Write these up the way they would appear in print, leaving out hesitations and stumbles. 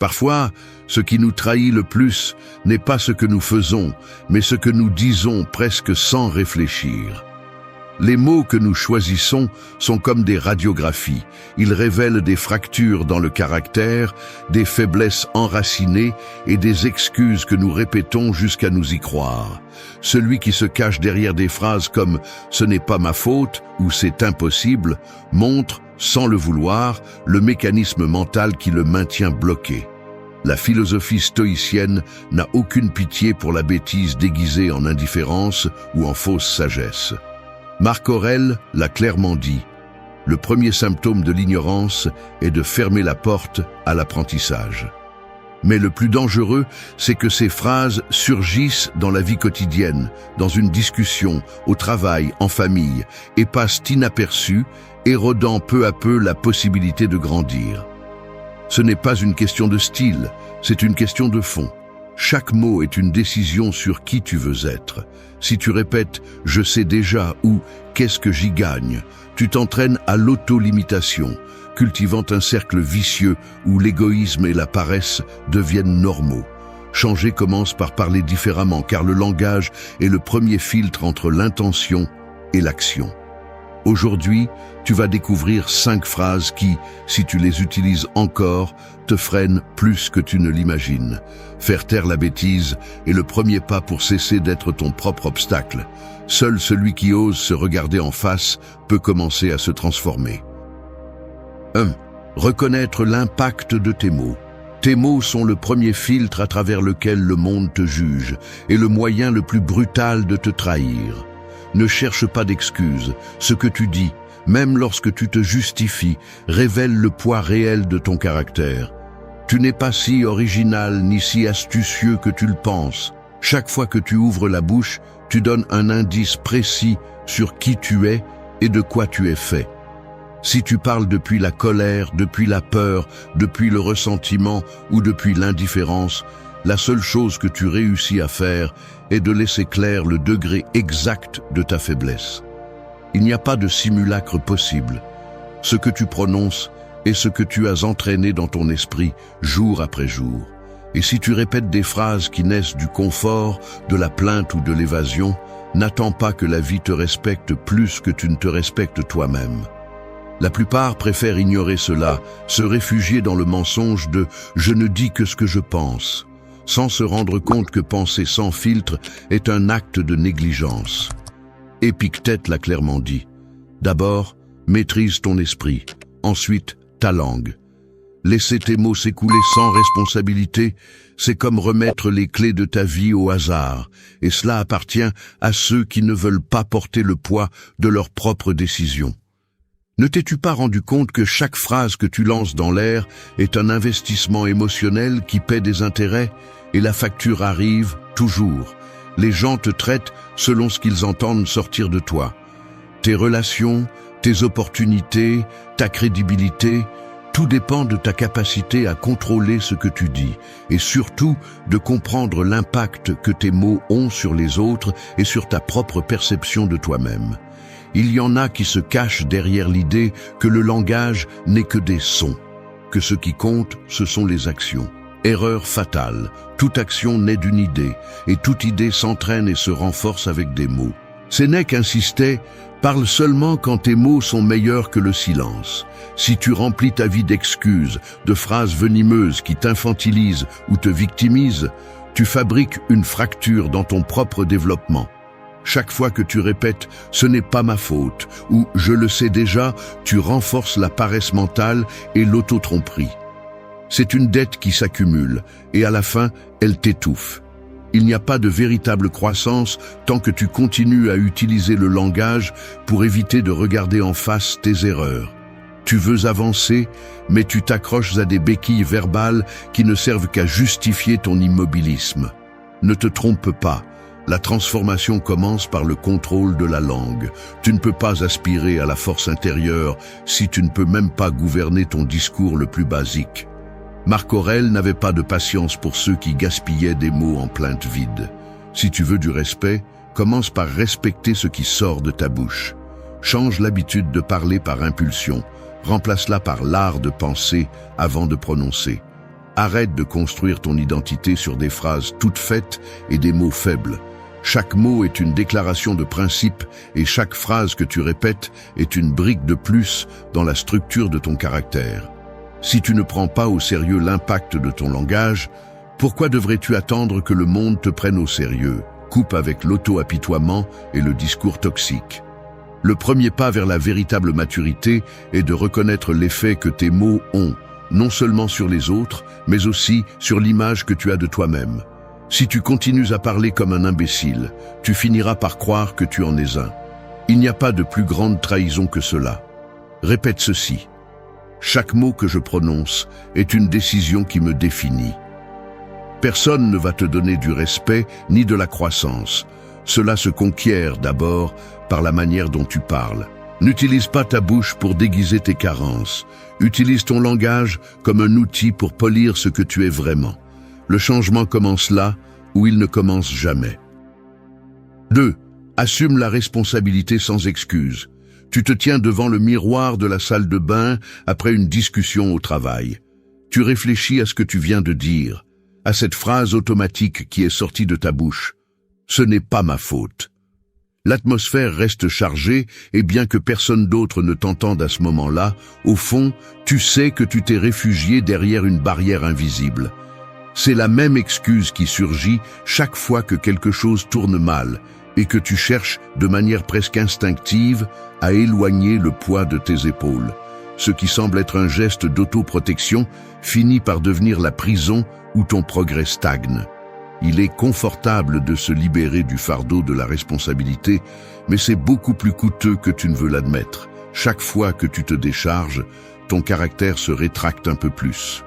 Parfois, ce qui nous trahit le plus n'est pas ce que nous faisons, mais ce que nous disons presque sans réfléchir. Les mots que nous choisissons sont comme des radiographies. Ils révèlent des fractures dans le caractère, des faiblesses enracinées et des excuses que nous répétons jusqu'à nous y croire. Celui qui se cache derrière des phrases comme « ce n'est pas ma faute » ou « c'est impossible » montre, sans le vouloir, le mécanisme mental qui le maintient bloqué. La philosophie stoïcienne n'a aucune pitié pour la bêtise déguisée en indifférence ou en fausse sagesse. Marc Aurèle l'a clairement dit, le premier symptôme de l'ignorance est de fermer la porte à l'apprentissage. Mais le plus dangereux, c'est que ces phrases surgissent dans la vie quotidienne, dans une discussion, au travail, en famille, et passent inaperçues, érodant peu à peu la possibilité de grandir. Ce n'est pas une question de style, c'est une question de fond. Chaque mot est une décision sur qui tu veux être. Si tu répètes « je sais déjà » ou « qu'est-ce que j'y gagne », tu t'entraînes à l'auto-limitation, cultivant un cercle vicieux où l'égoïsme et la paresse deviennent normaux. Changer commence par parler différemment, car le langage est le premier filtre entre l'intention et l'action. Aujourd'hui, tu vas découvrir 5 phrases qui, si tu les utilises encore, te freinent plus que tu ne l'imagines. Faire taire la bêtise est le premier pas pour cesser d'être ton propre obstacle. Seul celui qui ose se regarder en face peut commencer à se transformer. 1. Reconnaître l'impact de tes mots. Tes mots sont le premier filtre à travers lequel le monde te juge et le moyen le plus brutal de te trahir. Ne cherche pas d'excuses. Ce que tu dis, même lorsque tu te justifies, révèle le poids réel de ton caractère. Tu n'es pas si original ni si astucieux que tu le penses. Chaque fois que tu ouvres la bouche, tu donnes un indice précis sur qui tu es et de quoi tu es fait. Si tu parles depuis la colère, depuis la peur, depuis le ressentiment ou depuis l'indifférence, la seule chose que tu réussis à faire est de laisser clair le degré exact de ta faiblesse. Il n'y a pas de simulacre possible. Ce que tu prononces est ce que tu as entraîné dans ton esprit jour après jour. Et si tu répètes des phrases qui naissent du confort, de la plainte ou de l'évasion, n'attends pas que la vie te respecte plus que tu ne te respectes toi-même. La plupart préfèrent ignorer cela, se réfugier dans le mensonge de « je ne dis que ce que je pense », sans se rendre compte que penser sans filtre est un acte de négligence. Épictète l'a clairement dit. D'abord, maîtrise ton esprit, ensuite ta langue. Laisser tes mots s'écouler sans responsabilité, c'est comme remettre les clés de ta vie au hasard, et cela appartient à ceux qui ne veulent pas porter le poids de leurs propres décisions. Ne t'es-tu pas rendu compte que chaque phrase que tu lances dans l'air est un investissement émotionnel qui paie des intérêts, et la facture arrive toujours. Les gens te traitent selon ce qu'ils entendent sortir de toi. Tes relations, tes opportunités, ta crédibilité, tout dépend de ta capacité à contrôler ce que tu dis et surtout de comprendre l'impact que tes mots ont sur les autres et sur ta propre perception de toi-même. Il y en a qui se cachent derrière l'idée que le langage n'est que des sons, que ce qui compte, ce sont les actions. Erreur fatale, toute action naît d'une idée, et toute idée s'entraîne et se renforce avec des mots. Sénèque insistait, parle seulement quand tes mots sont meilleurs que le silence. Si tu remplis ta vie d'excuses, de phrases venimeuses qui t'infantilisent ou te victimisent, tu fabriques une fracture dans ton propre développement. Chaque fois que tu répètes « ce n'est pas ma faute » ou « je le sais déjà », tu renforces la paresse mentale et l'auto-tromperie. C'est une dette qui s'accumule et à la fin, elle t'étouffe. Il n'y a pas de véritable croissance tant que tu continues à utiliser le langage pour éviter de regarder en face tes erreurs. Tu veux avancer, mais tu t'accroches à des béquilles verbales qui ne servent qu'à justifier ton immobilisme. Ne te trompe pas. La transformation commence par le contrôle de la langue. Tu ne peux pas aspirer à la force intérieure si tu ne peux même pas gouverner ton discours le plus basique. Marc Aurèle n'avait pas de patience pour ceux qui gaspillaient des mots en plainte vide. Si tu veux du respect, commence par respecter ce qui sort de ta bouche. Change l'habitude de parler par impulsion. Remplace-la par l'art de penser avant de prononcer. Arrête de construire ton identité sur des phrases toutes faites et des mots faibles. Chaque mot est une déclaration de principe et chaque phrase que tu répètes est une brique de plus dans la structure de ton caractère. Si tu ne prends pas au sérieux l'impact de ton langage, pourquoi devrais-tu attendre que le monde te prenne au sérieux? Coupe avec l'auto-apitoiement et le discours toxique. Le premier pas vers la véritable maturité est de reconnaître l'effet que tes mots ont, non seulement sur les autres, mais aussi sur l'image que tu as de toi-même. Si tu continues à parler comme un imbécile, tu finiras par croire que tu en es un. Il n'y a pas de plus grande trahison que cela. Répète ceci. Chaque mot que je prononce est une décision qui me définit. Personne ne va te donner du respect ni de la croissance. Cela se conquiert d'abord par la manière dont tu parles. N'utilise pas ta bouche pour déguiser tes carences. Utilise ton langage comme un outil pour polir ce que tu es vraiment. Le changement commence là où il ne commence jamais. 2. Assume la responsabilité sans excuse. Tu te tiens devant le miroir de la salle de bain après une discussion au travail. Tu réfléchis à ce que tu viens de dire, à cette phrase automatique qui est sortie de ta bouche. Ce n'est pas ma faute. L'atmosphère reste chargée et bien que personne d'autre ne t'entende à ce moment-là, au fond, tu sais que tu t'es réfugié derrière une barrière invisible. C'est la même excuse qui surgit chaque fois que quelque chose tourne mal et que tu cherches de manière presque instinctive à éloigner le poids de tes épaules. Ce qui semble être un geste d'autoprotection finit par devenir la prison où ton progrès stagne. Il est confortable de se libérer du fardeau de la responsabilité, mais c'est beaucoup plus coûteux que tu ne veux l'admettre. Chaque fois que tu te décharges, ton caractère se rétracte un peu plus.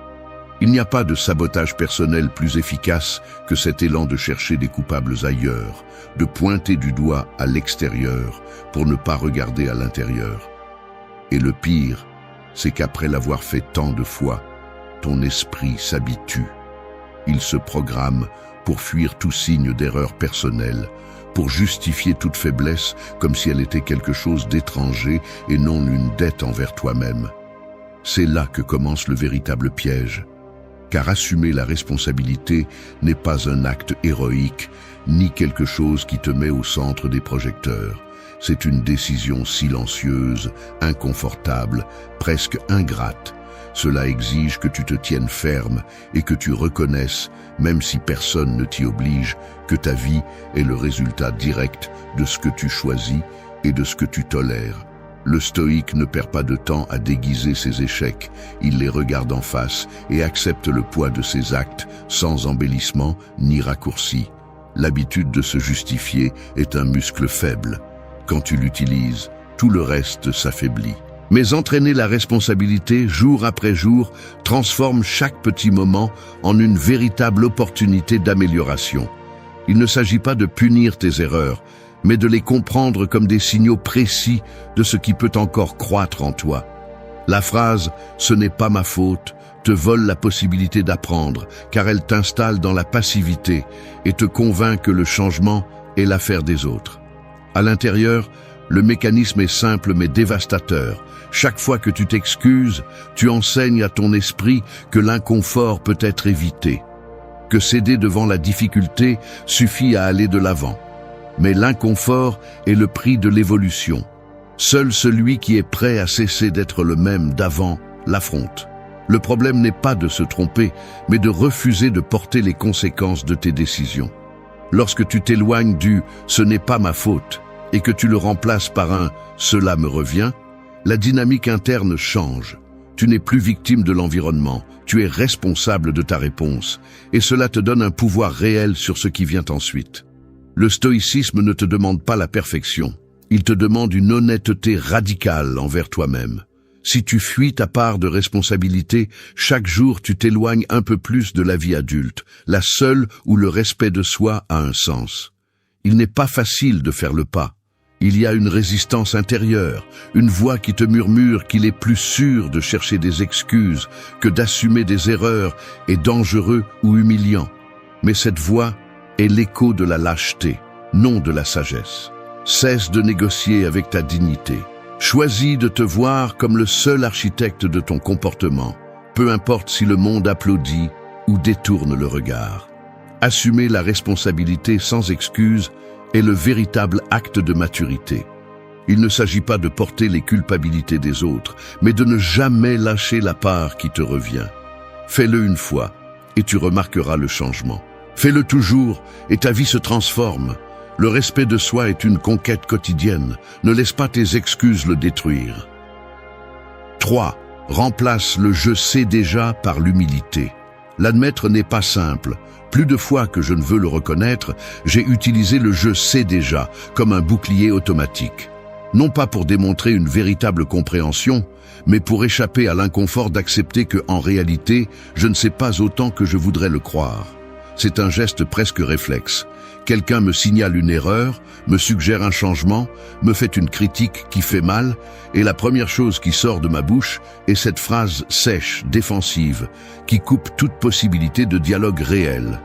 Il n'y a pas de sabotage personnel plus efficace que cet élan de chercher des coupables ailleurs, de pointer du doigt à l'extérieur pour ne pas regarder à l'intérieur. Et le pire, c'est qu'après l'avoir fait tant de fois, ton esprit s'habitue. Il se programme pour fuir tout signe d'erreur personnelle, pour justifier toute faiblesse comme si elle était quelque chose d'étranger et non une dette envers toi-même. C'est là que commence le véritable piège. Car assumer la responsabilité n'est pas un acte héroïque, ni quelque chose qui te met au centre des projecteurs. C'est une décision silencieuse, inconfortable, presque ingrate. Cela exige que tu te tiennes ferme et que tu reconnaisses, même si personne ne t'y oblige, que ta vie est le résultat direct de ce que tu choisis et de ce que tu tolères. Le stoïque ne perd pas de temps à déguiser ses échecs, il les regarde en face et accepte le poids de ses actes sans embellissement ni raccourci. L'habitude de se justifier est un muscle faible. Quand tu l'utilises, tout le reste s'affaiblit. Mais entraîner la responsabilité jour après jour transforme chaque petit moment en une véritable opportunité d'amélioration. Il ne s'agit pas de punir tes erreurs, mais de les comprendre comme des signaux précis de ce qui peut encore croître en toi. La phrase « ce n'est pas ma faute » te vole la possibilité d'apprendre, car elle t'installe dans la passivité et te convainc que le changement est l'affaire des autres. À l'intérieur, le mécanisme est simple mais dévastateur. Chaque fois que tu t'excuses, tu enseignes à ton esprit que l'inconfort peut être évité, que céder devant la difficulté suffit à aller de l'avant. Mais l'inconfort est le prix de l'évolution. Seul celui qui est prêt à cesser d'être le même d'avant l'affronte. Le problème n'est pas de se tromper, mais de refuser de porter les conséquences de tes décisions. Lorsque tu t'éloignes du « ce n'est pas ma faute » et que tu le remplaces par un « cela me revient », la dynamique interne change. Tu n'es plus victime de l'environnement, tu es responsable de ta réponse, et cela te donne un pouvoir réel sur ce qui vient ensuite. Le stoïcisme ne te demande pas la perfection, il te demande une honnêteté radicale envers toi-même. Si tu fuis ta part de responsabilité, chaque jour tu t'éloignes un peu plus de la vie adulte, la seule où le respect de soi a un sens. Il n'est pas facile de faire le pas. Il y a une résistance intérieure, une voix qui te murmure qu'il est plus sûr de chercher des excuses que d'assumer des erreurs et dangereux ou humiliants. Mais cette voix est l'écho de la lâcheté, non de la sagesse. Cesse de négocier avec ta dignité. Choisis de te voir comme le seul architecte de ton comportement. peu importe si le monde applaudit ou détourne le regard. Assumer la responsabilité sans excuse est le véritable acte de maturité. Il ne s'agit pas de porter les culpabilités des autres, mais de ne jamais lâcher la part qui te revient. Fais-le une fois, et tu remarqueras le changement. Fais-le toujours, et ta vie se transforme. Le respect de soi est une conquête quotidienne. Ne laisse pas tes excuses le détruire. 3. Remplace le « je sais déjà » par l'humilité. L'admettre n'est pas simple. Plus de fois que je ne veux le reconnaître, j'ai utilisé le « je sais déjà » comme un bouclier automatique. Non pas pour démontrer une véritable compréhension, mais pour échapper à l'inconfort d'accepter que, en réalité, je ne sais pas autant que je voudrais le croire. C'est un geste presque réflexe. Quelqu'un me signale une erreur, me suggère un changement, me fait une critique qui fait mal, et la première chose qui sort de ma bouche est cette phrase sèche, défensive, qui coupe toute possibilité de dialogue réel.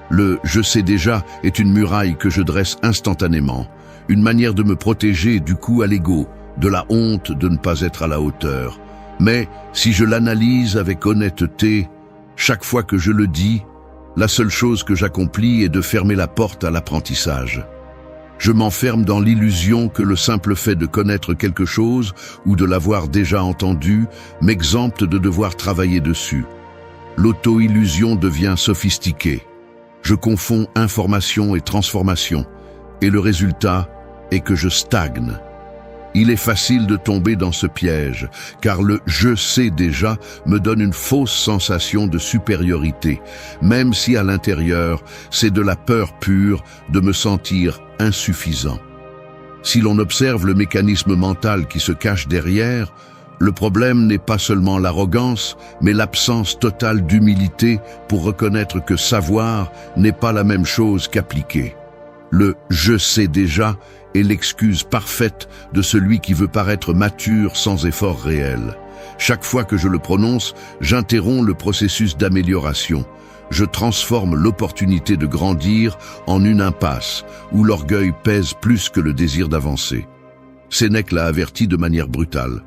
Le « je sais déjà » est une muraille que je dresse instantanément, une manière de me protéger du coup à l'ego, de la honte de ne pas être à la hauteur. Mais si je l'analyse avec honnêteté, chaque fois que je le dis, la seule chose que j'accomplis est de fermer la porte à l'apprentissage. Je m'enferme dans l'illusion que le simple fait de connaître quelque chose ou de l'avoir déjà entendu m'exempte de devoir travailler dessus. L'auto-illusion devient sophistiquée. Je confonds information et transformation, et le résultat est que je stagne. Il est facile de tomber dans ce piège, car le « je sais déjà » me donne une fausse sensation de supériorité, même si à l'intérieur, c'est de la peur pure de me sentir insuffisant. Si l'on observe le mécanisme mental qui se cache derrière, le problème n'est pas seulement l'arrogance, mais l'absence totale d'humilité pour reconnaître que savoir n'est pas la même chose qu'appliquer. Le « je sais déjà » est l'excuse parfaite de celui qui veut paraître mature sans effort réel. Chaque fois que je le prononce, j'interromps le processus d'amélioration. Je transforme l'opportunité de grandir en une impasse, où l'orgueil pèse plus que le désir d'avancer. Sénèque l'a averti de manière brutale.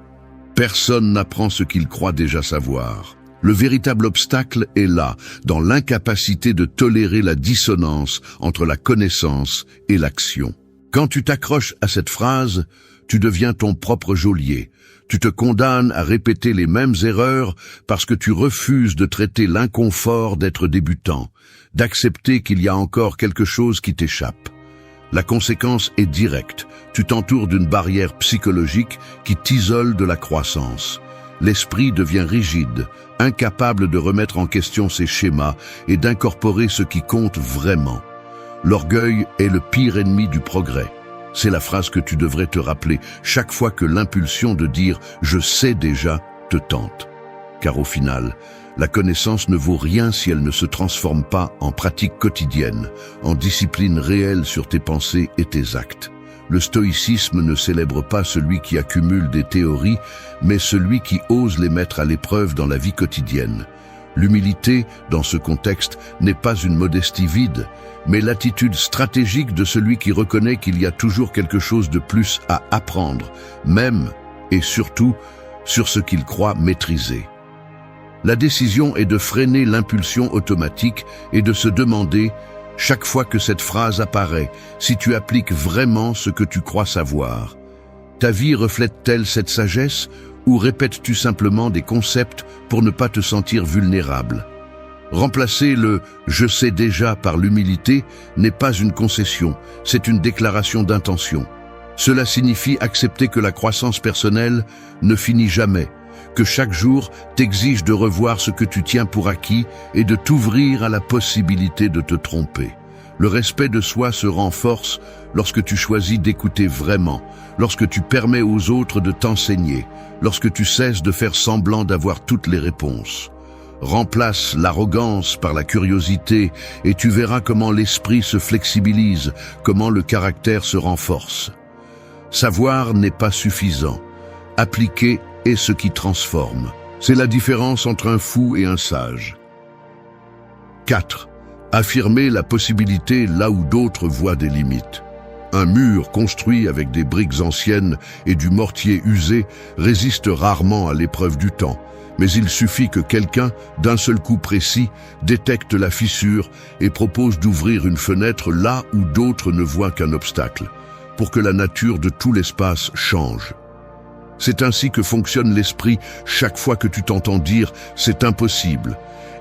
Personne n'apprend ce qu'il croit déjà savoir. Le véritable obstacle est là, dans l'incapacité de tolérer la dissonance entre la connaissance et l'action. Quand tu t'accroches à cette phrase, tu deviens ton propre geôlier. Tu te condamnes à répéter les mêmes erreurs parce que tu refuses de traiter l'inconfort d'être débutant, d'accepter qu'il y a encore quelque chose qui t'échappe. La conséquence est directe. Tu t'entoures d'une barrière psychologique qui t'isole de la croissance. L'esprit devient rigide, incapable de remettre en question ses schémas et d'incorporer ce qui compte vraiment. L'orgueil est le pire ennemi du progrès. C'est la phrase que tu devrais te rappeler chaque fois que l'impulsion de dire « je sais déjà » te tente. Car au final, la connaissance ne vaut rien si elle ne se transforme pas en pratique quotidienne, en discipline réelle sur tes pensées et tes actes. Le stoïcisme ne célèbre pas celui qui accumule des théories, mais celui qui ose les mettre à l'épreuve dans la vie quotidienne. L'humilité, dans ce contexte, n'est pas une modestie vide, mais l'attitude stratégique de celui qui reconnaît qu'il y a toujours quelque chose de plus à apprendre, même et surtout sur ce qu'il croit maîtriser. La décision est de freiner l'impulsion automatique et de se demander, chaque fois que cette phrase apparaît, si tu appliques vraiment ce que tu crois savoir. Ta vie reflète-t-elle cette sagesse ou répètes-tu simplement des concepts pour ne pas te sentir vulnérable? Remplacer le « je sais déjà » par l'humilité n'est pas une concession, c'est une déclaration d'intention. Cela signifie accepter que la croissance personnelle ne finit jamais, que chaque jour t'exige de revoir ce que tu tiens pour acquis et de t'ouvrir à la possibilité de te tromper. Le respect de soi se renforce lorsque tu choisis d'écouter vraiment, lorsque tu permets aux autres de t'enseigner, lorsque tu cesses de faire semblant d'avoir toutes les réponses. Remplace l'arrogance par la curiosité et tu verras comment l'esprit se flexibilise, comment le caractère se renforce. Savoir n'est pas suffisant. Appliquer est ce qui transforme. C'est la différence entre un fou et un sage. 4. Affirmer la possibilité là où d'autres voient des limites. Un mur construit avec des briques anciennes et du mortier usé résiste rarement à l'épreuve du temps, Mais il suffit que quelqu'un, d'un seul coup précis, détecte la fissure et propose d'ouvrir une fenêtre là où d'autres ne voient qu'un obstacle, pour que la nature de tout l'espace change. C'est ainsi que fonctionne l'esprit chaque fois que tu t'entends dire « c'est impossible »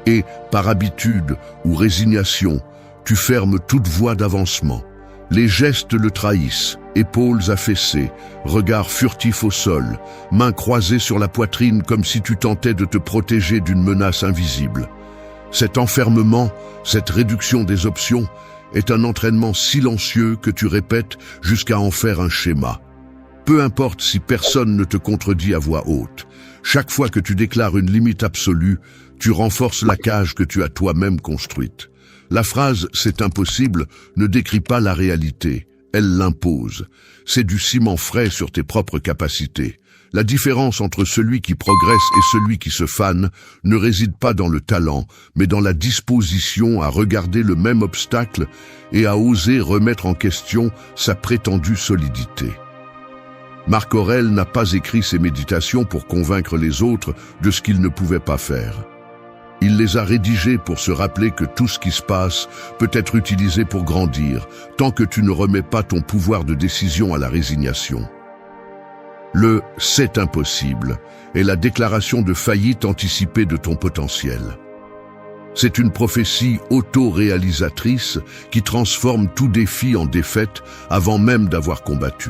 et, par habitude ou résignation, tu fermes toute voie d'avancement. Les gestes le trahissent, épaules affaissées, regard furtif au sol, mains croisées sur la poitrine comme si tu tentais de te protéger d'une menace invisible. Cet enfermement, cette réduction des options, est un entraînement silencieux que tu répètes jusqu'à en faire un schéma. Peu importe si personne ne te contredit à voix haute, chaque fois que tu déclares une limite absolue, tu renforces la cage que tu as toi-même construite. La phrase « c'est impossible » ne décrit pas la réalité, elle l'impose. C'est du ciment frais sur tes propres capacités. La différence entre celui qui progresse et celui qui se fane ne réside pas dans le talent, mais dans la disposition à regarder le même obstacle et à oser remettre en question sa prétendue solidité. Marc Aurèle n'a pas écrit ses méditations pour convaincre les autres de ce qu'ils ne pouvaient pas faire. Il les a rédigés pour se rappeler que tout ce qui se passe peut être utilisé pour grandir, tant que tu ne remets pas ton pouvoir de décision à la résignation. Le « c'est impossible » est la déclaration de faillite anticipée de ton potentiel. C'est une prophétie auto-réalisatrice qui transforme tout défi en défaite avant même d'avoir combattu.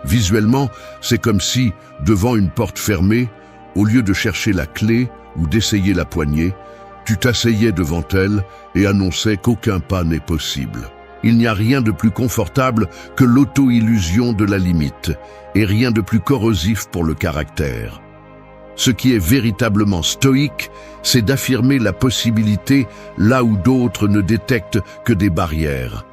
Visuellement, c'est comme si, devant une porte fermée, au lieu de chercher la clé ou d'essayer la poignée, tu t'asseyais devant elle et annonçais qu'aucun pas n'est possible. Il n'y a rien de plus confortable que l'auto-illusion de la limite, et rien de plus corrosif pour le caractère. Ce qui est véritablement stoïque, c'est d'affirmer la possibilité là où d'autres ne détectent que des barrières.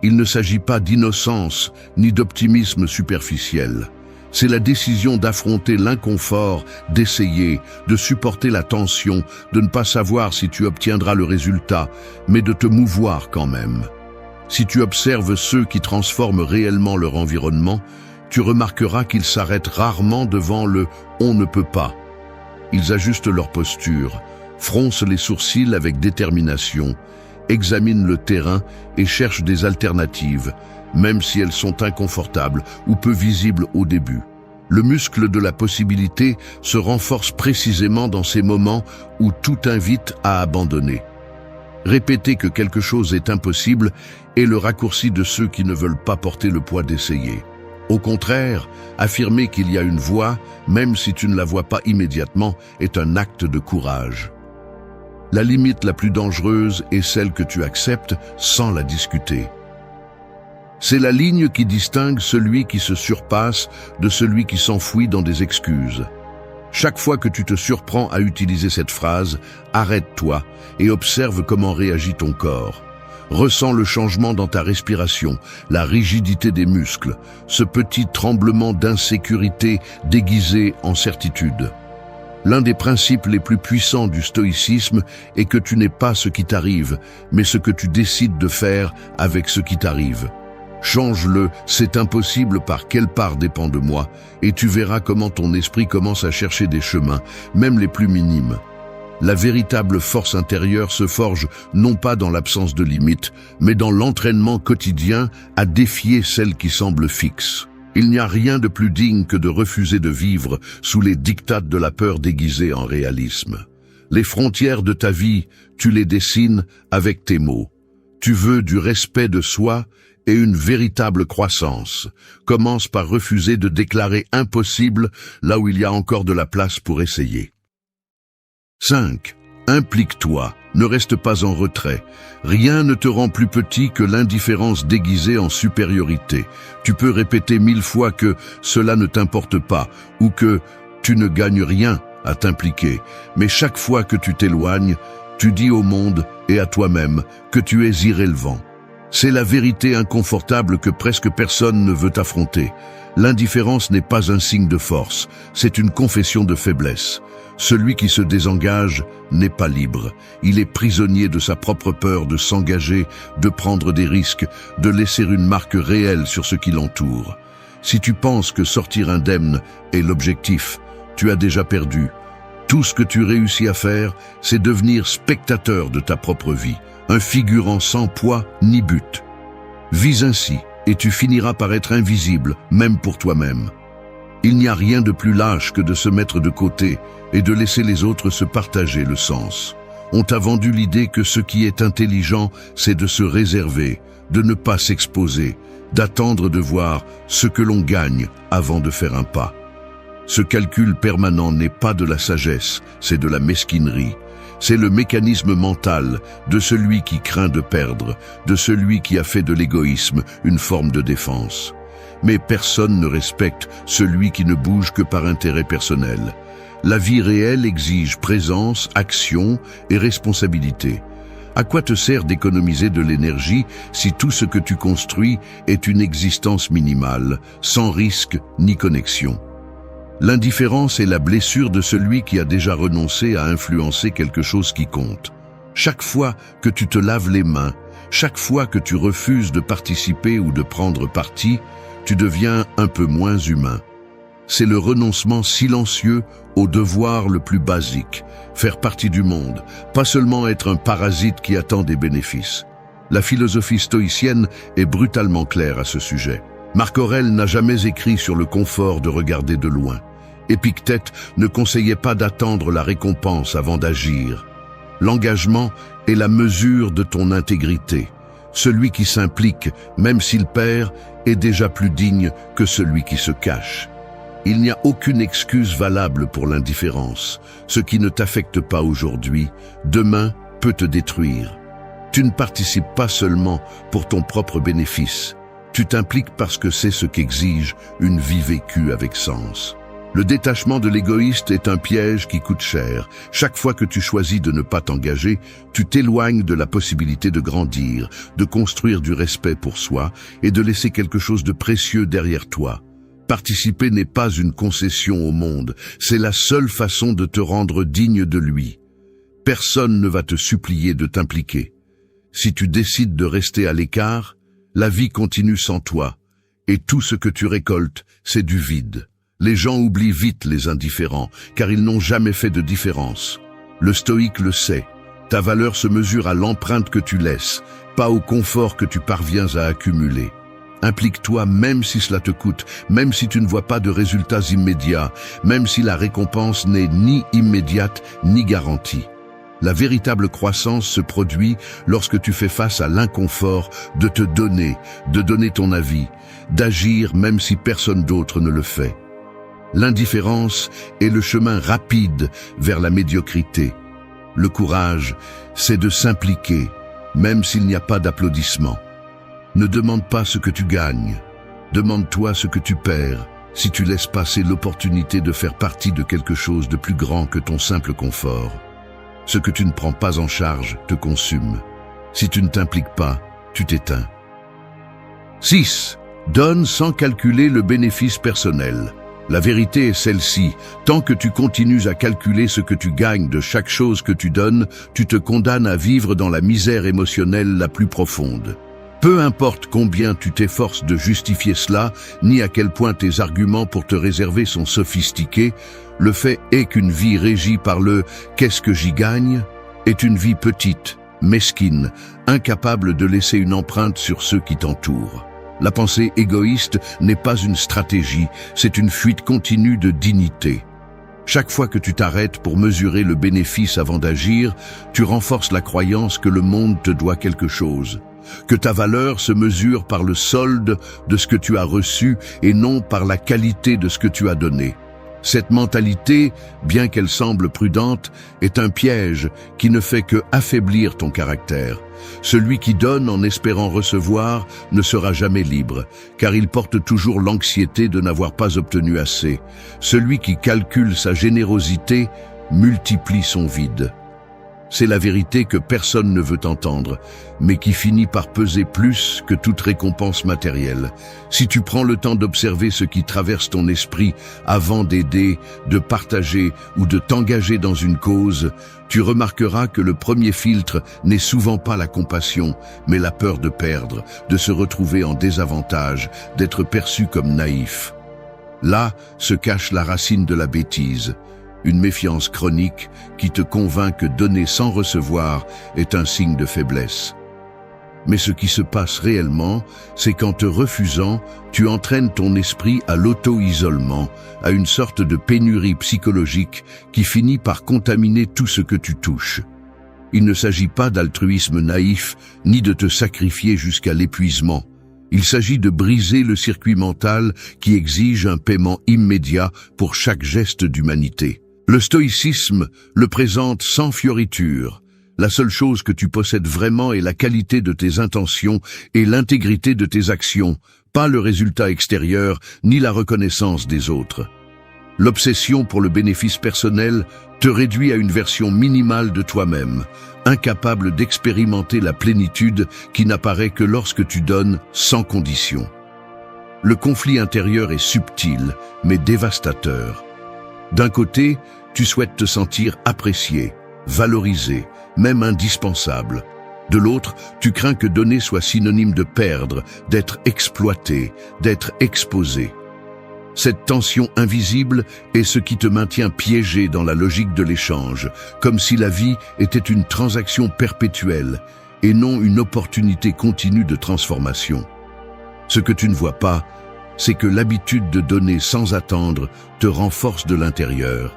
Il ne s'agit pas d'innocence ni d'optimisme superficiel. C'est la décision d'affronter l'inconfort, d'essayer, de supporter la tension, de ne pas savoir si tu obtiendras le résultat, mais de te mouvoir quand même. Si tu observes ceux qui transforment réellement leur environnement, tu remarqueras qu'ils s'arrêtent rarement devant le « on ne peut pas ». Ils ajustent leur posture, froncent les sourcils avec détermination, examinent le terrain et cherchent des alternatives, même si elles sont inconfortables ou peu visibles au début. Le muscle de la possibilité se renforce précisément dans ces moments où tout invite à abandonner. Répéter que quelque chose est impossible est le raccourci de ceux qui ne veulent pas porter le poids d'essayer. Au contraire, affirmer qu'il y a une voie, même si tu ne la vois pas immédiatement, est un acte de courage. La limite la plus dangereuse est celle que tu acceptes sans la discuter. C'est la ligne qui distingue celui qui se surpasse de celui qui s'enfouit dans des excuses. Chaque fois que tu te surprends à utiliser cette phrase, arrête-toi et observe comment réagit ton corps. Ressens le changement dans ta respiration, la rigidité des muscles, ce petit tremblement d'insécurité déguisé en certitude. L'un des principes les plus puissants du stoïcisme est que tu n'es pas ce qui t'arrive, mais ce que tu décides de faire avec ce qui t'arrive. Change-le, c'est impossible par quelle part dépend de moi, et tu verras comment ton esprit commence à chercher des chemins, même les plus minimes. La véritable force intérieure se forge non pas dans l'absence de limites, mais dans l'entraînement quotidien à défier celles qui semblent fixes. Il n'y a rien de plus digne que de refuser de vivre sous les diktats de la peur déguisée en réalisme. Les frontières de ta vie, tu les dessines avec tes mots. Tu veux du respect de soi et une véritable croissance. Commence par refuser de déclarer impossible là où il y a encore de la place pour essayer. 5. Implique-toi, ne reste pas en retrait. Rien ne te rend plus petit que l'indifférence déguisée en supériorité. Tu peux répéter 1000 fois que cela ne t'importe pas ou que tu ne gagnes rien à t'impliquer. Mais chaque fois que tu t'éloignes, tu dis au monde et à toi-même que tu es irrélevant. C'est la vérité inconfortable que presque personne ne veut affronter. L'indifférence n'est pas un signe de force, c'est une confession de faiblesse. Celui qui se désengage n'est pas libre. Il est prisonnier de sa propre peur de s'engager, de prendre des risques, de laisser une marque réelle sur ce qui l'entoure. Si tu penses que sortir indemne est l'objectif, tu as déjà perdu. Tout ce que tu réussis à faire, c'est devenir spectateur de ta propre vie, un figurant sans poids ni but. Vis ainsi, et tu finiras par être invisible, même pour toi-même. Il n'y a rien de plus lâche que de se mettre de côté et de laisser les autres se partager le sens. On t'a vendu l'idée que ce qui est intelligent, c'est de se réserver, de ne pas s'exposer, d'attendre de voir ce que l'on gagne avant de faire un pas. Ce calcul permanent n'est pas de la sagesse, c'est de la mesquinerie. C'est le mécanisme mental de celui qui craint de perdre, de celui qui a fait de l'égoïsme une forme de défense. Mais personne ne respecte celui qui ne bouge que par intérêt personnel. La vie réelle exige présence, action et responsabilité. À quoi te sert d'économiser de l'énergie si tout ce que tu construis est une existence minimale, sans risque ni connexion? L'indifférence est la blessure de celui qui a déjà renoncé à influencer quelque chose qui compte. Chaque fois que tu te laves les mains, chaque fois que tu refuses de participer ou de prendre parti, tu deviens un peu moins humain. C'est le renoncement silencieux au devoir le plus basique, faire partie du monde, pas seulement être un parasite qui attend des bénéfices. La philosophie stoïcienne est brutalement claire à ce sujet. Marc Aurèle n'a jamais écrit sur le confort de regarder de loin. Épictète ne conseillait pas d'attendre la récompense avant d'agir. L'engagement est la mesure de ton intégrité. Celui qui s'implique, même s'il perd, est déjà plus digne que celui qui se cache. Il n'y a aucune excuse valable pour l'indifférence. Ce qui ne t'affecte pas aujourd'hui, demain peut te détruire. Tu ne participes pas seulement pour ton propre bénéfice. Tu t'impliques parce que c'est ce qu'exige une vie vécue avec sens. Le détachement de l'égoïste est un piège qui coûte cher. Chaque fois que tu choisis de ne pas t'engager, tu t'éloignes de la possibilité de grandir, de construire du respect pour soi et de laisser quelque chose de précieux derrière toi. Participer n'est pas une concession au monde, c'est la seule façon de te rendre digne de lui. Personne ne va te supplier de t'impliquer. Si tu décides de rester à l'écart, la vie continue sans toi, et tout ce que tu récoltes, c'est du vide. Les gens oublient vite les indifférents, car ils n'ont jamais fait de différence. Le stoïque le sait. Ta valeur se mesure à l'empreinte que tu laisses, pas au confort que tu parviens à accumuler. Implique-toi même si cela te coûte, même si tu ne vois pas de résultats immédiats, même si la récompense n'est ni immédiate ni garantie. La véritable croissance se produit lorsque tu fais face à l'inconfort de te donner, de donner ton avis, d'agir même si personne d'autre ne le fait. L'indifférence est le chemin rapide vers la médiocrité. Le courage, c'est de s'impliquer, même s'il n'y a pas d'applaudissements. Ne demande pas ce que tu gagnes, demande-toi ce que tu perds si tu laisses passer l'opportunité de faire partie de quelque chose de plus grand que ton simple confort. Ce que tu ne prends pas en charge te consume. Si tu ne t'impliques pas, tu t'éteins. 6. Donne sans calculer le bénéfice personnel. La vérité est celle-ci, tant que tu continues à calculer ce que tu gagnes de chaque chose que tu donnes, tu te condamnes à vivre dans la misère émotionnelle la plus profonde. Peu importe combien tu t'efforces de justifier cela, ni à quel point tes arguments pour te réserver sont sophistiqués, le fait est qu'une vie régie par le « qu'est-ce que j'y gagne ?» est une vie petite, mesquine, incapable de laisser une empreinte sur ceux qui t'entourent. La pensée égoïste n'est pas une stratégie, c'est une fuite continue de dignité. Chaque fois que tu t'arrêtes pour mesurer le bénéfice avant d'agir, tu renforces la croyance que le monde te doit quelque chose, que ta valeur se mesure par le solde de ce que tu as reçu et non par la qualité de ce que tu as donné. Cette mentalité, bien qu'elle semble prudente, est un piège qui ne fait que affaiblir ton caractère. Celui qui donne en espérant recevoir ne sera jamais libre, car il porte toujours l'anxiété de n'avoir pas obtenu assez. Celui qui calcule sa générosité multiplie son vide. C'est la vérité que personne ne veut entendre, mais qui finit par peser plus que toute récompense matérielle. Si tu prends le temps d'observer ce qui traverse ton esprit avant d'aider, de partager ou de t'engager dans une cause, tu remarqueras que le premier filtre n'est souvent pas la compassion, mais la peur de perdre, de se retrouver en désavantage, d'être perçu comme naïf. Là se cache la racine de la bêtise. une méfiance chronique qui te convainc que donner sans recevoir est un signe de faiblesse. Mais ce qui se passe réellement, c'est qu'en te refusant, tu entraînes ton esprit à l'auto-isolement, à une sorte de pénurie psychologique qui finit par contaminer tout ce que tu touches. Il ne s'agit pas d'altruisme naïf, ni de te sacrifier jusqu'à l'épuisement. Il s'agit de briser le circuit mental qui exige un paiement immédiat pour chaque geste d'humanité. Le stoïcisme le présente sans fioriture. La seule chose que tu possèdes vraiment est la qualité de tes intentions et l'intégrité de tes actions, pas le résultat extérieur ni la reconnaissance des autres. L'obsession pour le bénéfice personnel te réduit à une version minimale de toi-même, incapable d'expérimenter la plénitude qui n'apparaît que lorsque tu donnes sans condition. Le conflit intérieur est subtil, mais dévastateur. D'un côté, tu souhaites te sentir apprécié, valorisé, même indispensable. De l'autre, tu crains que donner soit synonyme de perdre, d'être exploité, d'être exposé. Cette tension invisible est ce qui te maintient piégé dans la logique de l'échange, comme si la vie était une transaction perpétuelle et non une opportunité continue de transformation. Ce que tu ne vois pas, c'est que l'habitude de donner sans attendre te renforce de l'intérieur.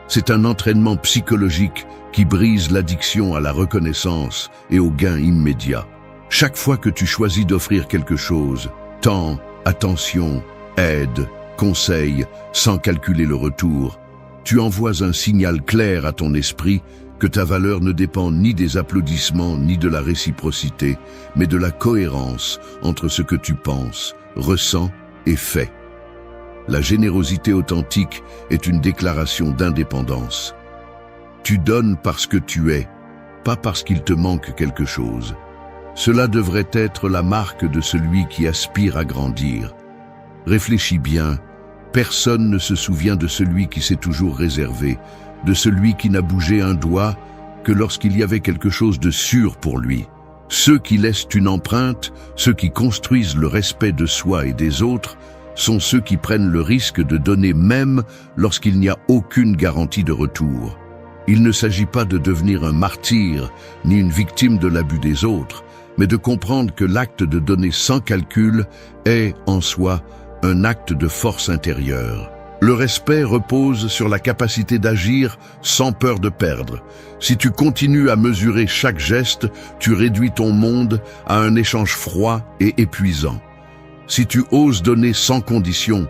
C'est un entraînement psychologique qui brise l'addiction à la reconnaissance et au gain immédiat. Chaque fois que tu choisis d'offrir quelque chose, temps, attention, aide, conseil, sans calculer le retour, tu envoies un signal clair à ton esprit que ta valeur ne dépend ni des applaudissements ni de la réciprocité, mais de la cohérence entre ce que tu penses, ressens et fais. La générosité authentique est une déclaration d'indépendance. Tu donnes parce que tu es, pas parce qu'il te manque quelque chose. Cela devrait être la marque de celui qui aspire à grandir. Réfléchis bien, personne ne se souvient de celui qui s'est toujours réservé, de celui qui n'a bougé un doigt que lorsqu'il y avait quelque chose de sûr pour lui. Ceux qui laissent une empreinte, ceux qui construisent le respect de soi et des autres, sont ceux qui prennent le risque de donner même lorsqu'il n'y a aucune garantie de retour. Il ne s'agit pas de devenir un martyr, ni une victime de l'abus des autres, mais de comprendre que l'acte de donner sans calcul est, en soi, un acte de force intérieure. Le respect repose sur la capacité d'agir sans peur de perdre. Si tu continues à mesurer chaque geste, tu réduis ton monde à un échange froid et épuisant. Si tu oses donner sans condition,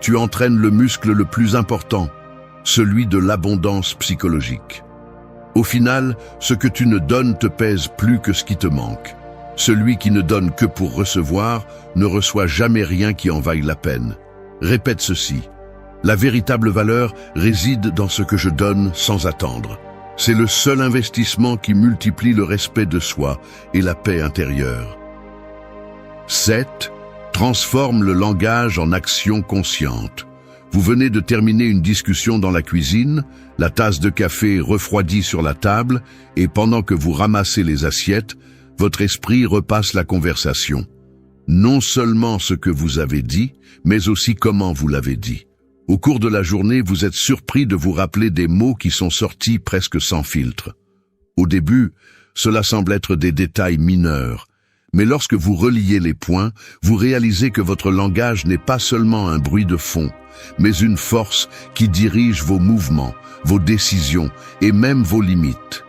tu entraînes le muscle le plus important, celui de l'abondance psychologique. Au final, ce que tu ne donnes te pèse plus que ce qui te manque. Celui qui ne donne que pour recevoir ne reçoit jamais rien qui en vaille la peine. Répète ceci. La véritable valeur réside dans ce que je donne sans attendre. C'est le seul investissement qui multiplie le respect de soi et la paix intérieure. 7. Transforme le langage en action consciente. Vous venez de terminer une discussion dans la cuisine, la tasse de café refroidit sur la table, et pendant que vous ramassez les assiettes, votre esprit repasse la conversation. Non seulement ce que vous avez dit, mais aussi comment vous l'avez dit. Au cours de la journée, vous êtes surpris de vous rappeler des mots qui sont sortis presque sans filtre. Au début, cela semble être des détails mineurs, mais lorsque vous reliez les points, vous réalisez que votre langage n'est pas seulement un bruit de fond, mais une force qui dirige vos mouvements, vos décisions et même vos limites.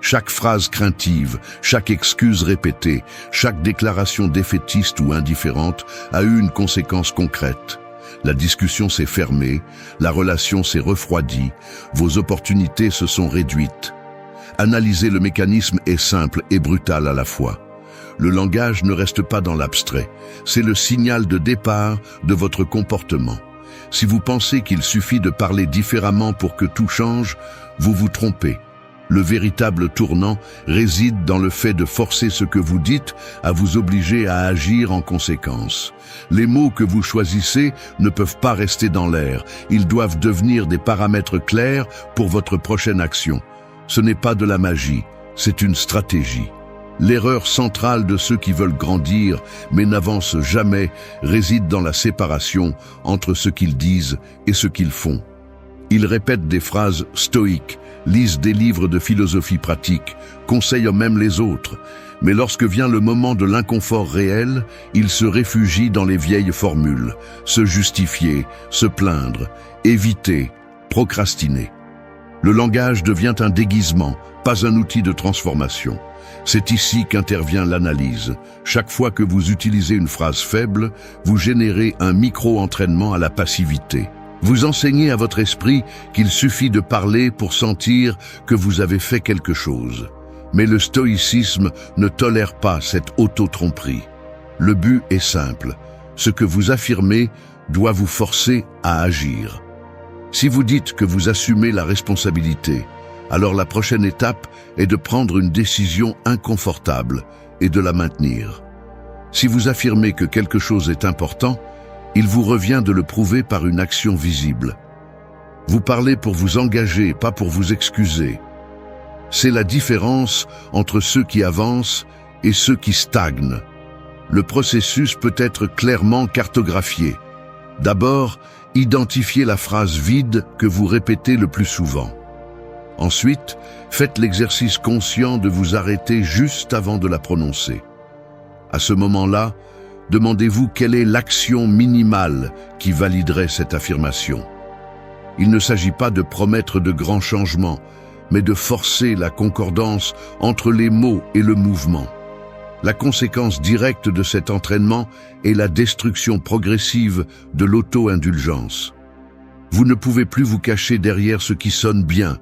Chaque phrase craintive, chaque excuse répétée, chaque déclaration défaitiste ou indifférente a eu une conséquence concrète. La discussion s'est fermée, la relation s'est refroidie, vos opportunités se sont réduites. Analyser le mécanisme est simple et brutal à la fois. Le langage ne reste pas dans l'abstrait, c'est le signal de départ de votre comportement. Si vous pensez qu'il suffit de parler différemment pour que tout change, vous vous trompez. Le véritable tournant réside dans le fait de forcer ce que vous dites à vous obliger à agir en conséquence. Les mots que vous choisissez ne peuvent pas rester dans l'air, ils doivent devenir des paramètres clairs pour votre prochaine action. Ce n'est pas de la magie, c'est une stratégie. L'erreur centrale de ceux qui veulent grandir mais n'avancent jamais réside dans la séparation entre ce qu'ils disent et ce qu'ils font. Ils répètent des phrases stoïques, lisent des livres de philosophie pratique, conseillent même les autres. Mais lorsque vient le moment de l'inconfort réel, ils se réfugient dans les vieilles formules, se justifier, se plaindre, éviter, procrastiner. Le langage devient un déguisement, pas un outil de transformation. C'est ici qu'intervient l'analyse. Chaque fois que vous utilisez une phrase faible, vous générez un micro-entraînement à la passivité. Vous enseignez à votre esprit qu'il suffit de parler pour sentir que vous avez fait quelque chose. Mais le stoïcisme ne tolère pas cette auto-tromperie. Le but est simple. Ce que vous affirmez doit vous forcer à agir. Si vous dites que vous assumez la responsabilité, alors la prochaine étape est de prendre une décision inconfortable et de la maintenir. Si vous affirmez que quelque chose est important, il vous revient de le prouver par une action visible. Vous parlez pour vous engager, pas pour vous excuser. C'est la différence entre ceux qui avancent et ceux qui stagnent. Le processus peut être clairement cartographié. D'abord, identifiez la phrase vide que vous répétez le plus souvent. Ensuite, faites l'exercice conscient de vous arrêter juste avant de la prononcer. À ce moment-là, demandez-vous quelle est l'action minimale qui validerait cette affirmation. Il ne s'agit pas de promettre de grands changements, mais de forcer la concordance entre les mots et le mouvement. La conséquence directe de cet entraînement est la destruction progressive de l'auto-indulgence. Vous ne pouvez plus vous cacher derrière ce qui sonne bien.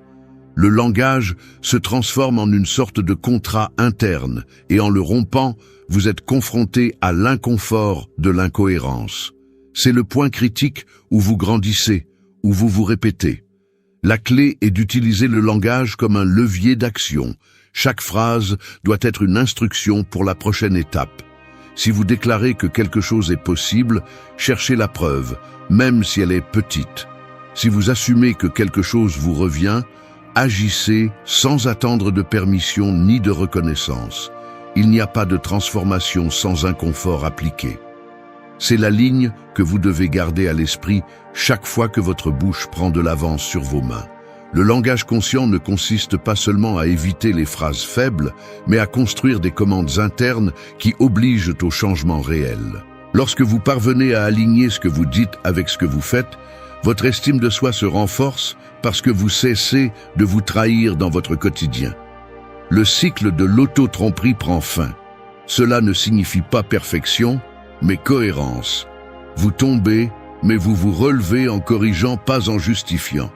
Le langage se transforme en une sorte de contrat interne et en le rompant, vous êtes confronté à l'inconfort de l'incohérence. C'est le point critique où vous grandissez, où vous vous répétez. La clé est d'utiliser le langage comme un levier d'action. Chaque phrase doit être une instruction pour la prochaine étape. Si vous déclarez que quelque chose est possible, cherchez la preuve, même si elle est petite. Si vous assumez que quelque chose vous revient, agissez sans attendre de permission ni de reconnaissance. Il n'y a pas de transformation sans inconfort appliqué. C'est la ligne que vous devez garder à l'esprit chaque fois que votre bouche prend de l'avance sur vos mains. Le langage conscient ne consiste pas seulement à éviter les phrases faibles, mais à construire des commandes internes qui obligent au changement réel. Lorsque vous parvenez à aligner ce que vous dites avec ce que vous faites, votre estime de soi se renforce parce que vous cessez de vous trahir dans votre quotidien. Le cycle de l'auto-tromperie prend fin. Cela ne signifie pas perfection, mais cohérence. Vous tombez, mais vous vous relevez en corrigeant, pas en justifiant.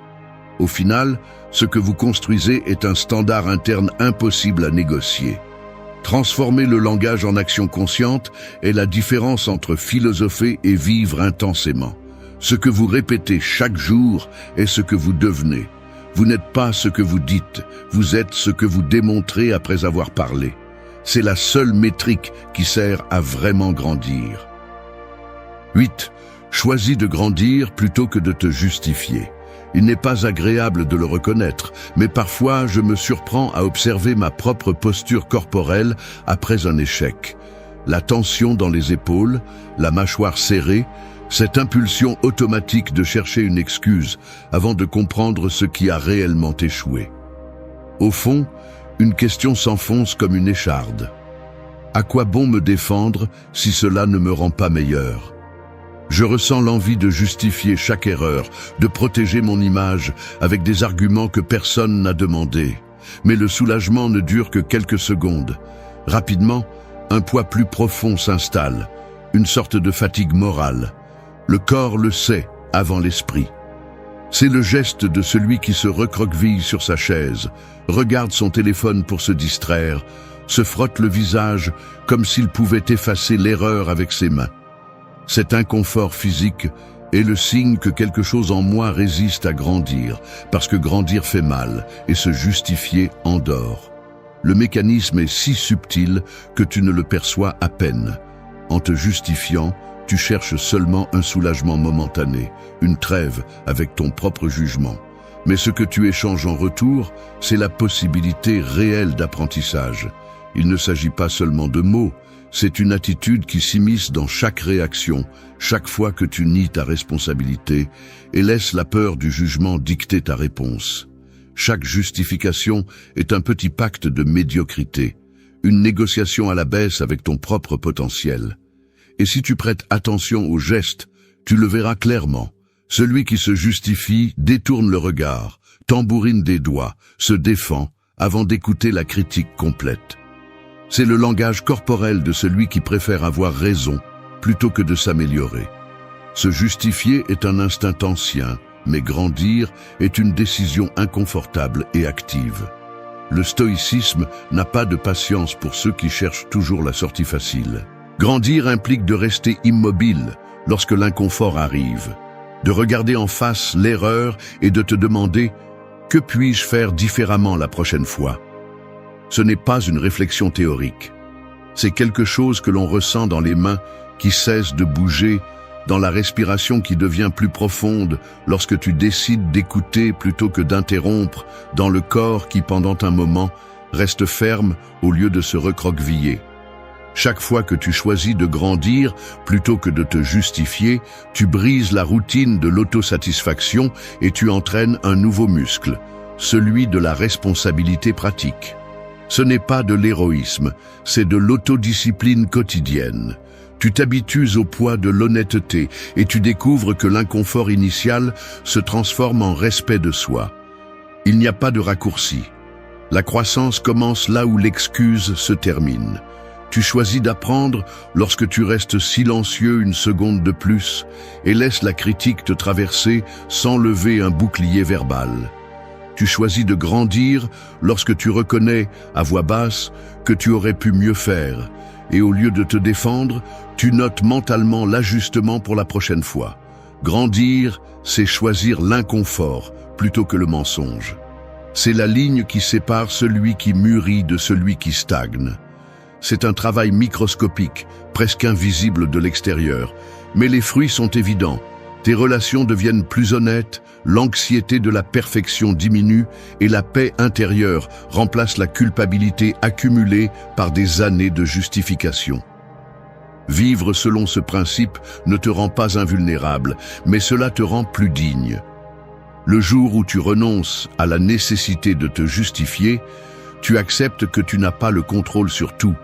Au final, ce que vous construisez est un standard interne impossible à négocier. Transformer le langage en action consciente est la différence entre philosopher et vivre intensément. Ce que vous répétez chaque jour est ce que vous devenez. Vous n'êtes pas ce que vous dites, vous êtes ce que vous démontrez après avoir parlé. C'est la seule métrique qui sert à vraiment grandir. 8. Choisis de grandir plutôt que de te justifier. Il n'est pas agréable de le reconnaître, mais parfois je me surprends à observer ma propre posture corporelle après un échec. La tension dans les épaules, la mâchoire serrée, cette impulsion automatique de chercher une excuse avant de comprendre ce qui a réellement échoué. Au fond, une question s'enfonce comme une écharde. À quoi bon me défendre si cela ne me rend pas meilleur ? Je ressens l'envie de justifier chaque erreur, de protéger mon image avec des arguments que personne n'a demandés. Mais le soulagement ne dure que quelques secondes. Rapidement, un poids plus profond s'installe, une sorte de fatigue morale. Le corps le sait avant l'esprit. C'est le geste de celui qui se recroqueville sur sa chaise, regarde son téléphone pour se distraire, se frotte le visage comme s'il pouvait effacer l'erreur avec ses mains. Cet inconfort physique est le signe que quelque chose en moi résiste à grandir, parce que grandir fait mal et se justifier endort. Le mécanisme est si subtil que tu ne le perçois à peine. En te justifiant, tu cherches seulement un soulagement momentané, une trêve avec ton propre jugement. Mais ce que tu échanges en retour, c'est la possibilité réelle d'apprentissage. Il ne s'agit pas seulement de mots, c'est une attitude qui s'immisce dans chaque réaction, chaque fois que tu nies ta responsabilité et laisses la peur du jugement dicter ta réponse. Chaque justification est un petit pacte de médiocrité, une négociation à la baisse avec ton propre potentiel. Et si tu prêtes attention aux gestes, tu le verras clairement. Celui qui se justifie détourne le regard, tambourine des doigts, se défend avant d'écouter la critique complète. C'est le langage corporel de celui qui préfère avoir raison plutôt que de s'améliorer. Se justifier est un instinct ancien, mais grandir est une décision inconfortable et active. Le stoïcisme n'a pas de patience pour ceux qui cherchent toujours la sortie facile. Grandir implique de rester immobile lorsque l'inconfort arrive, de regarder en face l'erreur et de te demander « Que puis-je faire différemment la prochaine fois ?» Ce n'est pas une réflexion théorique. C'est quelque chose que l'on ressent dans les mains qui cessent de bouger, dans la respiration qui devient plus profonde lorsque tu décides d'écouter plutôt que d'interrompre, dans le corps qui pendant un moment reste ferme au lieu de se recroqueviller. Chaque fois que tu choisis de grandir plutôt que de te justifier, tu brises la routine de l'autosatisfaction et tu entraînes un nouveau muscle, celui de la responsabilité pratique. Ce n'est pas de l'héroïsme, c'est de l'autodiscipline quotidienne. Tu t'habitues au poids de l'honnêteté et tu découvres que l'inconfort initial se transforme en respect de soi. Il n'y a pas de raccourci. La croissance commence là où l'excuse se termine. Tu choisis d'apprendre lorsque tu restes silencieux une seconde de plus et laisses la critique te traverser sans lever un bouclier verbal. Tu choisis de grandir lorsque tu reconnais, à voix basse, que tu aurais pu mieux faire. Et au lieu de te défendre, tu notes mentalement l'ajustement pour la prochaine fois. Grandir, c'est choisir l'inconfort plutôt que le mensonge. C'est la ligne qui sépare celui qui mûrit de celui qui stagne. C'est un travail microscopique, presque invisible de l'extérieur, mais les fruits sont évidents. Tes relations deviennent plus honnêtes, l'anxiété de la perfection diminue et la paix intérieure remplace la culpabilité accumulée par des années de justification. Vivre selon ce principe ne te rend pas invulnérable, mais cela te rend plus digne. Le jour où tu renonces à la nécessité de te justifier, tu acceptes que tu n'as pas le contrôle sur tout,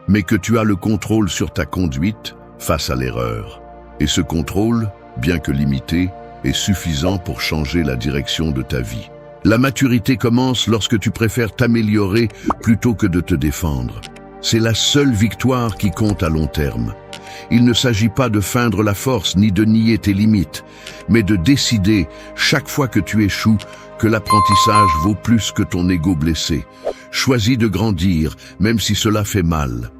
mais que tu as le contrôle sur ta conduite face à l'erreur. Et ce contrôle, bien que limité, est suffisant pour changer la direction de ta vie. La maturité commence lorsque tu préfères t'améliorer plutôt que de te défendre. C'est la seule victoire qui compte à long terme. Il ne s'agit pas de feindre la force ni de nier tes limites, mais de décider, chaque fois que tu échoues, que l'apprentissage vaut plus que ton ego blessé. Choisis de grandir, même si cela fait mal.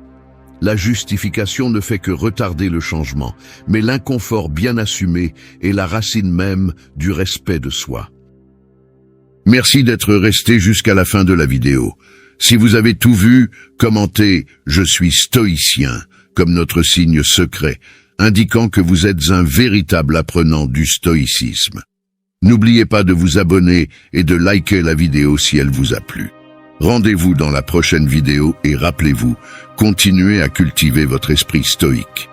La justification ne fait que retarder le changement, mais l'inconfort bien assumé est la racine même du respect de soi. Merci d'être resté jusqu'à la fin de la vidéo. Si vous avez tout vu, commentez « Je suis stoïcien » comme notre signe secret, indiquant que vous êtes un véritable apprenant du stoïcisme. N'oubliez pas de vous abonner et de liker la vidéo si elle vous a plu. Rendez-vous dans la prochaine vidéo et rappelez-vous, continuez à cultiver votre esprit stoïque.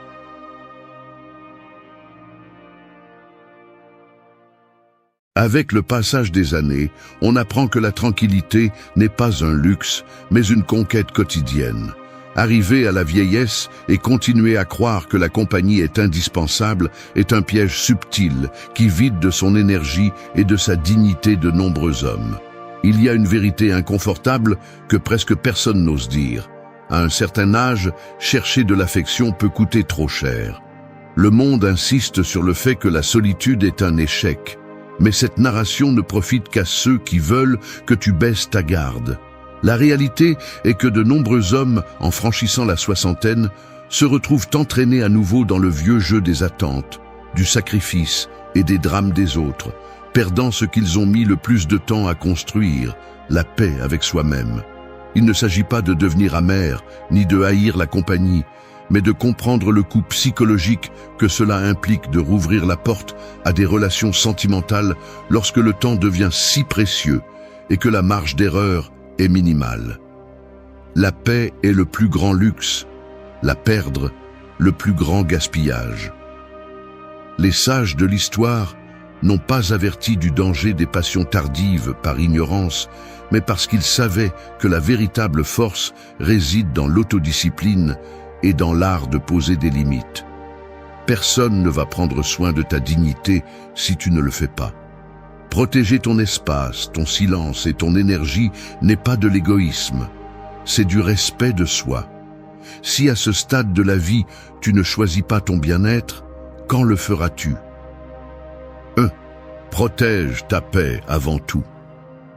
Avec le passage des années, on apprend que la tranquillité n'est pas un luxe, mais une conquête quotidienne. Arriver à la vieillesse et continuer à croire que la compagnie est indispensable est un piège subtil qui vide de son énergie et de sa dignité de nombreux hommes. Il y a une vérité inconfortable que presque personne n'ose dire. À un certain âge, chercher de l'affection peut coûter trop cher. Le monde insiste sur le fait que la solitude est un échec. Mais cette narration ne profite qu'à ceux qui veulent que tu baisses ta garde. La réalité est que de nombreux hommes, en franchissant la soixantaine, se retrouvent entraînés à nouveau dans le vieux jeu des attentes, du sacrifice et des drames des autres, perdant ce qu'ils ont mis le plus de temps à construire, la paix avec soi-même. Il ne s'agit pas de devenir amer, ni de haïr la compagnie, mais de comprendre le coût psychologique que cela implique de rouvrir la porte à des relations sentimentales lorsque le temps devient si précieux et que la marge d'erreur est minimale. La paix est le plus grand luxe, la perdre, le plus grand gaspillage. Les sages de l'histoire n'ont pas averti du danger des passions tardives par ignorance, mais parce qu'ils savaient que la véritable force réside dans l'autodiscipline et dans l'art de poser des limites. Personne ne va prendre soin de ta dignité si tu ne le fais pas. Protéger ton espace, ton silence et ton énergie n'est pas de l'égoïsme, c'est du respect de soi. Si à ce stade de la vie, tu ne choisis pas ton bien-être, quand le feras-tu? 1. Protège ta paix avant tout.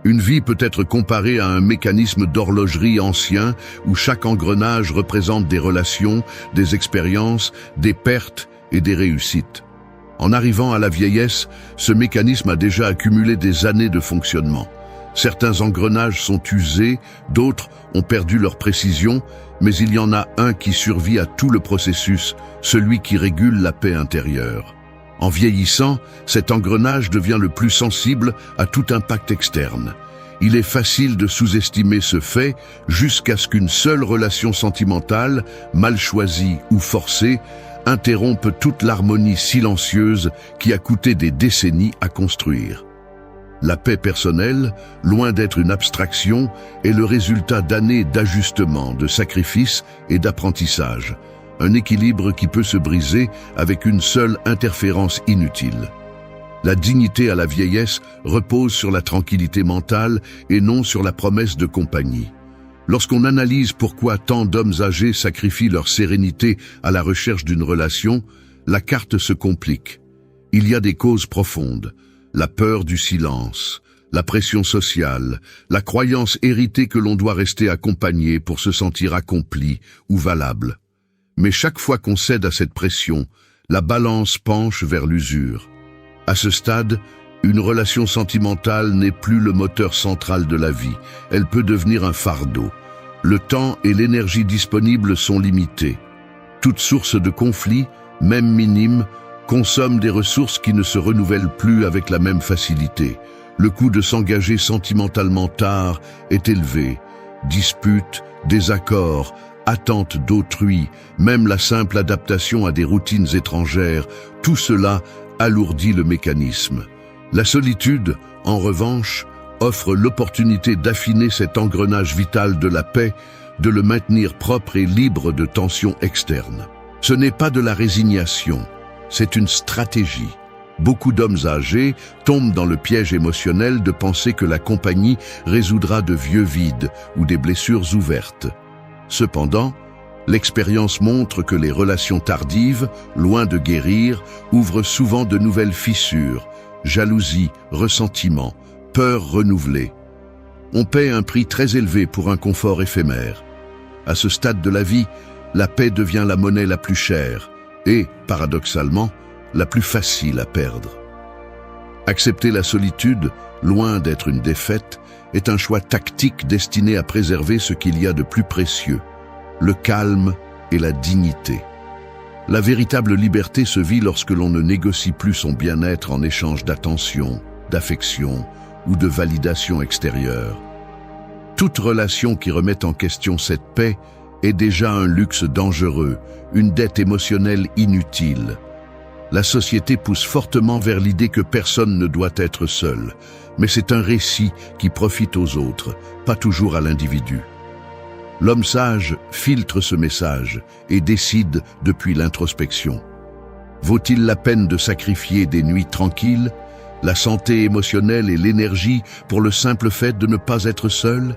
Une vie peut être comparée à un mécanisme d'horlogerie ancien où chaque engrenage représente des relations, des expériences, des pertes et des réussites. En arrivant à la vieillesse, ce mécanisme a déjà accumulé des années de fonctionnement. Certains engrenages sont usés, d'autres ont perdu leur précision, mais il y en a un qui survit à tout le processus, celui qui régule la paix intérieure. En vieillissant, cet engrenage devient le plus sensible à tout impact externe. Il est facile de sous-estimer ce fait jusqu'à ce qu'une seule relation sentimentale, mal choisie ou forcée, interrompe toute l'harmonie silencieuse qui a coûté des décennies à construire. La paix personnelle, loin d'être une abstraction, est le résultat d'années d'ajustement, de sacrifices et d'apprentissage. Un équilibre qui peut se briser avec une seule interférence inutile. La dignité à la vieillesse repose sur la tranquillité mentale et non sur la promesse de compagnie. Lorsqu'on analyse pourquoi tant d'hommes âgés sacrifient leur sérénité à la recherche d'une relation, la carte se complique. Il y a des causes profondes. La peur du silence, la pression sociale, la croyance héritée que l'on doit rester accompagné pour se sentir accompli ou valable. Mais chaque fois qu'on cède à cette pression, la balance penche vers l'usure. À ce stade, une relation sentimentale n'est plus le moteur central de la vie, elle peut devenir un fardeau. Le temps et l'énergie disponibles sont limités. Toute source de conflit, même minime, consomme des ressources qui ne se renouvellent plus avec la même facilité. Le coût de s'engager sentimentalement tard est élevé. Disputes, désaccords, attentes d'autrui, même la simple adaptation à des routines étrangères, tout cela alourdit le mécanisme. La solitude, en revanche, offre l'opportunité d'affiner cet engrenage vital de la paix, de le maintenir propre et libre de tensions externes. Ce n'est pas de la résignation, c'est une stratégie. Beaucoup d'hommes âgés tombent dans le piège émotionnel de penser que la compagnie résoudra de vieux vides ou des blessures ouvertes. Cependant, l'expérience montre que les relations tardives, loin de guérir, ouvrent souvent de nouvelles fissures, jalousie, ressentiment, peur renouvelée. On paie un prix très élevé pour un confort éphémère. À ce stade de la vie, la paix devient la monnaie la plus chère et, paradoxalement, la plus facile à perdre. Accepter la solitude, loin d'être une défaite, est un choix tactique destiné à préserver ce qu'il y a de plus précieux, le calme et la dignité. La véritable liberté se vit lorsque l'on ne négocie plus son bien-être en échange d'attention, d'affection ou de validation extérieure. Toute relation qui remet en question cette paix est déjà un luxe dangereux, une dette émotionnelle inutile. La société pousse fortement vers l'idée que personne ne doit être seul, mais c'est un récit qui profite aux autres, pas toujours à l'individu. L'homme sage filtre ce message et décide depuis l'introspection. Vaut-il la peine de sacrifier des nuits tranquilles, la santé émotionnelle et l'énergie pour le simple fait de ne pas être seul?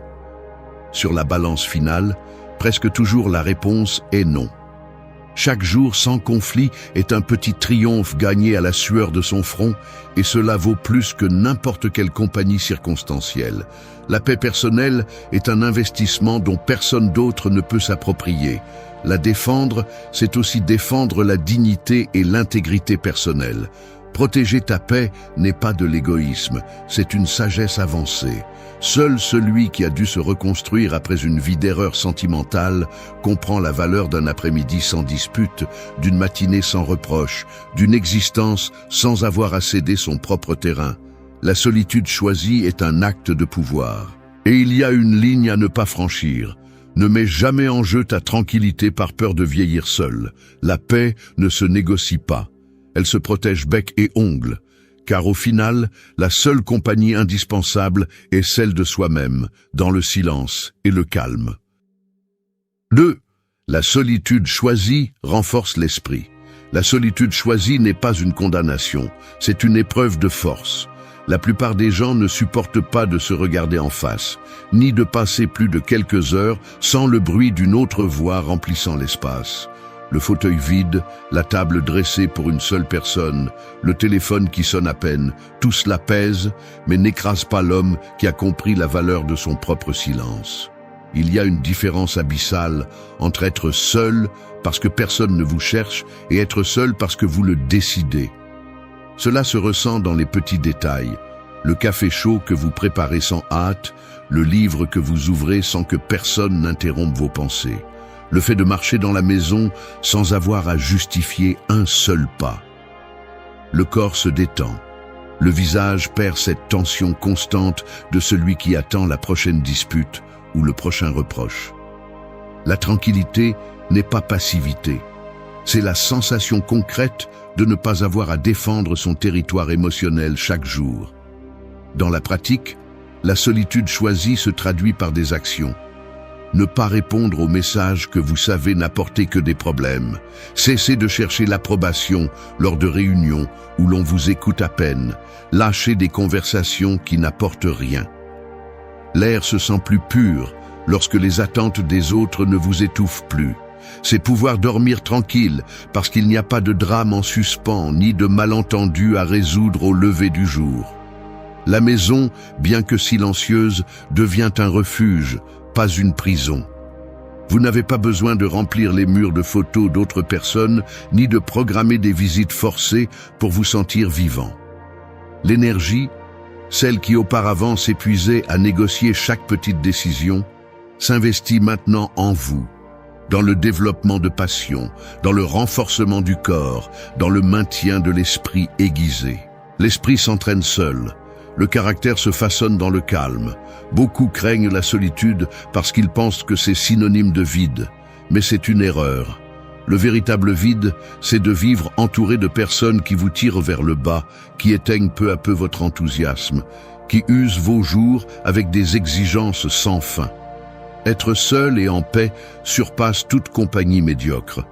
Sur la balance finale, presque toujours la réponse est non. Chaque jour sans conflit est un petit triomphe gagné à la sueur de son front, et cela vaut plus que n'importe quelle compagnie circonstancielle. La paix personnelle est un investissement dont personne d'autre ne peut s'approprier. La défendre, c'est aussi défendre la dignité et l'intégrité personnelle. Protéger ta paix n'est pas de l'égoïsme, c'est une sagesse avancée. Seul celui qui a dû se reconstruire après une vie d'erreur sentimentale comprend la valeur d'un après-midi sans dispute, d'une matinée sans reproche, d'une existence sans avoir à céder son propre terrain. La solitude choisie est un acte de pouvoir. Et il y a une ligne à ne pas franchir. Ne mets jamais en jeu ta tranquillité par peur de vieillir seul. La paix ne se négocie pas. Elle se protège bec et ongles. Car au final, la seule compagnie indispensable est celle de soi-même, dans le silence et le calme. 2. La solitude choisie renforce l'esprit. La solitude choisie n'est pas une condamnation, c'est une épreuve de force. La plupart des gens ne supportent pas de se regarder en face, ni de passer plus de quelques heures sans le bruit d'une autre voix remplissant l'espace. Le fauteuil vide, la table dressée pour une seule personne, le téléphone qui sonne à peine, tout cela pèse, mais n'écrase pas l'homme qui a compris la valeur de son propre silence. Il y a une différence abyssale entre être seul parce que personne ne vous cherche et être seul parce que vous le décidez. Cela se ressent dans les petits détails. Le café chaud que vous préparez sans hâte, le livre que vous ouvrez sans que personne n'interrompe vos pensées. Le fait de marcher dans la maison sans avoir à justifier un seul pas. Le corps se détend. Le visage perd cette tension constante de celui qui attend la prochaine dispute ou le prochain reproche. La tranquillité n'est pas passivité. C'est la sensation concrète de ne pas avoir à défendre son territoire émotionnel chaque jour. Dans la pratique, la solitude choisie se traduit par des actions. Ne pas répondre aux messages que vous savez n'apporter que des problèmes. Cessez de chercher l'approbation lors de réunions où l'on vous écoute à peine. Lâchez des conversations qui n'apportent rien. L'air se sent plus pur lorsque les attentes des autres ne vous étouffent plus. C'est pouvoir dormir tranquille parce qu'il n'y a pas de drame en suspens ni de malentendu à résoudre au lever du jour. La maison, bien que silencieuse, devient un refuge, pas une prison. Vous n'avez pas besoin de remplir les murs de photos d'autres personnes ni de programmer des visites forcées pour vous sentir vivant. L'énergie, celle qui auparavant s'épuisait à négocier chaque petite décision, s'investit maintenant en vous. Dans le développement de passion, dans le renforcement du corps, dans le maintien de l'esprit aiguisé. L'esprit s'entraîne seul. Le caractère se façonne dans le calme. Beaucoup craignent la solitude parce qu'ils pensent que c'est synonyme de vide. Mais c'est une erreur. Le véritable vide, c'est de vivre entouré de personnes qui vous tirent vers le bas, qui éteignent peu à peu votre enthousiasme, qui usent vos jours avec des exigences sans fin. Être seul et en paix surpasse toute compagnie médiocre.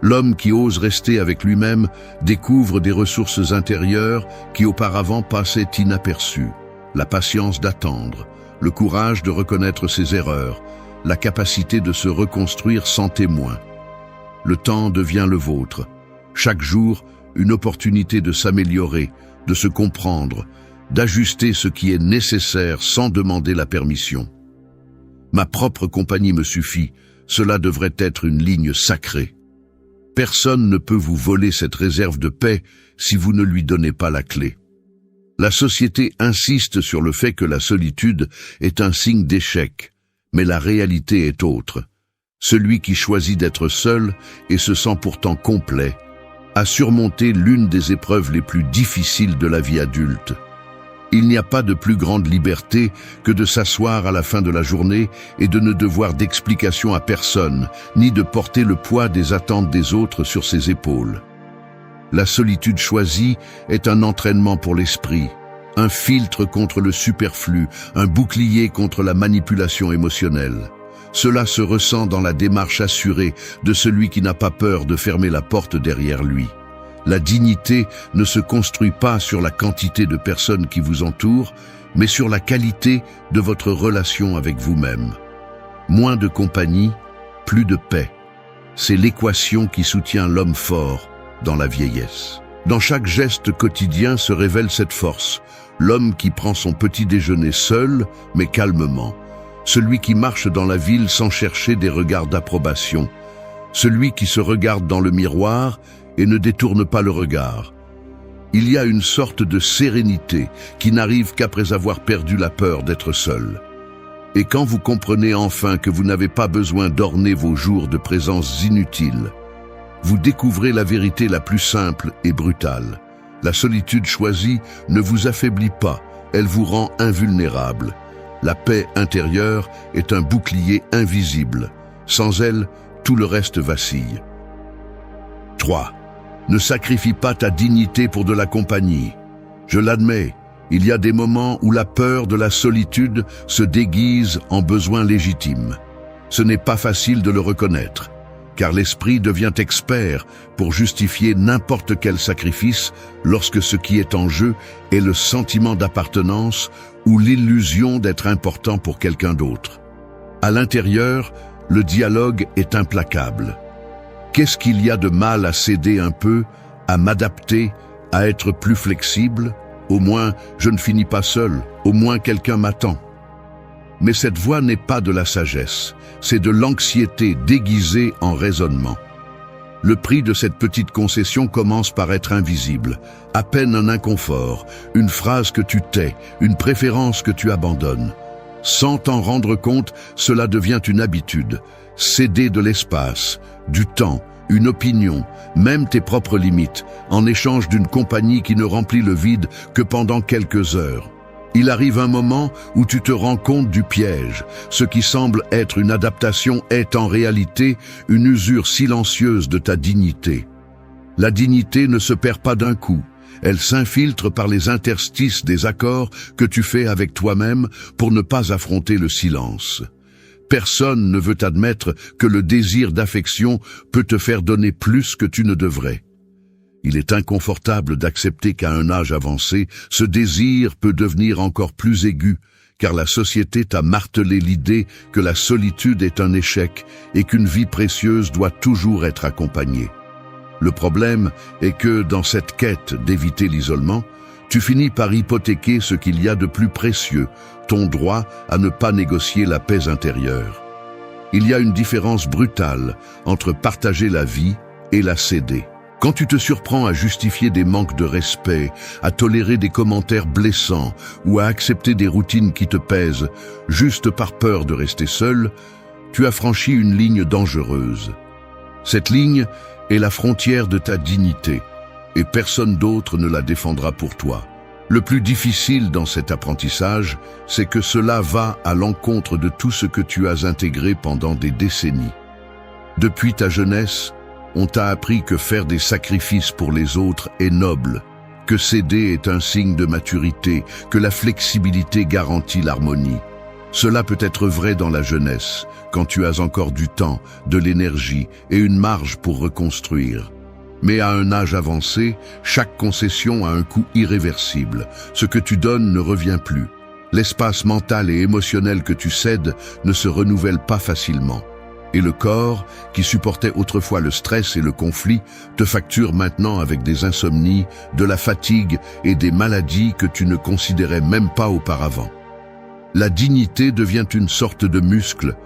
L'homme qui ose rester avec lui-même découvre des ressources intérieures qui auparavant passaient inaperçues. La patience d'attendre, le courage de reconnaître ses erreurs, la capacité de se reconstruire sans témoin. Le temps devient le vôtre. Chaque jour, une opportunité de s'améliorer, de se comprendre, d'ajuster ce qui est nécessaire sans demander la permission. Ma propre compagnie me suffit, cela devrait être une ligne sacrée. Personne ne peut vous voler cette réserve de paix si vous ne lui donnez pas la clé. La société insiste sur le fait que la solitude est un signe d'échec, mais la réalité est autre. Celui qui choisit d'être seul et se sent pourtant complet a surmonté l'une des épreuves les plus difficiles de la vie adulte. Il n'y a pas de plus grande liberté que de s'asseoir à la fin de la journée et de ne devoir d'explication à personne, ni de porter le poids des attentes des autres sur ses épaules. La solitude choisie est un entraînement pour l'esprit, un filtre contre le superflu, un bouclier contre la manipulation émotionnelle. Cela se ressent dans la démarche assurée de celui qui n'a pas peur de fermer la porte derrière lui. La dignité ne se construit pas sur la quantité de personnes qui vous entourent, mais sur la qualité de votre relation avec vous-même. Moins de compagnie, plus de paix. C'est l'équation qui soutient l'homme fort dans la vieillesse. Dans chaque geste quotidien se révèle cette force. L'homme qui prend son petit déjeuner seul, mais calmement. Celui qui marche dans la ville sans chercher des regards d'approbation. Celui qui se regarde dans le miroir et ne détourne pas le regard. Il y a une sorte de sérénité qui n'arrive qu'après avoir perdu la peur d'être seul. Et quand vous comprenez enfin que vous n'avez pas besoin d'orner vos jours de présence inutile, vous découvrez la vérité la plus simple et brutale. La solitude choisie ne vous affaiblit pas, elle vous rend invulnérable. La paix intérieure est un bouclier invisible. Sans elle, tout le reste vacille. 3. Ne sacrifie pas ta dignité pour de la compagnie. Je l'admets, il y a des moments où la peur de la solitude se déguise en besoin légitime. Ce n'est pas facile de le reconnaître, car l'esprit devient expert pour justifier n'importe quel sacrifice lorsque ce qui est en jeu est le sentiment d'appartenance ou l'illusion d'être important pour quelqu'un d'autre. À l'intérieur, le dialogue est implacable. Qu'est-ce qu'il y a de mal à céder un peu, à m'adapter, à être plus flexible? Au moins, je ne finis pas seul, au moins quelqu'un m'attend. Mais cette voix n'est pas de la sagesse, c'est de l'anxiété déguisée en raisonnement. Le prix de cette petite concession commence par être invisible, à peine un inconfort, une phrase que tu tais, une préférence que tu abandonnes. Sans t'en rendre compte, cela devient une habitude. Céder de l'espace, du temps, une opinion, même tes propres limites, en échange d'une compagnie qui ne remplit le vide que pendant quelques heures. Il arrive un moment où tu te rends compte du piège. Ce qui semble être une adaptation est en réalité une usure silencieuse de ta dignité. La dignité ne se perd pas d'un coup. Elle s'infiltre par les interstices des accords que tu fais avec toi-même pour ne pas affronter le silence. Personne ne veut admettre que le désir d'affection peut te faire donner plus que tu ne devrais. Il est inconfortable d'accepter qu'à un âge avancé, ce désir peut devenir encore plus aigu, car la société t'a martelé l'idée que la solitude est un échec et qu'une vie précieuse doit toujours être accompagnée. Le problème est que, dans cette quête d'éviter l'isolement, tu finis par hypothéquer ce qu'il y a de plus précieux, ton droit à ne pas négocier la paix intérieure. Il y a une différence brutale entre partager la vie et la céder. Quand tu te surprends à justifier des manques de respect, à tolérer des commentaires blessants ou à accepter des routines qui te pèsent, juste par peur de rester seul, tu as franchi une ligne dangereuse. Cette ligne est la frontière de ta dignité, et personne d'autre ne la défendra pour toi. Le plus difficile dans cet apprentissage, c'est que cela va à l'encontre de tout ce que tu as intégré pendant des décennies. Depuis ta jeunesse, on t'a appris que faire des sacrifices pour les autres est noble, que céder est un signe de maturité, que la flexibilité garantit l'harmonie. Cela peut être vrai dans la jeunesse, quand tu as encore du temps, de l'énergie et une marge pour reconstruire. Mais à un âge avancé, chaque concession a un coût irréversible. Ce que tu donnes ne revient plus. L'espace mental et émotionnel que tu cèdes ne se renouvelle pas facilement. Et le corps, qui supportait autrefois le stress et le conflit, te facture maintenant avec des insomnies, de la fatigue et des maladies que tu ne considérais même pas auparavant. La dignité devient une sorte de muscle.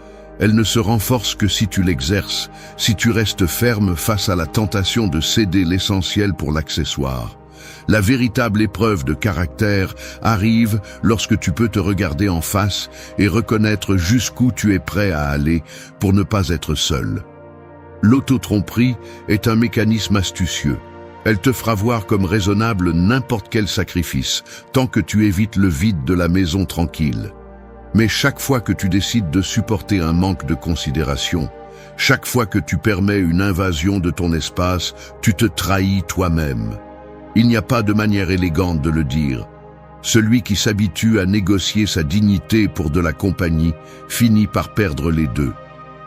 Elle ne se renforce que si tu l'exerces, si tu restes ferme face à la tentation de céder l'essentiel pour l'accessoire. La véritable épreuve de caractère arrive lorsque tu peux te regarder en face et reconnaître jusqu'où tu es prêt à aller pour ne pas être seul. L'auto-tromperie est un mécanisme astucieux. Elle te fera voir comme raisonnable n'importe quel sacrifice, tant que tu évites le vide de la maison tranquille. Mais chaque fois que tu décides de supporter un manque de considération, chaque fois que tu permets une invasion de ton espace, tu te trahis toi-même. Il n'y a pas de manière élégante de le dire. Celui qui s'habitue à négocier sa dignité pour de la compagnie finit par perdre les deux.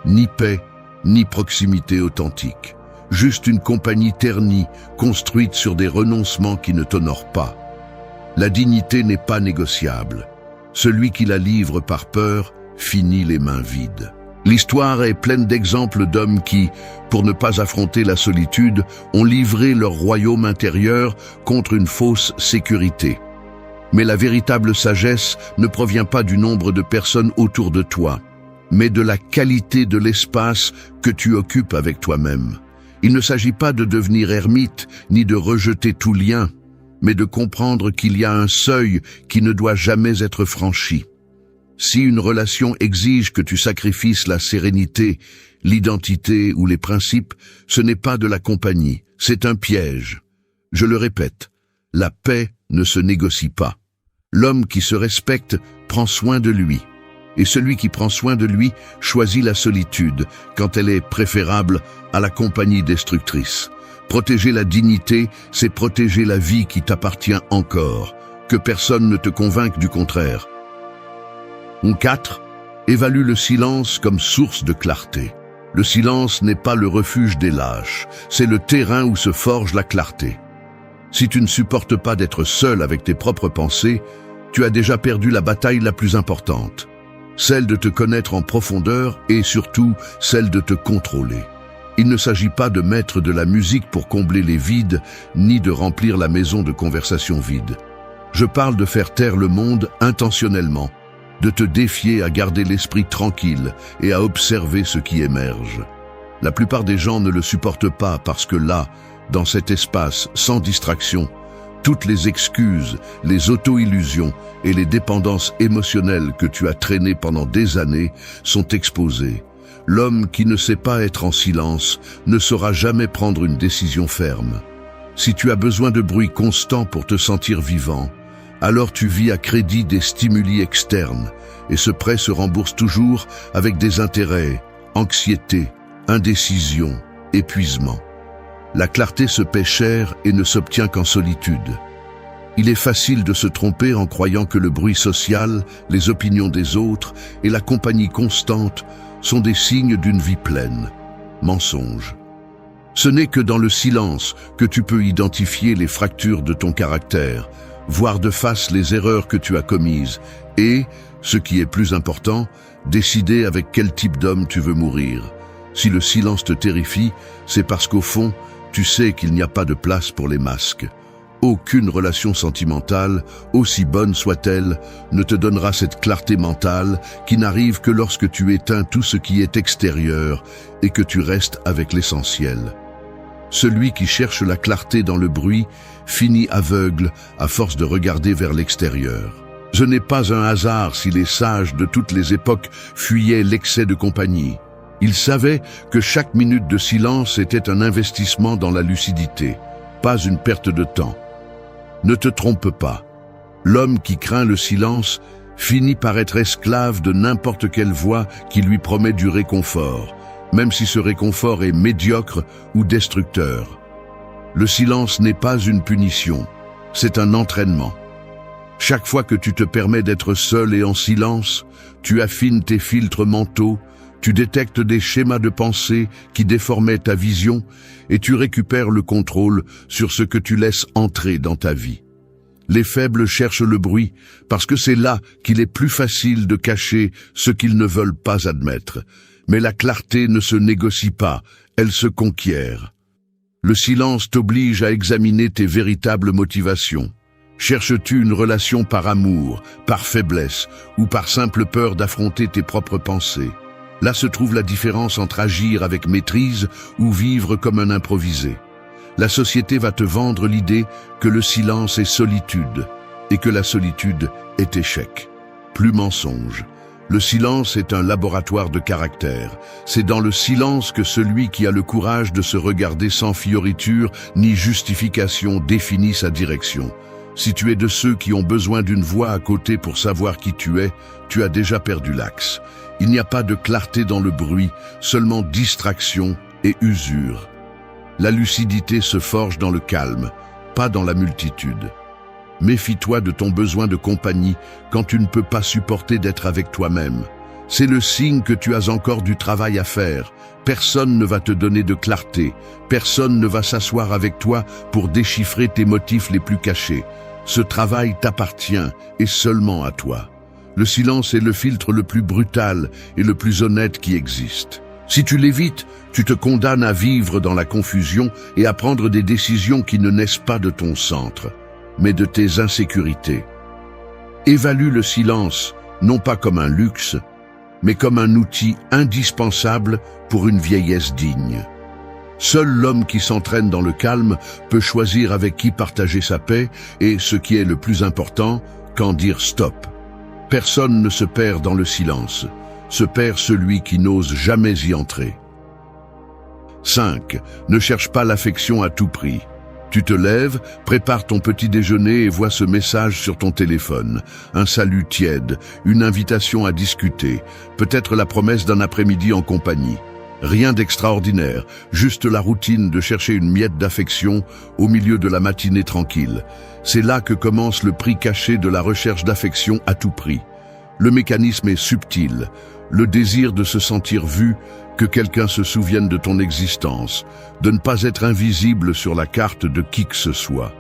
Ni paix, ni proximité authentique. Juste une compagnie ternie, construite sur des renoncements qui ne t'honorent pas. La dignité n'est pas négociable. Celui qui la livre par peur finit les mains vides. L'histoire est pleine d'exemples d'hommes qui, pour ne pas affronter la solitude, ont livré leur royaume intérieur contre une fausse sécurité. Mais la véritable sagesse ne provient pas du nombre de personnes autour de toi, mais de la qualité de l'espace que tu occupes avec toi-même. Il ne s'agit pas de devenir ermite, ni de rejeter tout lien, mais de comprendre qu'il y a un seuil qui ne doit jamais être franchi. Si une relation exige que tu sacrifies la sérénité, l'identité ou les principes, ce n'est pas de la compagnie, c'est un piège. Je le répète, la paix ne se négocie pas. L'homme qui se respecte prend soin de lui. Et celui qui prend soin de lui choisit la solitude quand elle est préférable à la compagnie destructrice. Protéger la dignité, c'est protéger la vie qui t'appartient encore. Que personne ne te convainque du contraire. 4. Évalue le silence comme source de clarté. Le silence n'est pas le refuge des lâches, c'est le terrain où se forge la clarté. Si tu ne supportes pas d'être seul avec tes propres pensées, tu as déjà perdu la bataille la plus importante. Celle de te connaître en profondeur et surtout celle de te contrôler. Il ne s'agit pas de mettre de la musique pour combler les vides, ni de remplir la maison de conversations vides. Je parle de faire taire le monde intentionnellement, de te défier à garder l'esprit tranquille et à observer ce qui émerge. La plupart des gens ne le supportent pas parce que là, dans cet espace sans distraction, toutes les excuses, les auto-illusions et les dépendances émotionnelles que tu as traînées pendant des années sont exposées. L'homme qui ne sait pas être en silence ne saura jamais prendre une décision ferme. Si tu as besoin de bruit constant pour te sentir vivant, alors tu vis à crédit des stimuli externes, et ce prêt se rembourse toujours avec des intérêts, anxiété, indécision, épuisement. La clarté se paie cher et ne s'obtient qu'en solitude. Il est facile de se tromper en croyant que le bruit social, les opinions des autres et la compagnie constante sont des signes d'une vie pleine. Mensonge. Ce n'est que dans le silence que tu peux identifier les fractures de ton caractère, voir de face les erreurs que tu as commises et, ce qui est plus important, décider avec quel type d'homme tu veux mourir. Si le silence te terrifie, c'est parce qu'au fond, tu sais qu'il n'y a pas de place pour les masques. Aucune relation sentimentale, aussi bonne soit-elle, ne te donnera cette clarté mentale qui n'arrive que lorsque tu éteins tout ce qui est extérieur et que tu restes avec l'essentiel. Celui qui cherche la clarté dans le bruit finit aveugle à force de regarder vers l'extérieur. Ce n'est pas un hasard si les sages de toutes les époques fuyaient l'excès de compagnie. Ils savaient que chaque minute de silence était un investissement dans la lucidité, pas une perte de temps. Ne te trompe pas. L'homme qui craint le silence finit par être esclave de n'importe quelle voix qui lui promet du réconfort, même si ce réconfort est médiocre ou destructeur. Le silence n'est pas une punition, c'est un entraînement. Chaque fois que tu te permets d'être seul et en silence, tu affines tes filtres mentaux, tu détectes des schémas de pensée qui déformaient ta vision et tu récupères le contrôle sur ce que tu laisses entrer dans ta vie. Les faibles cherchent le bruit parce que c'est là qu'il est plus facile de cacher ce qu'ils ne veulent pas admettre. Mais la clarté ne se négocie pas, elle se conquiert. Le silence t'oblige à examiner tes véritables motivations. Cherches-tu une relation par amour, par faiblesse ou par simple peur d'affronter tes propres pensées ? Là se trouve la différence entre agir avec maîtrise ou vivre comme un improvisé. La société va te vendre l'idée que le silence est solitude et que la solitude est échec. Plus mensonge. Le silence est un laboratoire de caractère. C'est dans le silence que celui qui a le courage de se regarder sans fioriture ni justification définit sa direction. Si tu es de ceux qui ont besoin d'une voix à côté pour savoir qui tu es, tu as déjà perdu l'axe. Il n'y a pas de clarté dans le bruit, seulement distraction et usure. La lucidité se forge dans le calme, pas dans la multitude. Méfie-toi de ton besoin de compagnie quand tu ne peux pas supporter d'être avec toi-même. C'est le signe que tu as encore du travail à faire. Personne ne va te donner de clarté. Personne ne va s'asseoir avec toi pour déchiffrer tes motifs les plus cachés. Ce travail t'appartient et seulement à toi. Le silence est le filtre le plus brutal et le plus honnête qui existe. Si tu l'évites, tu te condamnes à vivre dans la confusion et à prendre des décisions qui ne naissent pas de ton centre, mais de tes insécurités. Évalue le silence, non pas comme un luxe, mais comme un outil indispensable pour une vieillesse digne. Seul l'homme qui s'entraîne dans le calme peut choisir avec qui partager sa paix et, ce qui est le plus important, quand dire stop. Personne ne se perd dans le silence, se perd celui qui n'ose jamais y entrer. 5. Ne cherche pas l'affection à tout prix. Tu te lèves, prépares ton petit déjeuner et vois ce message sur ton téléphone. Un salut tiède, une invitation à discuter, peut-être la promesse d'un après-midi en compagnie. Rien d'extraordinaire, juste la routine de chercher une miette d'affection au milieu de la matinée tranquille. C'est là que commence le prix caché de la recherche d'affection à tout prix. Le mécanisme est subtil, le désir de se sentir vu, que quelqu'un se souvienne de ton existence, de ne pas être invisible sur la carte de qui que ce soit.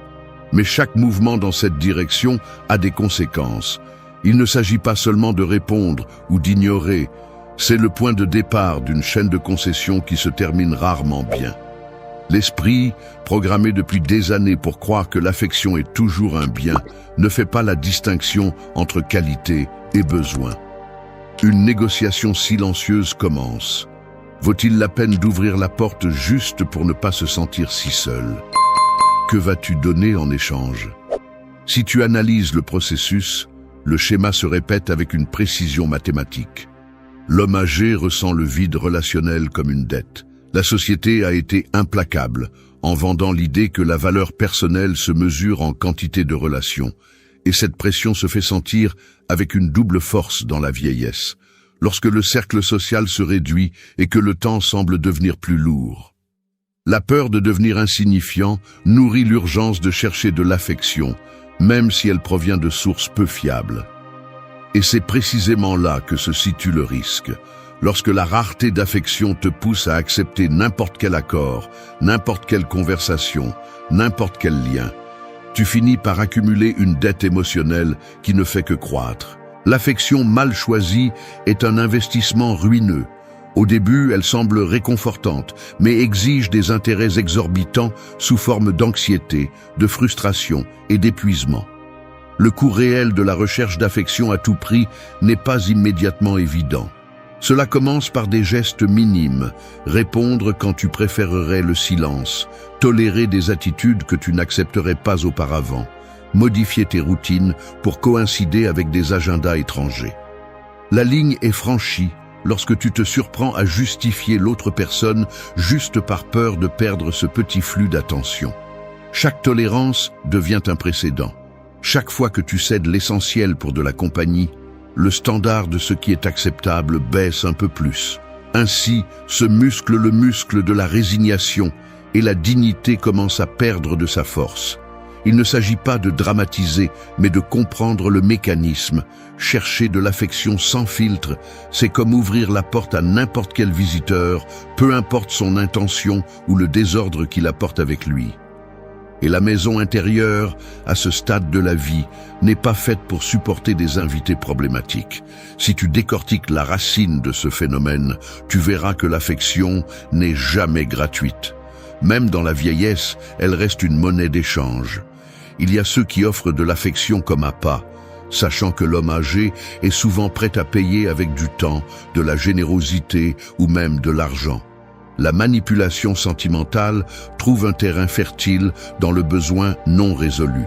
Mais chaque mouvement dans cette direction a des conséquences. Il ne s'agit pas seulement de répondre ou d'ignorer, c'est le point de départ d'une chaîne de concessions qui se termine rarement bien. L'esprit, programmé depuis des années pour croire que l'affection est toujours un bien, ne fait pas la distinction entre qualité et besoin. Une négociation silencieuse commence. Vaut-il la peine d'ouvrir la porte juste pour ne pas se sentir si seul? Que vas-tu donner en échange? Si tu analyses le processus, le schéma se répète avec une précision mathématique. L'homme âgé ressent le vide relationnel comme une dette. La société a été implacable en vendant l'idée que la valeur personnelle se mesure en quantité de relations, et cette pression se fait sentir avec une double force dans la vieillesse, lorsque le cercle social se réduit et que le temps semble devenir plus lourd. La peur de devenir insignifiant nourrit l'urgence de chercher de l'affection, même si elle provient de sources peu fiables. Et c'est précisément là que se situe le risque. Lorsque la rareté d'affection te pousse à accepter n'importe quel accord, n'importe quelle conversation, n'importe quel lien, tu finis par accumuler une dette émotionnelle qui ne fait que croître. L'affection mal choisie est un investissement ruineux. Au début, elle semble réconfortante, mais exige des intérêts exorbitants sous forme d'anxiété, de frustration et d'épuisement. Le coût réel de la recherche d'affection à tout prix n'est pas immédiatement évident. Cela commence par des gestes minimes, répondre quand tu préférerais le silence, tolérer des attitudes que tu n'accepterais pas auparavant, modifier tes routines pour coïncider avec des agendas étrangers. La ligne est franchie lorsque tu te surprends à justifier l'autre personne juste par peur de perdre ce petit flux d'attention. Chaque tolérance devient un précédent. Chaque fois que tu cèdes l'essentiel pour de la compagnie, le standard de ce qui est acceptable baisse un peu plus. Ainsi se muscle le muscle de la résignation et la dignité commence à perdre de sa force. Il ne s'agit pas de dramatiser, mais de comprendre le mécanisme. Chercher de l'affection sans filtre, c'est comme ouvrir la porte à n'importe quel visiteur, peu importe son intention ou le désordre qu'il apporte avec lui. Et la maison intérieure, à ce stade de la vie, n'est pas faite pour supporter des invités problématiques. Si tu décortiques la racine de ce phénomène, tu verras que l'affection n'est jamais gratuite. Même dans la vieillesse, elle reste une monnaie d'échange. Il y a ceux qui offrent de l'affection comme appât, sachant que l'homme âgé est souvent prêt à payer avec du temps, de la générosité ou même de l'argent. La manipulation sentimentale trouve un terrain fertile dans le besoin non résolu.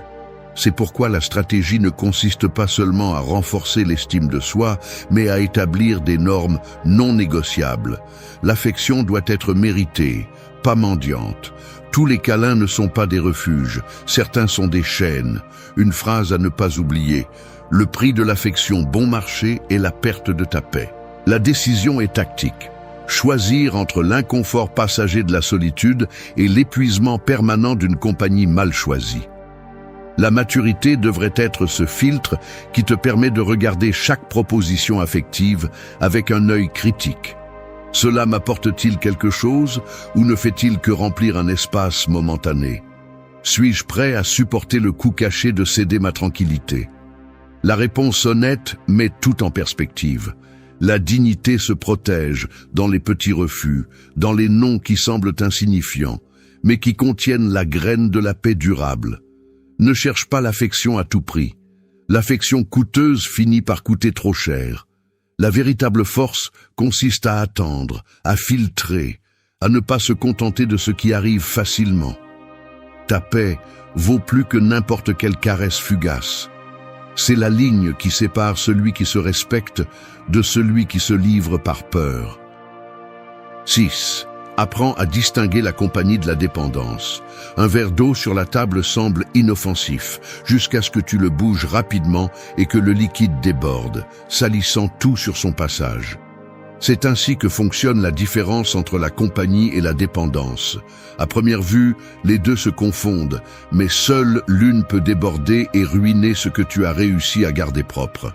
C'est pourquoi la stratégie ne consiste pas seulement à renforcer l'estime de soi, mais à établir des normes non négociables. L'affection doit être méritée, pas mendiante. Tous les câlins ne sont pas des refuges, certains sont des chaînes. Une phrase à ne pas oublier. Le prix de l'affection bon marché est la perte de ta paix. La décision est tactique. Choisir entre l'inconfort passager de la solitude et l'épuisement permanent d'une compagnie mal choisie. La maturité devrait être ce filtre qui te permet de regarder chaque proposition affective avec un œil critique. Cela m'apporte-t-il quelque chose ou ne fait-il que remplir un espace momentané? Suis-je prêt à supporter le coût caché de céder ma tranquillité? La réponse honnête met tout en perspective. La dignité se protège dans les petits refus, dans les noms qui semblent insignifiants, mais qui contiennent la graine de la paix durable. Ne cherche pas l'affection à tout prix. L'affection coûteuse finit par coûter trop cher. La véritable force consiste à attendre, à filtrer, à ne pas se contenter de ce qui arrive facilement. Ta paix vaut plus que n'importe quelle caresse fugace. C'est la ligne qui sépare celui qui se respecte de celui qui se livre par peur. 6. apprends à distinguer la compagnie de la dépendance. Un verre d'eau sur la table semble inoffensif, jusqu'à ce que tu le bouges rapidement et que le liquide déborde, salissant tout sur son passage. C'est ainsi que fonctionne la différence entre la compagnie et la dépendance. À première vue, les deux se confondent, mais seule l'une peut déborder et ruiner ce que tu as réussi à garder propre.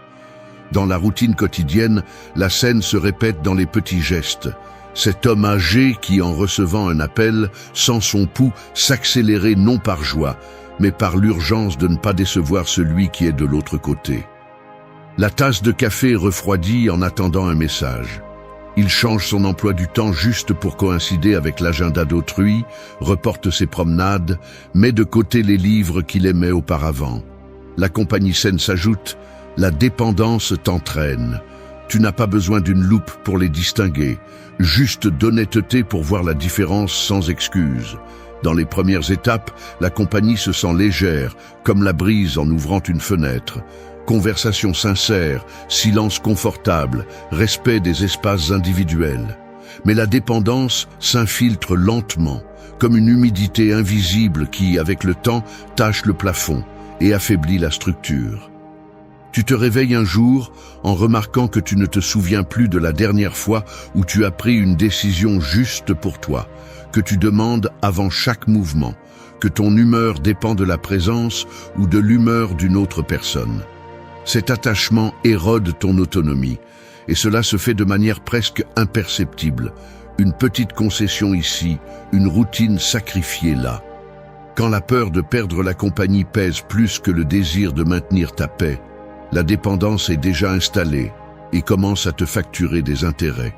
Dans la routine quotidienne, la scène se répète dans les petits gestes. Cet homme âgé qui, en recevant un appel, sent son pouls s'accélérer non par joie, mais par l'urgence de ne pas décevoir celui qui est de l'autre côté. La tasse de café refroidit en attendant un message. Il change son emploi du temps juste pour coïncider avec l'agenda d'autrui, reporte ses promenades, met de côté les livres qu'il aimait auparavant. La compagnie saine s'ajoute, la dépendance t'entraîne. Tu n'as pas besoin d'une loupe pour les distinguer, juste d'honnêteté pour voir la différence sans excuse. Dans les premières étapes, la compagnie se sent légère, comme la brise en ouvrant une fenêtre. Conversation sincère, silence confortable, respect des espaces individuels. Mais la dépendance s'infiltre lentement, comme une humidité invisible qui, avec le temps, tache le plafond et affaiblit la structure. Tu te réveilles un jour en remarquant que tu ne te souviens plus de la dernière fois où tu as pris une décision juste pour toi, que tu demandes avant chaque mouvement, que ton humeur dépend de la présence ou de l'humeur d'une autre personne. Cet attachement érode ton autonomie, et cela se fait de manière presque imperceptible. Une petite concession ici, une routine sacrifiée là. Quand la peur de perdre la compagnie pèse plus que le désir de maintenir ta paix, la dépendance est déjà installée et commence à te facturer des intérêts.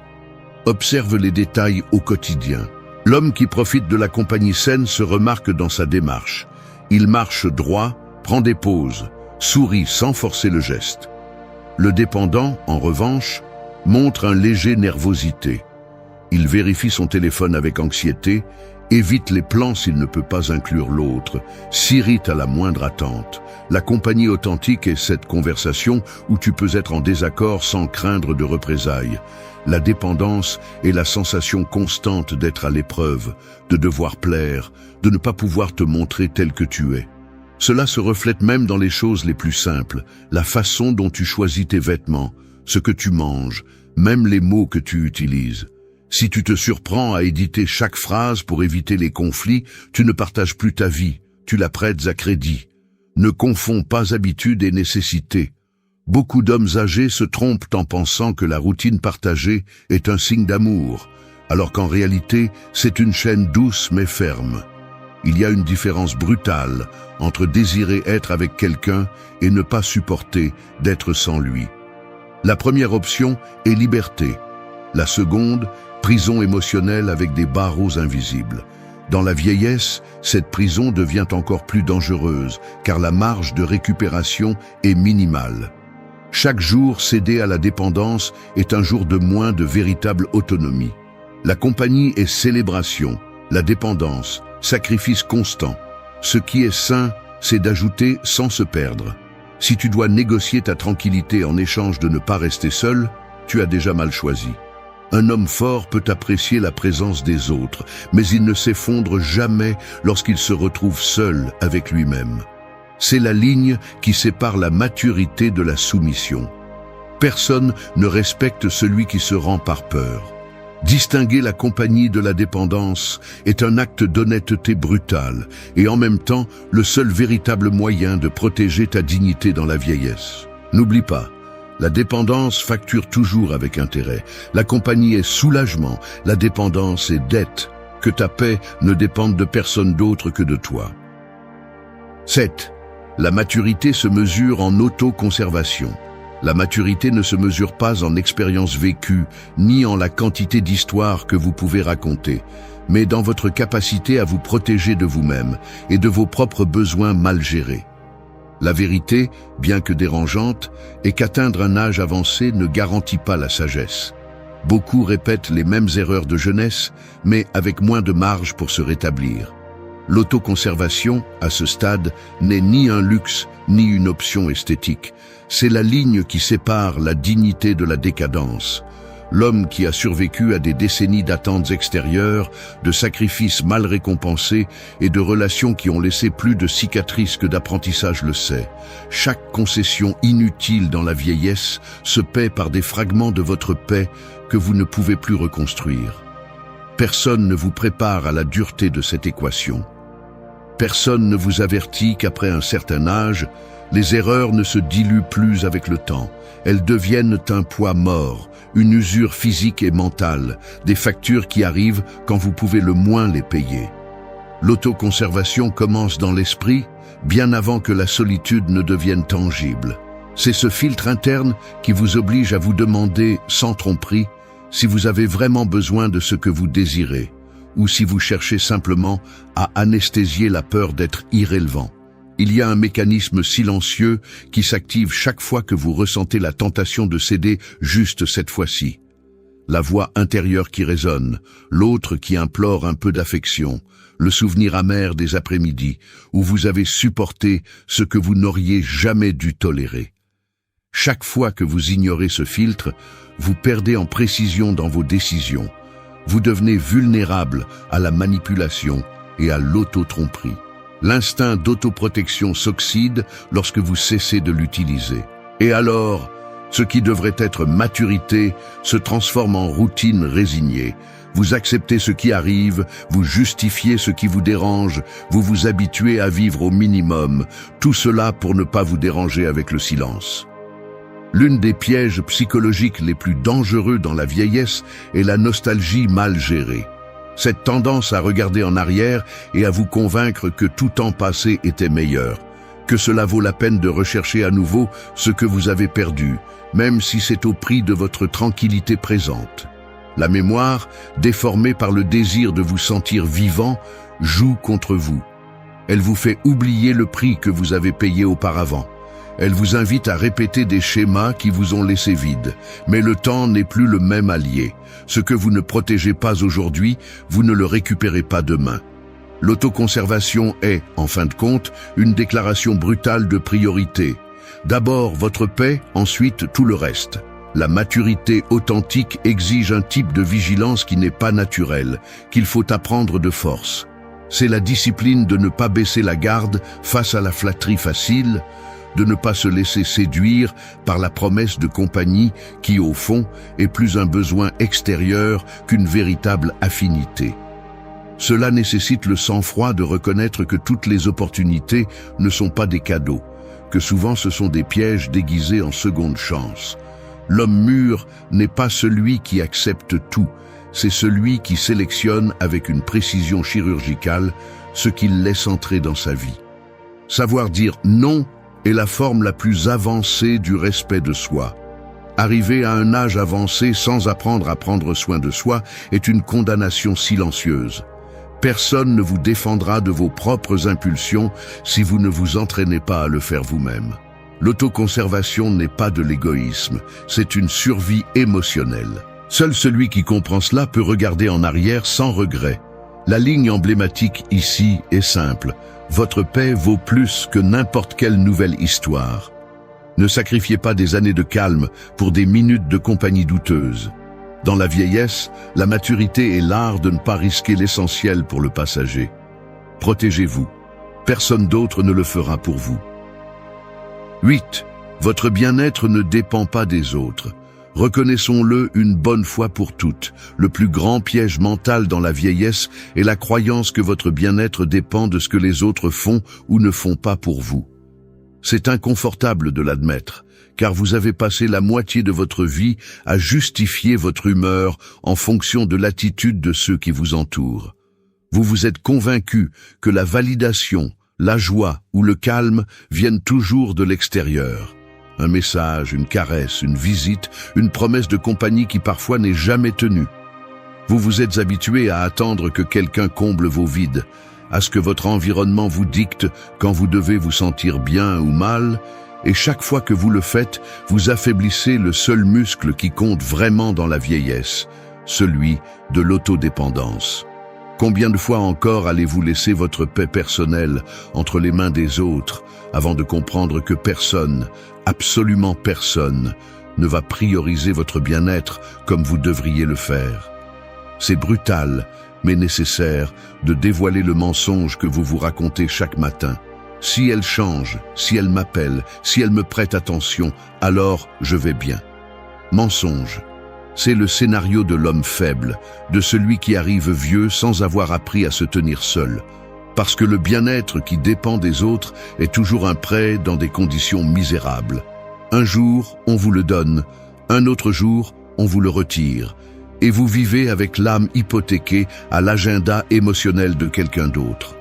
Observe les détails au quotidien. L'homme qui profite de la compagnie saine se remarque dans sa démarche. Il marche droit, prend des pauses, sourit sans forcer le geste. Le dépendant, en revanche, montre un léger nervosité. Il vérifie son téléphone avec anxiété, évite les plans s'il ne peut pas inclure l'autre, s'irrite à la moindre attente. La compagnie authentique est cette conversation où tu peux être en désaccord sans craindre de représailles. La dépendance est la sensation constante d'être à l'épreuve, de devoir plaire, de ne pas pouvoir te montrer tel que tu es. Cela se reflète même dans les choses les plus simples, la façon dont tu choisis tes vêtements, ce que tu manges, même les mots que tu utilises. Si tu te surprends à éditer chaque phrase pour éviter les conflits, tu ne partages plus ta vie, tu la prêtes à crédit. Ne confonds pas habitude et nécessité. Beaucoup d'hommes âgés se trompent en pensant que la routine partagée est un signe d'amour, alors qu'en réalité, c'est une chaîne douce mais ferme. Il y a une différence brutale entre désirer être avec quelqu'un et ne pas supporter d'être sans lui. La première option est liberté. La seconde, prison émotionnelle avec des barreaux invisibles. Dans la vieillesse, cette prison devient encore plus dangereuse, car la marge de récupération est minimale. Chaque jour cédé à la dépendance est un jour de moins de véritable autonomie. La compagnie est célébration, la dépendance, sacrifice constant. Ce qui est sain, c'est d'ajouter sans se perdre. Si tu dois négocier ta tranquillité en échange de ne pas rester seul, tu as déjà mal choisi. Un homme fort peut apprécier la présence des autres, mais il ne s'effondre jamais lorsqu'il se retrouve seul avec lui-même. C'est la ligne qui sépare la maturité de la soumission. Personne ne respecte celui qui se rend par peur. Distinguer la compagnie de la dépendance est un acte d'honnêteté brutale et en même temps le seul véritable moyen de protéger ta dignité dans la vieillesse. N'oublie pas, la dépendance facture toujours avec intérêt. La compagnie est soulagement, la dépendance est dette. Que ta paix ne dépende de personne d'autre que de toi. 7. La maturité se mesure en autoconservation. La maturité ne se mesure pas en expérience vécue, ni en la quantité d'histoires que vous pouvez raconter, mais dans votre capacité à vous protéger de vous-même et de vos propres besoins mal gérés. La vérité, bien que dérangeante, est qu'atteindre un âge avancé ne garantit pas la sagesse. Beaucoup répètent les mêmes erreurs de jeunesse, mais avec moins de marge pour se rétablir. L'autoconservation, à ce stade, n'est ni un luxe, ni une option esthétique. C'est la ligne qui sépare la dignité de la décadence. L'homme qui a survécu à des décennies d'attentes extérieures, de sacrifices mal récompensés et de relations qui ont laissé plus de cicatrices que d'apprentissage le sait. Chaque concession inutile dans la vieillesse se paie par des fragments de votre paix que vous ne pouvez plus reconstruire. Personne ne vous prépare à la dureté de cette équation. Personne ne vous avertit qu'après un certain âge, les erreurs ne se diluent plus avec le temps. Elles deviennent un poids mort, une usure physique et mentale, des factures qui arrivent quand vous pouvez le moins les payer. L'autoconservation commence dans l'esprit, bien avant que la solitude ne devienne tangible. C'est ce filtre interne qui vous oblige à vous demander, sans tromperie, si vous avez vraiment besoin de ce que vous désirez, ou si vous cherchez simplement à anesthésier la peur d'être irrélevant. Il y a un mécanisme silencieux qui s'active chaque fois que vous ressentez la tentation de céder juste cette fois-ci. La voix intérieure qui résonne, l'autre qui implore un peu d'affection, le souvenir amer des après-midi où vous avez supporté ce que vous n'auriez jamais dû tolérer. Chaque fois que vous ignorez ce filtre, vous perdez en précision dans vos décisions. Vous devenez vulnérable à la manipulation et à l'auto-tromperie. L'instinct d'autoprotection s'oxyde lorsque vous cessez de l'utiliser. Et alors, ce qui devrait être maturité se transforme en routine résignée. Vous acceptez ce qui arrive, vous justifiez ce qui vous dérange, vous vous habituez à vivre au minimum, tout cela pour ne pas vous déranger avec le silence. L'une des pièges psychologiques les plus dangereux dans la vieillesse est la nostalgie mal gérée. Cette tendance à regarder en arrière et à vous convaincre que tout temps passé était meilleur, que cela vaut la peine de rechercher à nouveau ce que vous avez perdu, même si c'est au prix de votre tranquillité présente. La mémoire, déformée par le désir de vous sentir vivant, joue contre vous. Elle vous fait oublier le prix que vous avez payé auparavant. Elle vous invite à répéter des schémas qui vous ont laissé vide. Mais le temps n'est plus le même allié. Ce que vous ne protégez pas aujourd'hui, vous ne le récupérez pas demain. L'autoconservation est, en fin de compte, une déclaration brutale de priorité. D'abord votre paix, ensuite tout le reste. La maturité authentique exige un type de vigilance qui n'est pas naturel, qu'il faut apprendre de force. C'est la discipline de ne pas baisser la garde face à la flatterie facile, de ne pas se laisser séduire par la promesse de compagnie qui, au fond, est plus un besoin extérieur qu'une véritable affinité. Cela nécessite le sang-froid de reconnaître que toutes les opportunités ne sont pas des cadeaux, que souvent ce sont des pièges déguisés en seconde chance. L'homme mûr n'est pas celui qui accepte tout, c'est celui qui sélectionne avec une précision chirurgicale ce qu'il laisse entrer dans sa vie. Savoir dire non est la forme la plus avancée du respect de soi. Arriver à un âge avancé sans apprendre à prendre soin de soi est une condamnation silencieuse. Personne ne vous défendra de vos propres impulsions si vous ne vous entraînez pas à le faire vous-même. L'autoconservation n'est pas de l'égoïsme, c'est une survie émotionnelle. Seul celui qui comprend cela peut regarder en arrière sans regret. La ligne emblématique ici est simple. Votre paix vaut plus que n'importe quelle nouvelle histoire. Ne sacrifiez pas des années de calme pour des minutes de compagnie douteuse. Dans la vieillesse, la maturité est l'art de ne pas risquer l'essentiel pour le passager. Protégez-vous. Personne d'autre ne le fera pour vous. 8. Votre bien-être ne dépend pas des autres. Reconnaissons-le une bonne fois pour toutes. Le plus grand piège mental dans la vieillesse est la croyance que votre bien-être dépend de ce que les autres font ou ne font pas pour vous. C'est inconfortable de l'admettre, car vous avez passé la moitié de votre vie à justifier votre humeur en fonction de l'attitude de ceux qui vous entourent. Vous vous êtes convaincu que la validation, la joie ou le calme viennent toujours de l'extérieur. Un message, une caresse, une visite, une promesse de compagnie qui parfois n'est jamais tenue. Vous vous êtes habitué à attendre que quelqu'un comble vos vides, à ce que votre environnement vous dicte quand vous devez vous sentir bien ou mal, et chaque fois que vous le faites, vous affaiblissez le seul muscle qui compte vraiment dans la vieillesse, celui de l'autodépendance. Combien de fois encore allez-vous laisser votre paix personnelle entre les mains des autres avant de comprendre que personne, absolument personne, ne va prioriser votre bien-être comme vous devriez le faire. C'est brutal, mais nécessaire, de dévoiler le mensonge que vous vous racontez chaque matin. Si elle change, si elle m'appelle, si elle me prête attention, alors je vais bien. Mensonge. C'est le scénario de l'homme faible, de celui qui arrive vieux sans avoir appris à se tenir seul. Parce que le bien-être qui dépend des autres est toujours un prêt dans des conditions misérables. Un jour, on vous le donne, un autre jour, on vous le retire. Et vous vivez avec l'âme hypothéquée à l'agenda émotionnel de quelqu'un d'autre.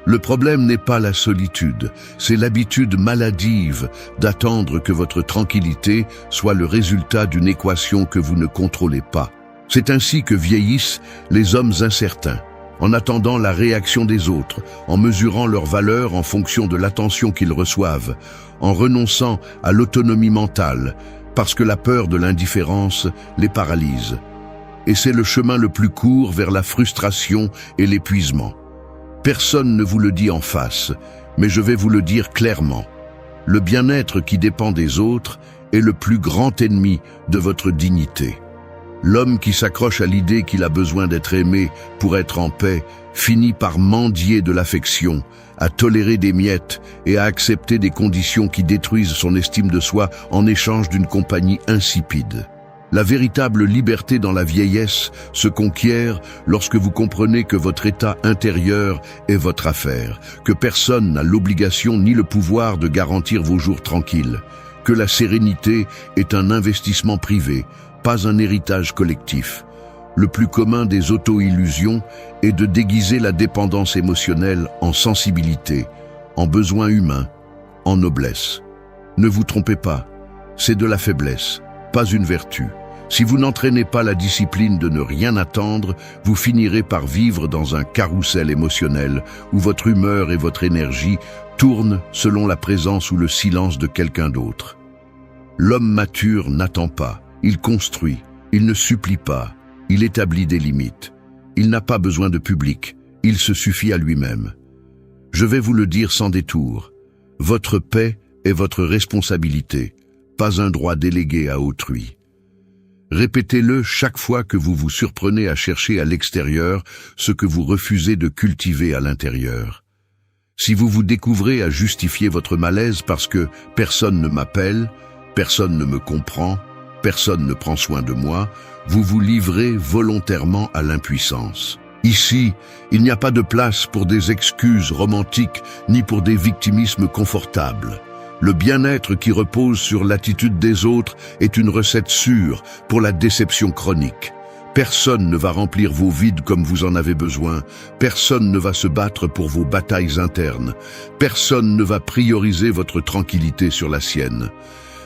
Le problème n'est pas la solitude, c'est l'habitude maladive d'attendre que votre tranquillité soit le résultat d'une équation que vous ne contrôlez pas. C'est ainsi que vieillissent les hommes incertains, en attendant la réaction des autres, en mesurant leur valeur en fonction de l'attention qu'ils reçoivent, en renonçant à l'autonomie mentale, parce que la peur de l'indifférence les paralyse. Et c'est le chemin le plus court vers la frustration et l'épuisement. Personne ne vous le dit en face, mais je vais vous le dire clairement. Le bien-être qui dépend des autres est le plus grand ennemi de votre dignité. L'homme qui s'accroche à l'idée qu'il a besoin d'être aimé pour être en paix finit par mendier de l'affection, à tolérer des miettes et à accepter des conditions qui détruisent son estime de soi en échange d'une compagnie insipide. La véritable liberté dans la vieillesse se conquiert lorsque vous comprenez que votre état intérieur est votre affaire, que personne n'a l'obligation ni le pouvoir de garantir vos jours tranquilles, que la sérénité est un investissement privé, pas un héritage collectif. Le plus commun des auto-illusions est de déguiser la dépendance émotionnelle en sensibilité, en besoin humain, en noblesse. Ne vous trompez pas, c'est de la faiblesse, pas une vertu. Si vous n'entraînez pas la discipline de ne rien attendre, vous finirez par vivre dans un carrousel émotionnel où votre humeur et votre énergie tournent selon la présence ou le silence de quelqu'un d'autre. L'homme mature n'attend pas, il construit, il ne supplie pas, il établit des limites. Il n'a pas besoin de public, il se suffit à lui-même. Je vais vous le dire sans détour, votre paix est votre responsabilité, pas un droit délégué à autrui. Répétez-le chaque fois que vous vous surprenez à chercher à l'extérieur ce que vous refusez de cultiver à l'intérieur. Si vous vous découvrez à justifier votre malaise parce que personne ne m'appelle, personne ne me comprend, personne ne prend soin de moi, vous vous livrez volontairement à l'impuissance. Ici, il n'y a pas de place pour des excuses romantiques ni pour des victimismes confortables. Le bien-être qui repose sur l'attitude des autres est une recette sûre pour la déception chronique. Personne ne va remplir vos vides comme vous en avez besoin. Personne ne va se battre pour vos batailles internes. Personne ne va prioriser votre tranquillité sur la sienne.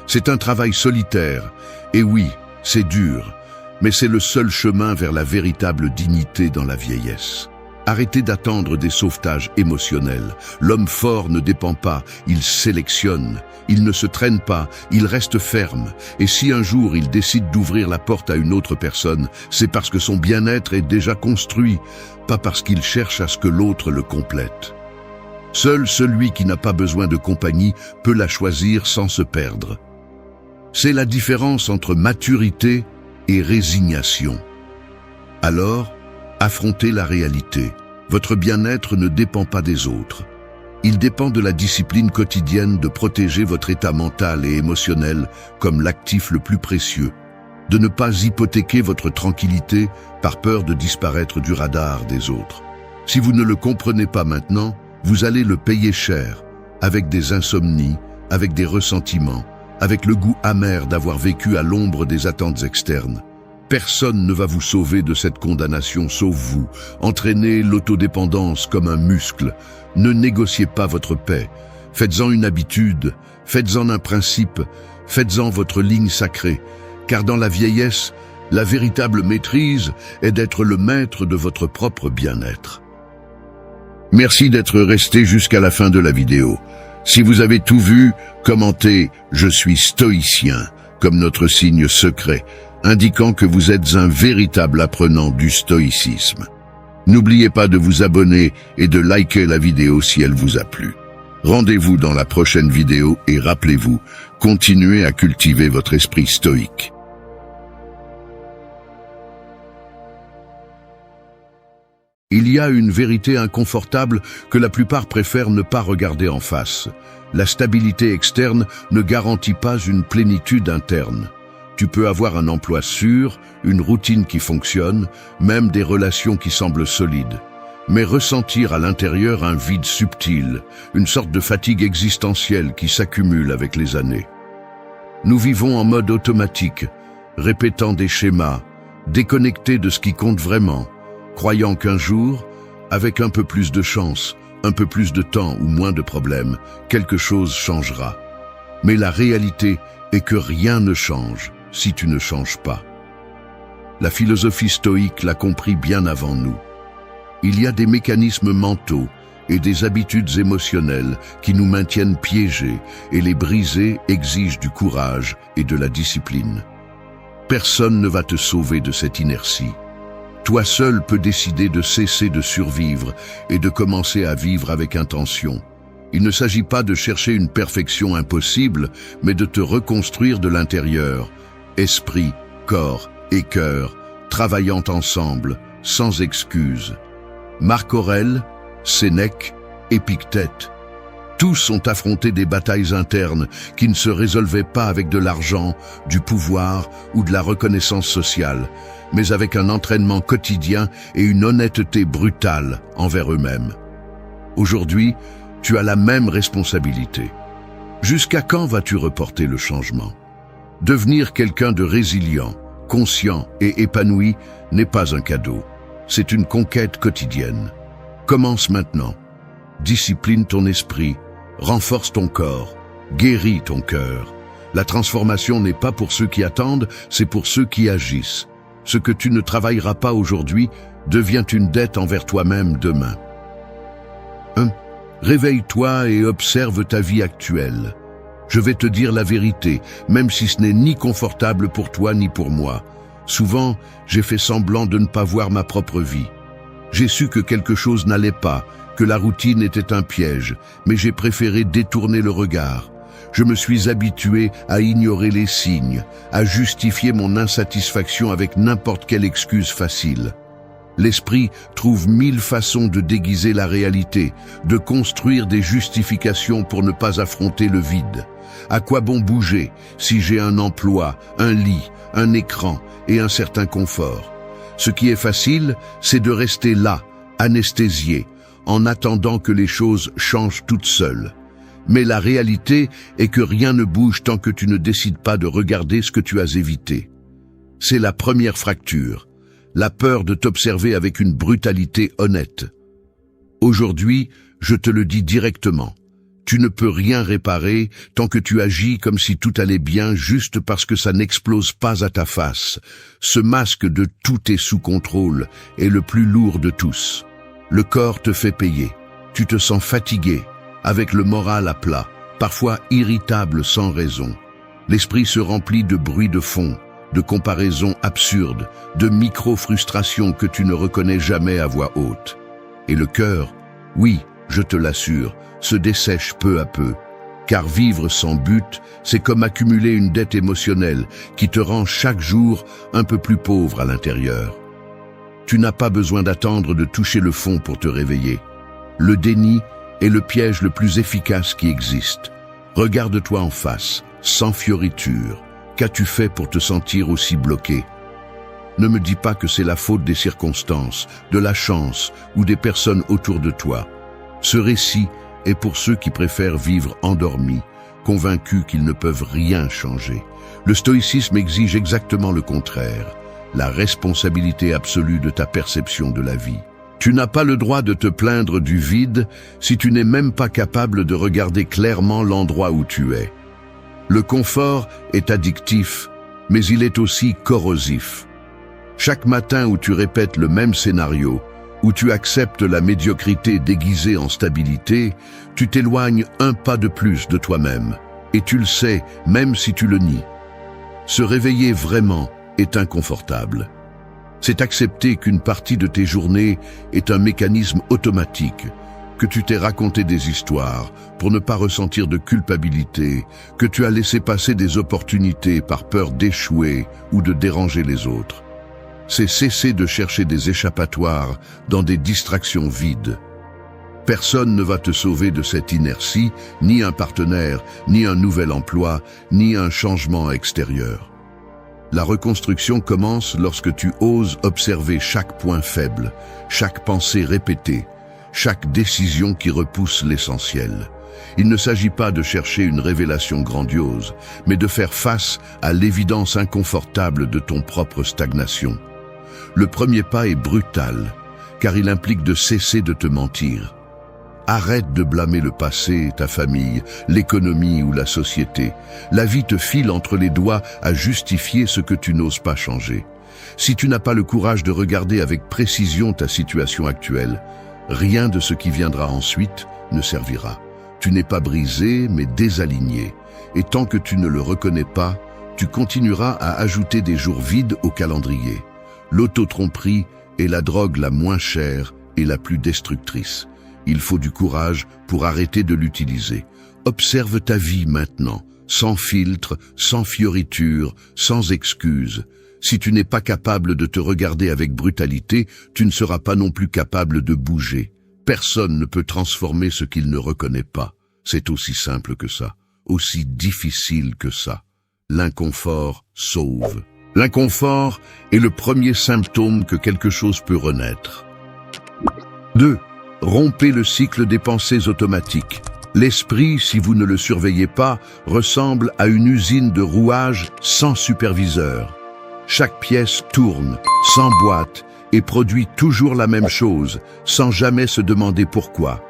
C'est un travail solitaire. Et oui, c'est dur, mais c'est le seul chemin vers la véritable dignité dans la vieillesse. Arrêtez d'attendre des sauvetages émotionnels. L'homme fort ne dépend pas, il sélectionne. Il ne se traîne pas, il reste ferme. Et si un jour il décide d'ouvrir la porte à une autre personne, c'est parce que son bien-être est déjà construit, pas parce qu'il cherche à ce que l'autre le complète. Seul celui qui n'a pas besoin de compagnie peut la choisir sans se perdre. C'est la différence entre maturité et résignation. Alors, affrontez la réalité. Votre bien-être ne dépend pas des autres. Il dépend de la discipline quotidienne de protéger votre état mental et émotionnel comme l'actif le plus précieux, de ne pas hypothéquer votre tranquillité par peur de disparaître du radar des autres. Si vous ne le comprenez pas maintenant, vous allez le payer cher, avec des insomnies, avec des ressentiments, avec le goût amer d'avoir vécu à l'ombre des attentes externes. Personne ne va vous sauver de cette condamnation sauf vous. Entraînez l'autodépendance comme un muscle. Ne négociez pas votre paix. Faites-en une habitude, faites-en un principe, faites-en votre ligne sacrée. Car dans la vieillesse, la véritable maîtrise est d'être le maître de votre propre bien-être. Merci d'être resté jusqu'à la fin de la vidéo. Si vous avez tout vu, commentez « Je suis stoïcien » comme notre signe secret, indiquant que vous êtes un véritable apprenant du stoïcisme. N'oubliez pas de vous abonner et de liker la vidéo si elle vous a plu. Rendez-vous dans la prochaine vidéo et rappelez-vous, continuez à cultiver votre esprit stoïque. Il y a une vérité inconfortable que la plupart préfèrent ne pas regarder en face. La stabilité externe ne garantit pas une plénitude interne. Tu peux avoir un emploi sûr, une routine qui fonctionne, même des relations qui semblent solides. Mais ressentir à l'intérieur un vide subtil, une sorte de fatigue existentielle qui s'accumule avec les années. Nous vivons en mode automatique, répétant des schémas, déconnectés de ce qui compte vraiment, croyant qu'un jour, avec un peu plus de chance, un peu plus de temps ou moins de problèmes, quelque chose changera. Mais la réalité est que rien ne change si tu ne changes pas. La philosophie stoïque l'a compris bien avant nous. Il y a des mécanismes mentaux et des habitudes émotionnelles qui nous maintiennent piégés, et les briser exige du courage et de la discipline. Personne ne va te sauver de cette inertie. Toi seul peux décider de cesser de survivre et de commencer à vivre avec intention. Il ne s'agit pas de chercher une perfection impossible, mais de te reconstruire de l'intérieur, esprit, corps et cœur, travaillant ensemble, sans excuses. Marc Aurèle, Sénèque, Épictète, tous ont affronté des batailles internes qui ne se résolvaient pas avec de l'argent, du pouvoir ou de la reconnaissance sociale, mais avec un entraînement quotidien et une honnêteté brutale envers eux-mêmes. Aujourd'hui, tu as la même responsabilité. Jusqu'à quand vas-tu reporter le changement? Devenir quelqu'un de résilient, conscient et épanoui n'est pas un cadeau. C'est une conquête quotidienne. Commence maintenant. Discipline ton esprit, renforce ton corps, guéris ton cœur. La transformation n'est pas pour ceux qui attendent, c'est pour ceux qui agissent. Ce que tu ne travailleras pas aujourd'hui devient une dette envers toi-même demain. 1. Réveille-toi et observe ta vie actuelle. Je vais te dire la vérité, même si ce n'est ni confortable pour toi ni pour moi. Souvent, j'ai fait semblant de ne pas voir ma propre vie. J'ai su que quelque chose n'allait pas, que la routine était un piège, mais j'ai préféré détourner le regard. Je me suis habitué à ignorer les signes, à justifier mon insatisfaction avec n'importe quelle excuse facile. L'esprit trouve 1000 façons de déguiser la réalité, de construire des justifications pour ne pas affronter le vide. À quoi bon bouger si j'ai un emploi, un lit, un écran et un certain confort? Ce qui est facile, c'est de rester là, anesthésié, en attendant que les choses changent toutes seules. Mais la réalité est que rien ne bouge tant que tu ne décides pas de regarder ce que tu as évité. C'est la première fracture, la peur de t'observer avec une brutalité honnête. Aujourd'hui, je te le dis directement, tu ne peux rien réparer tant que tu agis comme si tout allait bien juste parce que ça n'explose pas à ta face. Ce masque de « tout est sous contrôle » est le plus lourd de tous. Le corps te fait payer, tu te sens fatigué, avec le moral à plat, parfois irritable sans raison. L'esprit se remplit de bruits de fond, de comparaisons absurdes, de micro-frustrations que tu ne reconnais jamais à voix haute. Et le cœur, oui, je te l'assure, se dessèche peu à peu. Car vivre sans but, c'est comme accumuler une dette émotionnelle qui te rend chaque jour un peu plus pauvre à l'intérieur. Tu n'as pas besoin d'attendre de toucher le fond pour te réveiller. Le déni est le piège le plus efficace qui existe. Regarde-toi en face, sans fioriture. Qu'as-tu fait pour te sentir aussi bloqué? Ne me dis pas que c'est la faute des circonstances, de la chance ou des personnes autour de toi. Ce récit est pour ceux qui préfèrent vivre endormis, convaincus qu'ils ne peuvent rien changer. Le stoïcisme exige exactement le contraire, la responsabilité absolue de ta perception de la vie. Tu n'as pas le droit de te plaindre du vide si tu n'es même pas capable de regarder clairement l'endroit où tu es. Le confort est addictif, mais il est aussi corrosif. Chaque matin où tu répètes le même scénario, où tu acceptes la médiocrité déguisée en stabilité, tu t'éloignes un pas de plus de toi-même. Et tu le sais, même si tu le nies. Se réveiller vraiment est inconfortable. C'est accepter qu'une partie de tes journées est un mécanisme automatique, que tu t'es raconté des histoires pour ne pas ressentir de culpabilité, que tu as laissé passer des opportunités par peur d'échouer ou de déranger les autres. C'est cesser de chercher des échappatoires dans des distractions vides. Personne ne va te sauver de cette inertie, ni un partenaire, ni un nouvel emploi, ni un changement extérieur. La reconstruction commence lorsque tu oses observer chaque point faible, chaque pensée répétée, chaque décision qui repousse l'essentiel. Il ne s'agit pas de chercher une révélation grandiose, mais de faire face à l'évidence inconfortable de ton propre stagnation. Le premier pas est brutal, car il implique de cesser de te mentir. Arrête de blâmer le passé, ta famille, l'économie ou la société. La vie te file entre les doigts à justifier ce que tu n'oses pas changer. Si tu n'as pas le courage de regarder avec précision ta situation actuelle, rien de ce qui viendra ensuite ne servira. Tu n'es pas brisé, mais désaligné. Et tant que tu ne le reconnais pas, tu continueras à ajouter des jours vides au calendrier. L'auto-tromperie est la drogue la moins chère et la plus destructrice. Il faut du courage pour arrêter de l'utiliser. Observe ta vie maintenant, sans filtre, sans fioriture, sans excuses. Si tu n'es pas capable de te regarder avec brutalité, tu ne seras pas non plus capable de bouger. Personne ne peut transformer ce qu'il ne reconnaît pas. C'est aussi simple que ça, aussi difficile que ça. L'inconfort sauve. L'inconfort est le premier symptôme que quelque chose peut renaître. 2. Rompez le cycle des pensées automatiques. L'esprit, si vous ne le surveillez pas, ressemble à une usine de rouage sans superviseur. Chaque pièce tourne, s'emboîte et produit toujours la même chose, sans jamais se demander pourquoi.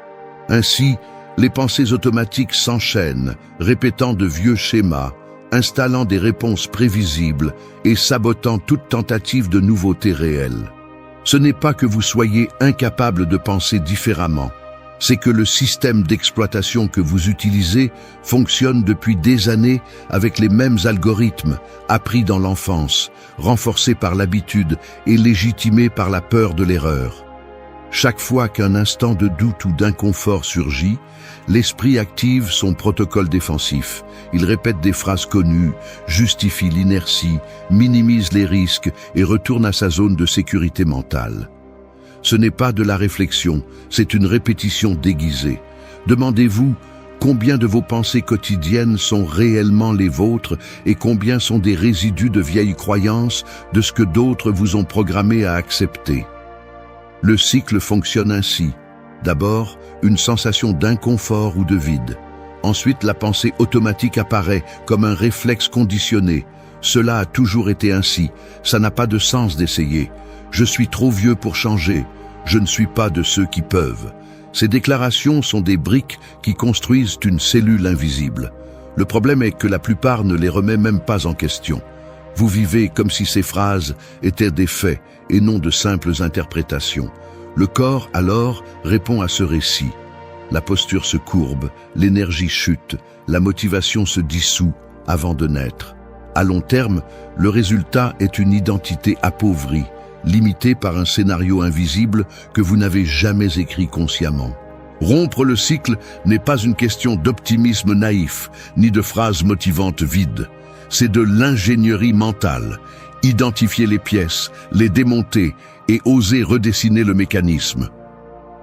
Ainsi, les pensées automatiques s'enchaînent, répétant de vieux schémas, installant des réponses prévisibles et sabotant toute tentative de nouveauté réelle. Ce n'est pas que vous soyez incapable de penser différemment, c'est que le système d'exploitation que vous utilisez fonctionne depuis des années avec les mêmes algorithmes, appris dans l'enfance, renforcés par l'habitude et légitimés par la peur de l'erreur. Chaque fois qu'un instant de doute ou d'inconfort surgit, l'esprit active son protocole défensif. Il répète des phrases connues, justifie l'inertie, minimise les risques et retourne à sa zone de sécurité mentale. Ce n'est pas de la réflexion, c'est une répétition déguisée. Demandez-vous combien de vos pensées quotidiennes sont réellement les vôtres et combien sont des résidus de vieilles croyances, de ce que d'autres vous ont programmé à accepter. Le cycle fonctionne ainsi. D'abord, une sensation d'inconfort ou de vide. Ensuite, la pensée automatique apparaît comme un réflexe conditionné. Cela a toujours été ainsi. Ça n'a pas de sens d'essayer. Je suis trop vieux pour changer. Je ne suis pas de ceux qui peuvent. Ces déclarations sont des briques qui construisent une cellule invisible. Le problème est que la plupart ne les remet même pas en question. Vous vivez comme si ces phrases étaient des faits et non de simples interprétations. Le corps, alors, répond à ce récit. La posture se courbe, l'énergie chute, la motivation se dissout avant de naître. À long terme, le résultat est une identité appauvrie, limitée par un scénario invisible que vous n'avez jamais écrit consciemment. Rompre le cycle n'est pas une question d'optimisme naïf, ni de phrases motivantes vides. C'est de l'ingénierie mentale. Identifier les pièces, les démonter et oser redessiner le mécanisme.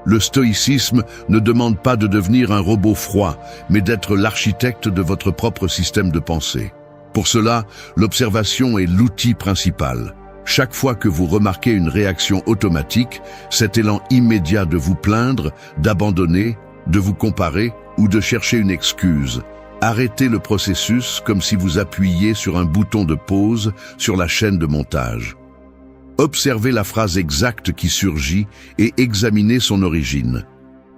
Le stoïcisme ne demande pas de devenir un robot froid, mais d'être l'architecte de votre propre système de pensée. Pour cela, l'observation est l'outil principal. Chaque fois que vous remarquez une réaction automatique, cet élan immédiat de vous plaindre, d'abandonner, de vous comparer ou de chercher une excuse, arrêtez le processus comme si vous appuyiez sur un bouton de pause sur la chaîne de montage. Observez la phrase exacte qui surgit et examinez son origine.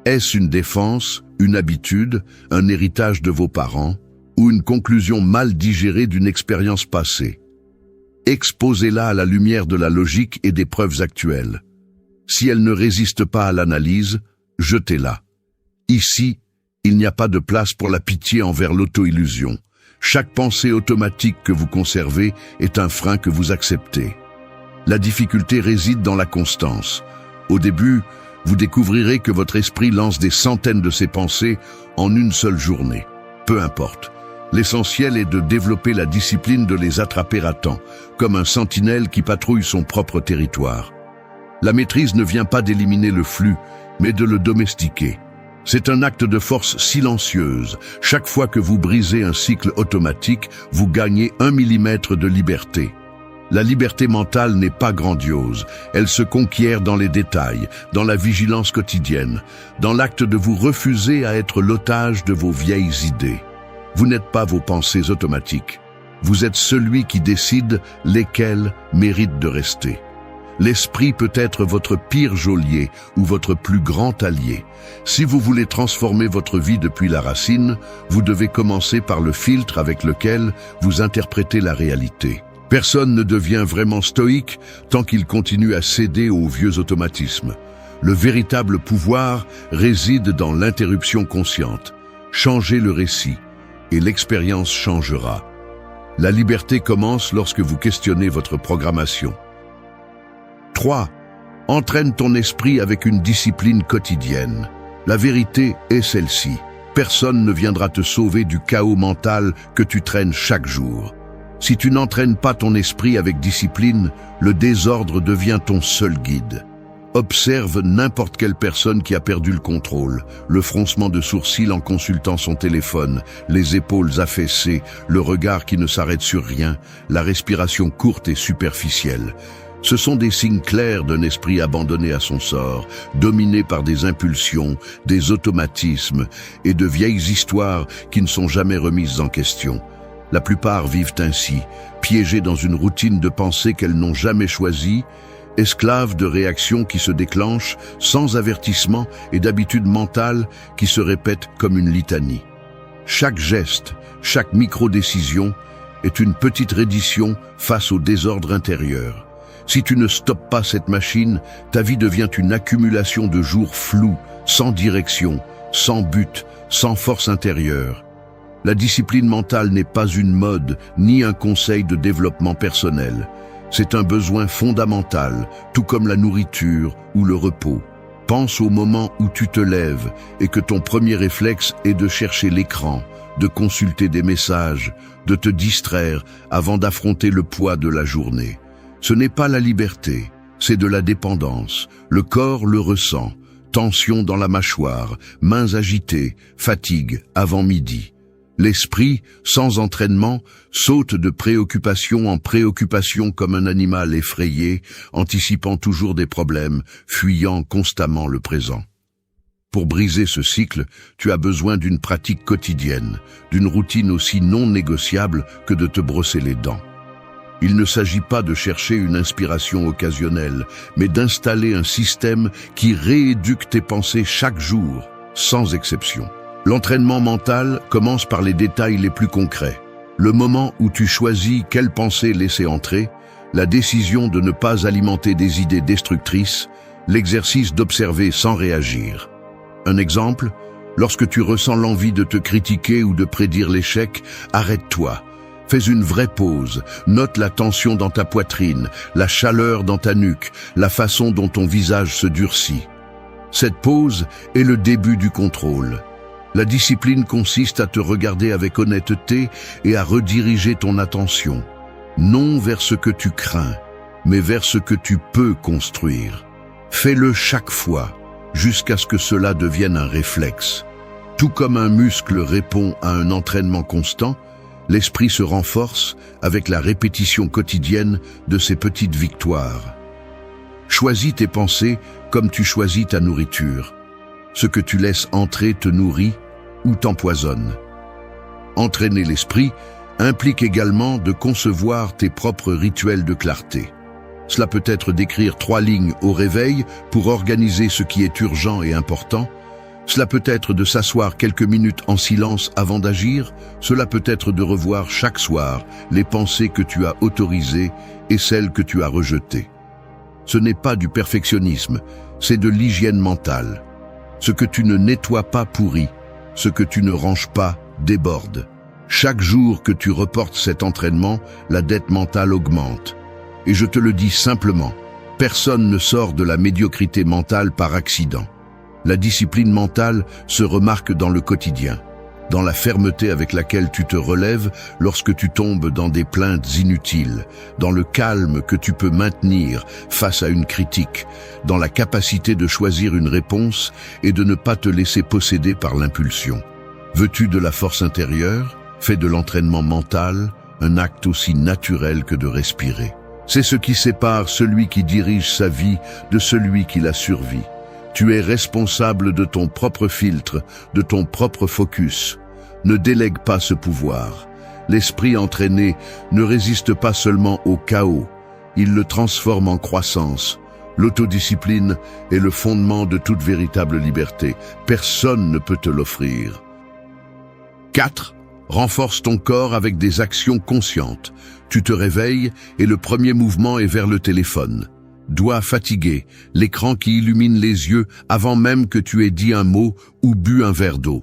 Est-ce une défense, une habitude, un héritage de vos parents ou une conclusion mal digérée d'une expérience passée? Exposez-la à la lumière de la logique et des preuves actuelles. Si elle ne résiste pas à l'analyse, jetez-la. Ici, il n'y a pas de place pour la pitié envers l'auto-illusion. Chaque pensée automatique que vous conservez est un frein que vous acceptez. La difficulté réside dans la constance. Au début, Vous découvrirez que votre esprit lance des centaines de ses pensées en une seule journée. Peu importe. L'essentiel est de développer la discipline de les attraper à temps, comme un sentinelle qui patrouille son propre territoire. La maîtrise ne vient pas d'éliminer le flux, mais de le domestiquer. C'est un acte de force silencieuse. Chaque fois que vous brisez un cycle automatique, vous gagnez 1 millimètre de liberté. La liberté mentale n'est pas grandiose. Elle se conquiert dans les détails, dans la vigilance quotidienne, dans l'acte de vous refuser à être l'otage de vos vieilles idées. Vous n'êtes pas vos pensées automatiques. Vous êtes celui qui décide lesquelles méritent de rester. L'esprit peut être votre pire geôlier ou votre plus grand allié. Si vous voulez transformer votre vie depuis la racine, vous devez commencer par le filtre avec lequel vous interprétez la réalité. Personne ne devient vraiment stoïque tant qu'il continue à céder aux vieux automatismes. Le véritable pouvoir réside dans l'interruption consciente. Changez le récit et l'expérience changera. La liberté commence lorsque vous questionnez votre programmation. 3. Entraîne ton esprit avec une discipline quotidienne. La vérité est celle-ci. Personne ne viendra te sauver du chaos mental que tu traînes chaque jour. Si tu n'entraînes pas ton esprit avec discipline, le désordre devient ton seul guide. Observe n'importe quelle personne qui a perdu le contrôle, le froncement de sourcils en consultant son téléphone, les épaules affaissées, le regard qui ne s'arrête sur rien, la respiration courte et superficielle. Ce sont des signes clairs d'un esprit abandonné à son sort, dominé par des impulsions, des automatismes et de vieilles histoires qui ne sont jamais remises en question. La plupart vivent ainsi, piégés dans une routine de pensée qu'elles n'ont jamais choisie, esclaves de réactions qui se déclenchent sans avertissement et d'habitudes mentales qui se répètent comme une litanie. Chaque geste, chaque micro-décision est une petite reddition face au désordre intérieur. Si tu ne stoppes pas cette machine, ta vie devient une accumulation de jours flous, sans direction, sans but, sans force intérieure. La discipline mentale n'est pas une mode, ni un conseil de développement personnel. C'est un besoin fondamental, tout comme la nourriture ou le repos. Pense au moment où tu te lèves et que ton premier réflexe est de chercher l'écran, de consulter des messages, de te distraire avant d'affronter le poids de la journée. Ce n'est pas la liberté, c'est de la dépendance. Le corps le ressent. Tension dans la mâchoire, mains agitées, fatigue avant midi. L'esprit, sans entraînement, saute de préoccupation en préoccupation comme un animal effrayé, anticipant toujours des problèmes, fuyant constamment le présent. Pour briser ce cycle, tu as besoin d'une pratique quotidienne, d'une routine aussi non négociable que de te brosser les dents. Il ne s'agit pas de chercher une inspiration occasionnelle, mais d'installer un système qui rééduque tes pensées chaque jour, sans exception. L'entraînement mental commence par les détails les plus concrets. Le moment où tu choisis quelle pensée laisser entrer, la décision de ne pas alimenter des idées destructrices, l'exercice d'observer sans réagir. Un exemple, lorsque tu ressens l'envie de te critiquer ou de prédire l'échec, arrête-toi. Fais une vraie pause, note la tension dans ta poitrine, la chaleur dans ta nuque, la façon dont ton visage se durcit. Cette pause est le début du contrôle. La discipline consiste à te regarder avec honnêteté et à rediriger ton attention, non vers ce que tu crains, mais vers ce que tu peux construire. Fais-le chaque fois, jusqu'à ce que cela devienne un réflexe. Tout comme un muscle répond à un entraînement constant, l'esprit se renforce avec la répétition quotidienne de ces petites victoires. Choisis tes pensées comme tu choisis ta nourriture. Ce que tu laisses entrer te nourrit ou t'empoisonne. Entraîner l'esprit implique également de concevoir tes propres rituels de clarté. Cela peut être d'écrire 3 lignes au réveil pour organiser ce qui est urgent et important. Cela peut être de s'asseoir quelques minutes en silence avant d'agir. Cela peut être de revoir chaque soir les pensées que tu as autorisées et celles que tu as rejetées. Ce n'est pas du perfectionnisme, c'est de l'hygiène mentale. Ce que tu ne nettoies pas pourrit, ce que tu ne ranges pas déborde. Chaque jour que tu reportes cet entraînement, la dette mentale augmente. Et je te le dis simplement, Personne ne sort de la médiocrité mentale par accident. La discipline mentale se remarque dans le quotidien, dans la fermeté avec laquelle tu te relèves lorsque tu tombes dans des plaintes inutiles, dans le calme que tu peux maintenir face à une critique, dans la capacité de choisir une réponse et de ne pas te laisser posséder par l'impulsion. Veux-tu de la force intérieure? Fais de l'entraînement mental un acte aussi naturel que de respirer. C'est ce qui sépare celui qui dirige sa vie de celui qui la survit. Tu es responsable de ton propre filtre, de ton propre focus. Ne délègue pas ce pouvoir. L'esprit entraîné ne résiste pas seulement au chaos, il le transforme en croissance. L'autodiscipline est le fondement de toute véritable liberté. Personne ne peut te l'offrir. 4. Renforce ton corps avec des actions conscientes. Tu te réveilles et le premier mouvement est vers le téléphone. Doigt fatigué, l'écran qui illumine les yeux avant même que tu aies dit un mot ou bu un verre d'eau.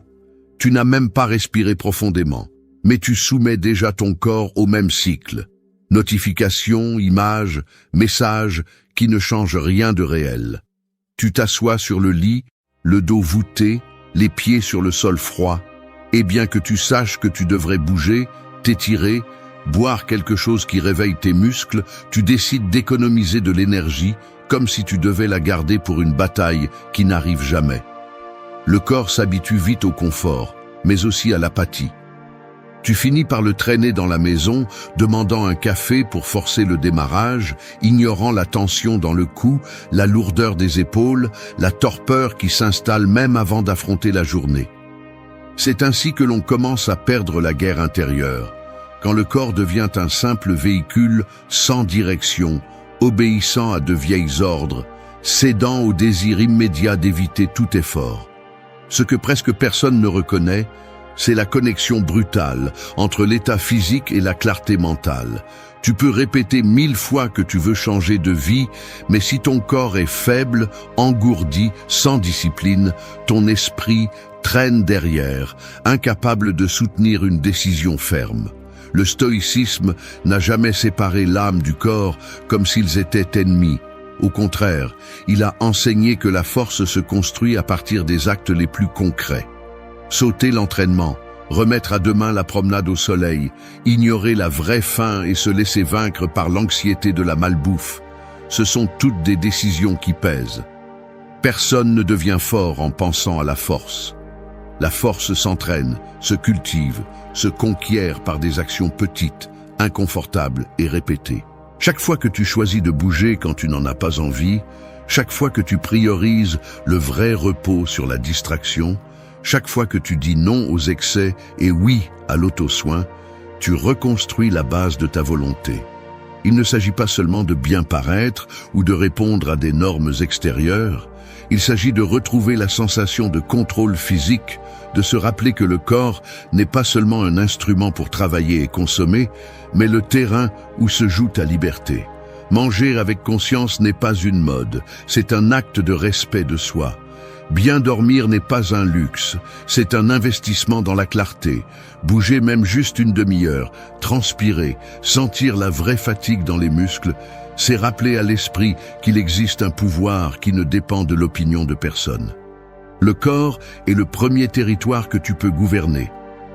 Tu n'as même pas respiré profondément, mais tu soumets déjà ton corps au même cycle. Notifications, images, messages qui ne changent rien de réel. Tu t'assois sur le lit, le dos voûté, les pieds sur le sol froid, et bien que tu saches que tu devrais bouger, t'étirer, boire quelque chose qui réveille tes muscles, tu décides d'économiser de l'énergie comme si tu devais la garder pour une bataille qui n'arrive jamais. Le corps s'habitue vite au confort, mais aussi à l'apathie. Tu finis par le traîner dans la maison, demandant un café pour forcer le démarrage, ignorant la tension dans le cou, la lourdeur des épaules, la torpeur qui s'installe même avant d'affronter la journée. C'est ainsi que l'on commence à perdre la guerre intérieure, quand le corps devient un simple véhicule sans direction, obéissant à de vieilles ordres, cédant au désir immédiat d'éviter tout effort. Ce que presque personne ne reconnaît, c'est la connexion brutale entre l'état physique et la clarté mentale. Tu peux répéter 1000 fois que tu veux changer de vie, mais si ton corps est faible, engourdi, sans discipline, ton esprit traîne derrière, incapable de soutenir une décision ferme. Le stoïcisme n'a jamais séparé l'âme du corps comme s'ils étaient ennemis. Au contraire, il a enseigné que la force se construit à partir des actes les plus concrets. Sauter l'entraînement, remettre à demain la promenade au soleil, ignorer la vraie faim et se laisser vaincre par l'anxiété de la malbouffe, ce sont toutes des décisions qui pèsent. Personne ne devient fort en pensant à la force. La force s'entraîne, se cultive, se conquiert par des actions petites, inconfortables et répétées. Chaque fois que tu choisis de bouger quand tu n'en as pas envie, chaque fois que tu priorises le vrai repos sur la distraction, chaque fois que tu dis non aux excès et oui à l'auto-soin, tu reconstruis la base de ta volonté. Il ne s'agit pas seulement de bien paraître ou de répondre à des normes extérieures, il s'agit de retrouver la sensation de contrôle physique, de se rappeler que le corps n'est pas seulement un instrument pour travailler et consommer, mais le terrain où se joue ta liberté. Manger avec conscience n'est pas une mode, c'est un acte de respect de soi. Bien dormir n'est pas un luxe, c'est un investissement dans la clarté. Bouger même juste une demi-heure, transpirer, sentir la vraie fatigue dans les muscles, c'est rappeler à l'esprit qu'il existe un pouvoir qui ne dépend de l'opinion de personne. Le corps est le premier territoire que tu peux gouverner.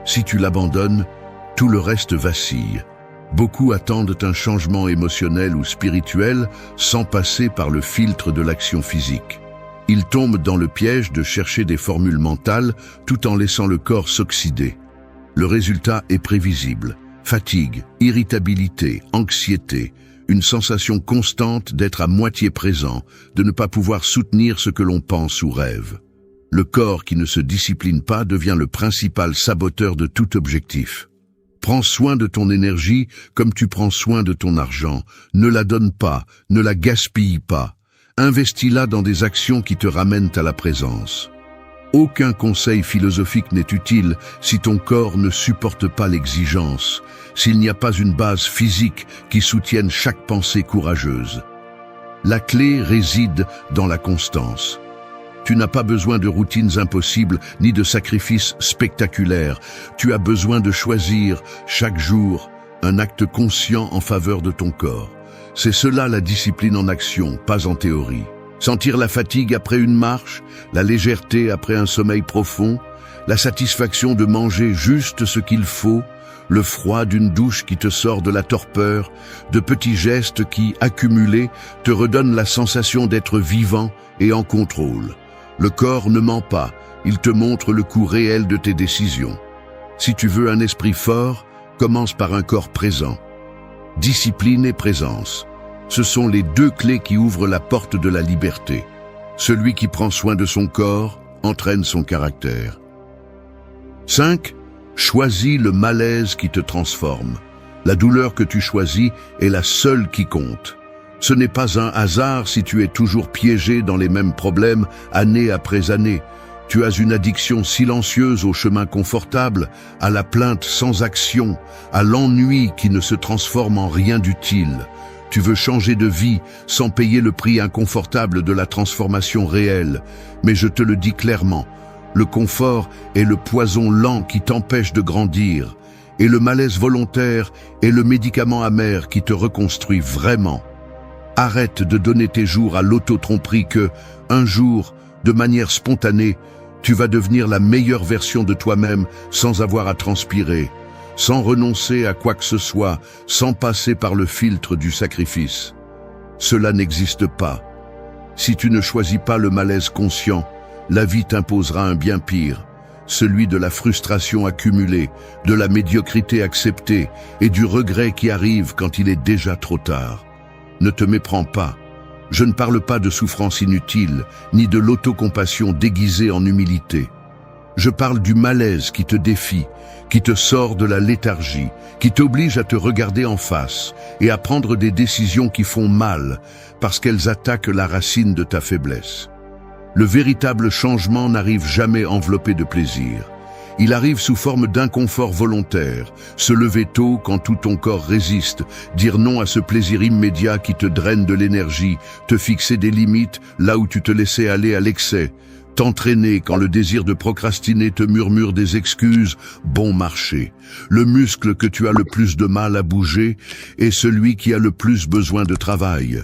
Si tu l'abandonnes, tout le reste vacille. Beaucoup attendent un changement émotionnel ou spirituel sans passer par le filtre de l'action physique. Ils tombent dans le piège de chercher des formules mentales tout en laissant le corps s'oxyder. Le résultat est prévisible. Fatigue, irritabilité, anxiété, une sensation constante d'être à moitié présent, de ne pas pouvoir soutenir ce que l'on pense ou rêve. Le corps qui ne se discipline pas devient le principal saboteur de tout objectif. Prends soin de ton énergie comme tu prends soin de ton argent. Ne la donne pas, ne la gaspille pas. Investis-la dans des actions qui te ramènent à la présence. Aucun conseil philosophique n'est utile si ton corps ne supporte pas l'exigence, s'il n'y a pas une base physique qui soutienne chaque pensée courageuse. La clé réside dans la constance. Tu n'as pas besoin de routines impossibles ni de sacrifices spectaculaires. Tu as besoin de choisir chaque jour un acte conscient en faveur de ton corps. C'est cela la discipline en action, pas en théorie. Sentir la fatigue après une marche, la légèreté après un sommeil profond, la satisfaction de manger juste ce qu'il faut, le froid d'une douche qui te sort de la torpeur, de petits gestes qui, accumulés, te redonnent la sensation d'être vivant et en contrôle. Le corps ne ment pas, il te montre le coût réel de tes décisions. Si tu veux un esprit fort, commence par un corps présent. Discipline et présence. Ce sont les deux clés qui ouvrent la porte de la liberté. Celui qui prend soin de son corps entraîne son caractère. 5. Choisis le malaise qui te transforme. La douleur que tu choisis est la seule qui compte. Ce n'est pas un hasard si tu es toujours piégé dans les mêmes problèmes année après année. Tu as une addiction silencieuse au chemin confortable, à la plainte sans action, à l'ennui qui ne se transforme en rien d'utile. Tu veux changer de vie sans payer le prix inconfortable de la transformation réelle. Mais je te le dis clairement, le confort est le poison lent qui t'empêche de grandir, et le malaise volontaire est le médicament amer qui te reconstruit vraiment. Arrête de donner tes jours à l'auto-tromperie que, un jour, de manière spontanée, tu vas devenir la meilleure version de toi-même sans avoir à transpirer, sans renoncer à quoi que ce soit, sans passer par le filtre du sacrifice. Cela n'existe pas. Si tu ne choisis pas le malaise conscient, la vie t'imposera un bien pire, celui de la frustration accumulée, de la médiocrité acceptée et du regret qui arrive quand il est déjà trop tard. Ne te méprends pas. Je ne parle pas de souffrance inutile, ni de l'autocompassion déguisée en humilité. Je parle du malaise qui te défie, qui te sort de la léthargie, qui t'oblige à te regarder en face et à prendre des décisions qui font mal parce qu'elles attaquent la racine de ta faiblesse. Le véritable changement n'arrive jamais enveloppé de plaisir. Il arrive sous forme d'inconfort volontaire, se lever tôt quand tout ton corps résiste, dire non à ce plaisir immédiat qui te draine de l'énergie, te fixer des limites là où tu te laissais aller à l'excès, t'entraîner quand le désir de procrastiner te murmure des excuses, bon marché. Le muscle que tu as le plus de mal à bouger est celui qui a le plus besoin de travail.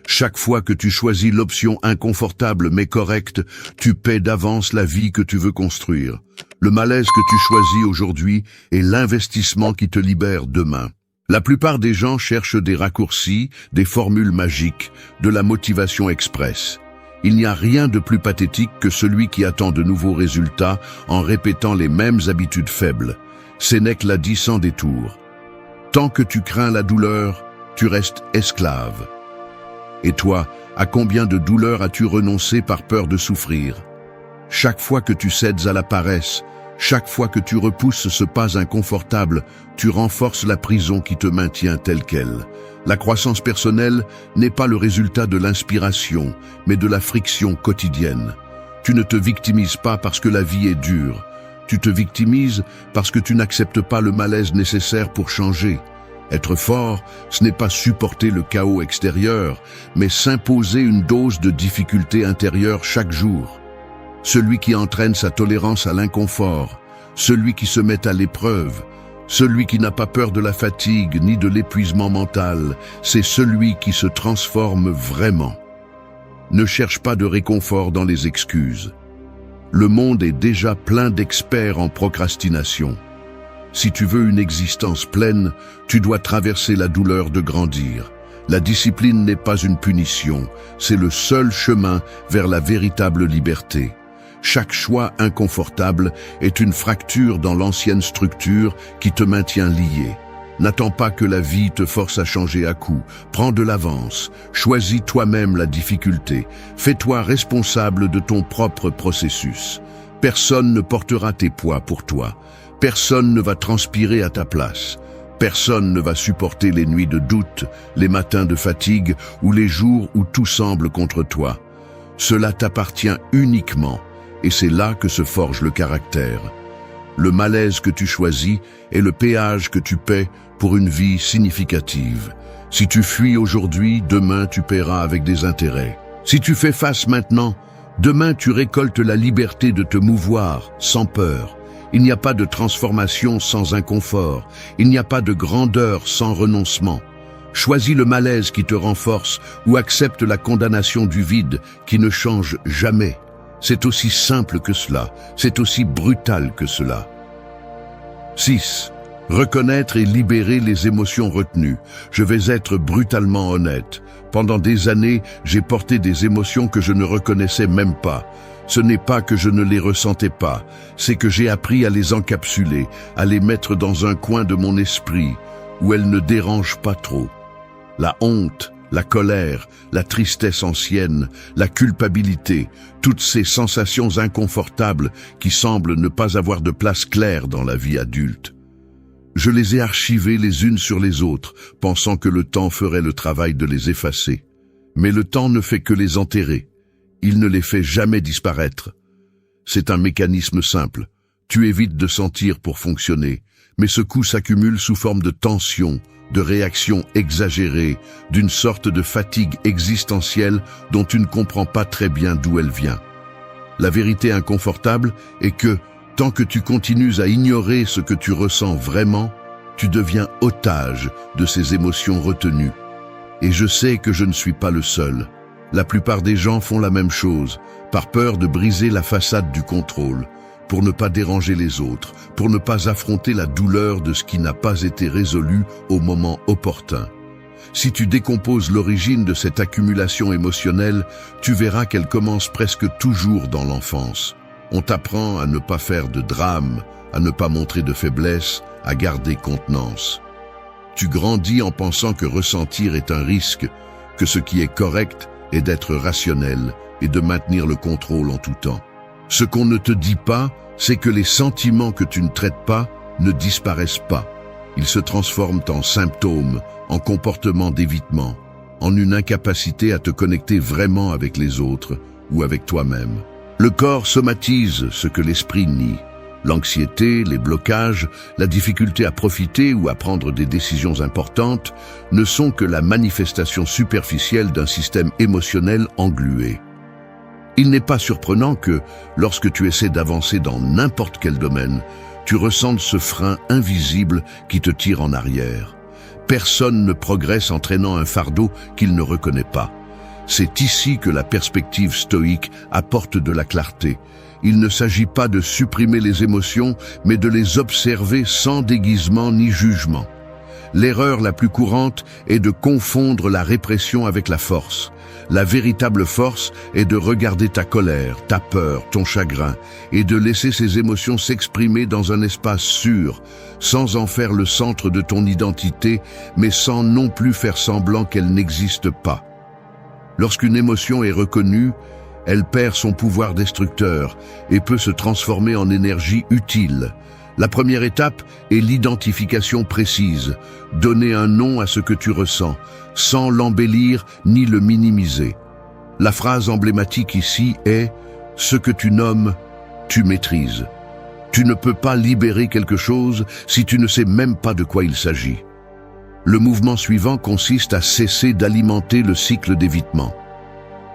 Chaque fois que tu choisis l'option inconfortable mais correcte, tu paies d'avance la vie que tu veux construire. Le malaise que tu choisis aujourd'hui est l'investissement qui te libère demain. La plupart des gens cherchent des raccourcis, des formules magiques, de la motivation express. Il n'y a rien de plus pathétique que celui qui attend de nouveaux résultats en répétant les mêmes habitudes faibles. Sénèque l'a dit sans détour. Tant que tu crains la douleur, tu restes esclave. Et toi, à combien de douleurs as-tu renoncé par peur de souffrir? Chaque fois que tu cèdes à la paresse, chaque fois que tu repousses ce pas inconfortable, tu renforces la prison qui te maintient telle qu'elle. La croissance personnelle n'est pas le résultat de l'inspiration, mais de la friction quotidienne. Tu ne te victimises pas parce que la vie est dure. Tu te victimises parce que tu n'acceptes pas le malaise nécessaire pour changer. Être fort, ce n'est pas supporter le chaos extérieur, mais s'imposer une dose de difficulté intérieure chaque jour. Celui qui entraîne sa tolérance à l'inconfort, celui qui se met à l'épreuve, celui qui n'a pas peur de la fatigue ni de l'épuisement mental, c'est celui qui se transforme vraiment. Ne cherche pas de réconfort dans les excuses. Le monde est déjà plein d'experts en procrastination. Si tu veux une existence pleine, tu dois traverser la douleur de grandir. La discipline n'est pas une punition, c'est le seul chemin vers la véritable liberté. Chaque choix inconfortable est une fracture dans l'ancienne structure qui te maintient lié. N'attends pas que la vie te force à changer à coup. Prends de l'avance, choisis toi-même la difficulté. Fais-toi responsable de ton propre processus. Personne ne portera tes poids pour toi. Personne ne va transpirer à ta place. Personne ne va supporter les nuits de doute, les matins de fatigue ou les jours où tout semble contre toi. Cela t'appartient uniquement. Et c'est là que se forge le caractère. Le malaise que tu choisis est le péage que tu paies pour une vie significative. Si tu fuis aujourd'hui, demain tu paieras avec des intérêts. Si tu fais face maintenant, demain tu récoltes la liberté de te mouvoir sans peur. Il n'y a pas de transformation sans inconfort. Il n'y a pas de grandeur sans renoncement. Choisis le malaise qui te renforce ou accepte la condamnation du vide qui ne change jamais. C'est aussi simple que cela, c'est aussi brutal que cela. 6. Reconnaître et libérer les émotions retenues. Je vais être brutalement honnête. Pendant des années, j'ai porté des émotions que je ne reconnaissais même pas. Ce n'est pas que je ne les ressentais pas, c'est que j'ai appris à les encapsuler, à les mettre dans un coin de mon esprit, où elles ne dérangent pas trop. La honte, la colère, la tristesse ancienne, la culpabilité, toutes ces sensations inconfortables qui semblent ne pas avoir de place claire dans la vie adulte. Je les ai archivées les unes sur les autres, pensant que le temps ferait le travail de les effacer. Mais le temps ne fait que les enterrer. Il ne les fait jamais disparaître. C'est un mécanisme simple. Tu évites de sentir pour fonctionner, mais ce coup s'accumule sous forme de tension, de réactions exagérées, d'une sorte de fatigue existentielle dont tu ne comprends pas très bien d'où elle vient. La vérité inconfortable est que, tant que tu continues à ignorer ce que tu ressens vraiment, tu deviens otage de ces émotions retenues. Et je sais que je ne suis pas le seul. La plupart des gens font la même chose, par peur de briser la façade du contrôle, pour ne pas déranger les autres, pour ne pas affronter la douleur de ce qui n'a pas été résolu au moment opportun. Si tu décomposes l'origine de cette accumulation émotionnelle, tu verras qu'elle commence presque toujours dans l'enfance. On t'apprend à ne pas faire de drame, à ne pas montrer de faiblesse, à garder contenance. Tu grandis en pensant que ressentir est un risque, que ce qui est correct est d'être rationnel et de maintenir le contrôle en tout temps. Ce qu'on ne te dit pas, c'est que les sentiments que tu ne traites pas ne disparaissent pas. Ils se transforment en symptômes, en comportements d'évitement, en une incapacité à te connecter vraiment avec les autres ou avec toi-même. Le corps somatise ce que l'esprit nie. L'anxiété, les blocages, la difficulté à profiter ou à prendre des décisions importantes ne sont que la manifestation superficielle d'un système émotionnel englué. Il n'est pas surprenant que, lorsque tu essaies d'avancer dans n'importe quel domaine, tu ressentes ce frein invisible qui te tire en arrière. Personne ne progresse en traînant un fardeau qu'il ne reconnaît pas. C'est ici que la perspective stoïque apporte de la clarté. Il ne s'agit pas de supprimer les émotions, mais de les observer sans déguisement ni jugement. L'erreur la plus courante est de confondre la répression avec la force. La véritable force est de regarder ta colère, ta peur, ton chagrin, et de laisser ces émotions s'exprimer dans un espace sûr, sans en faire le centre de ton identité, mais sans non plus faire semblant qu'elle n'existe pas. Lorsqu'une émotion est reconnue, elle perd son pouvoir destructeur et peut se transformer en énergie utile. La première étape est l'identification précise, donner un nom à ce que tu ressens, sans l'embellir ni le minimiser. La phrase emblématique ici est « Ce que tu nommes, tu maîtrises ». Tu ne peux pas libérer quelque chose si tu ne sais même pas de quoi il s'agit. Le mouvement suivant consiste à cesser d'alimenter le cycle d'évitement.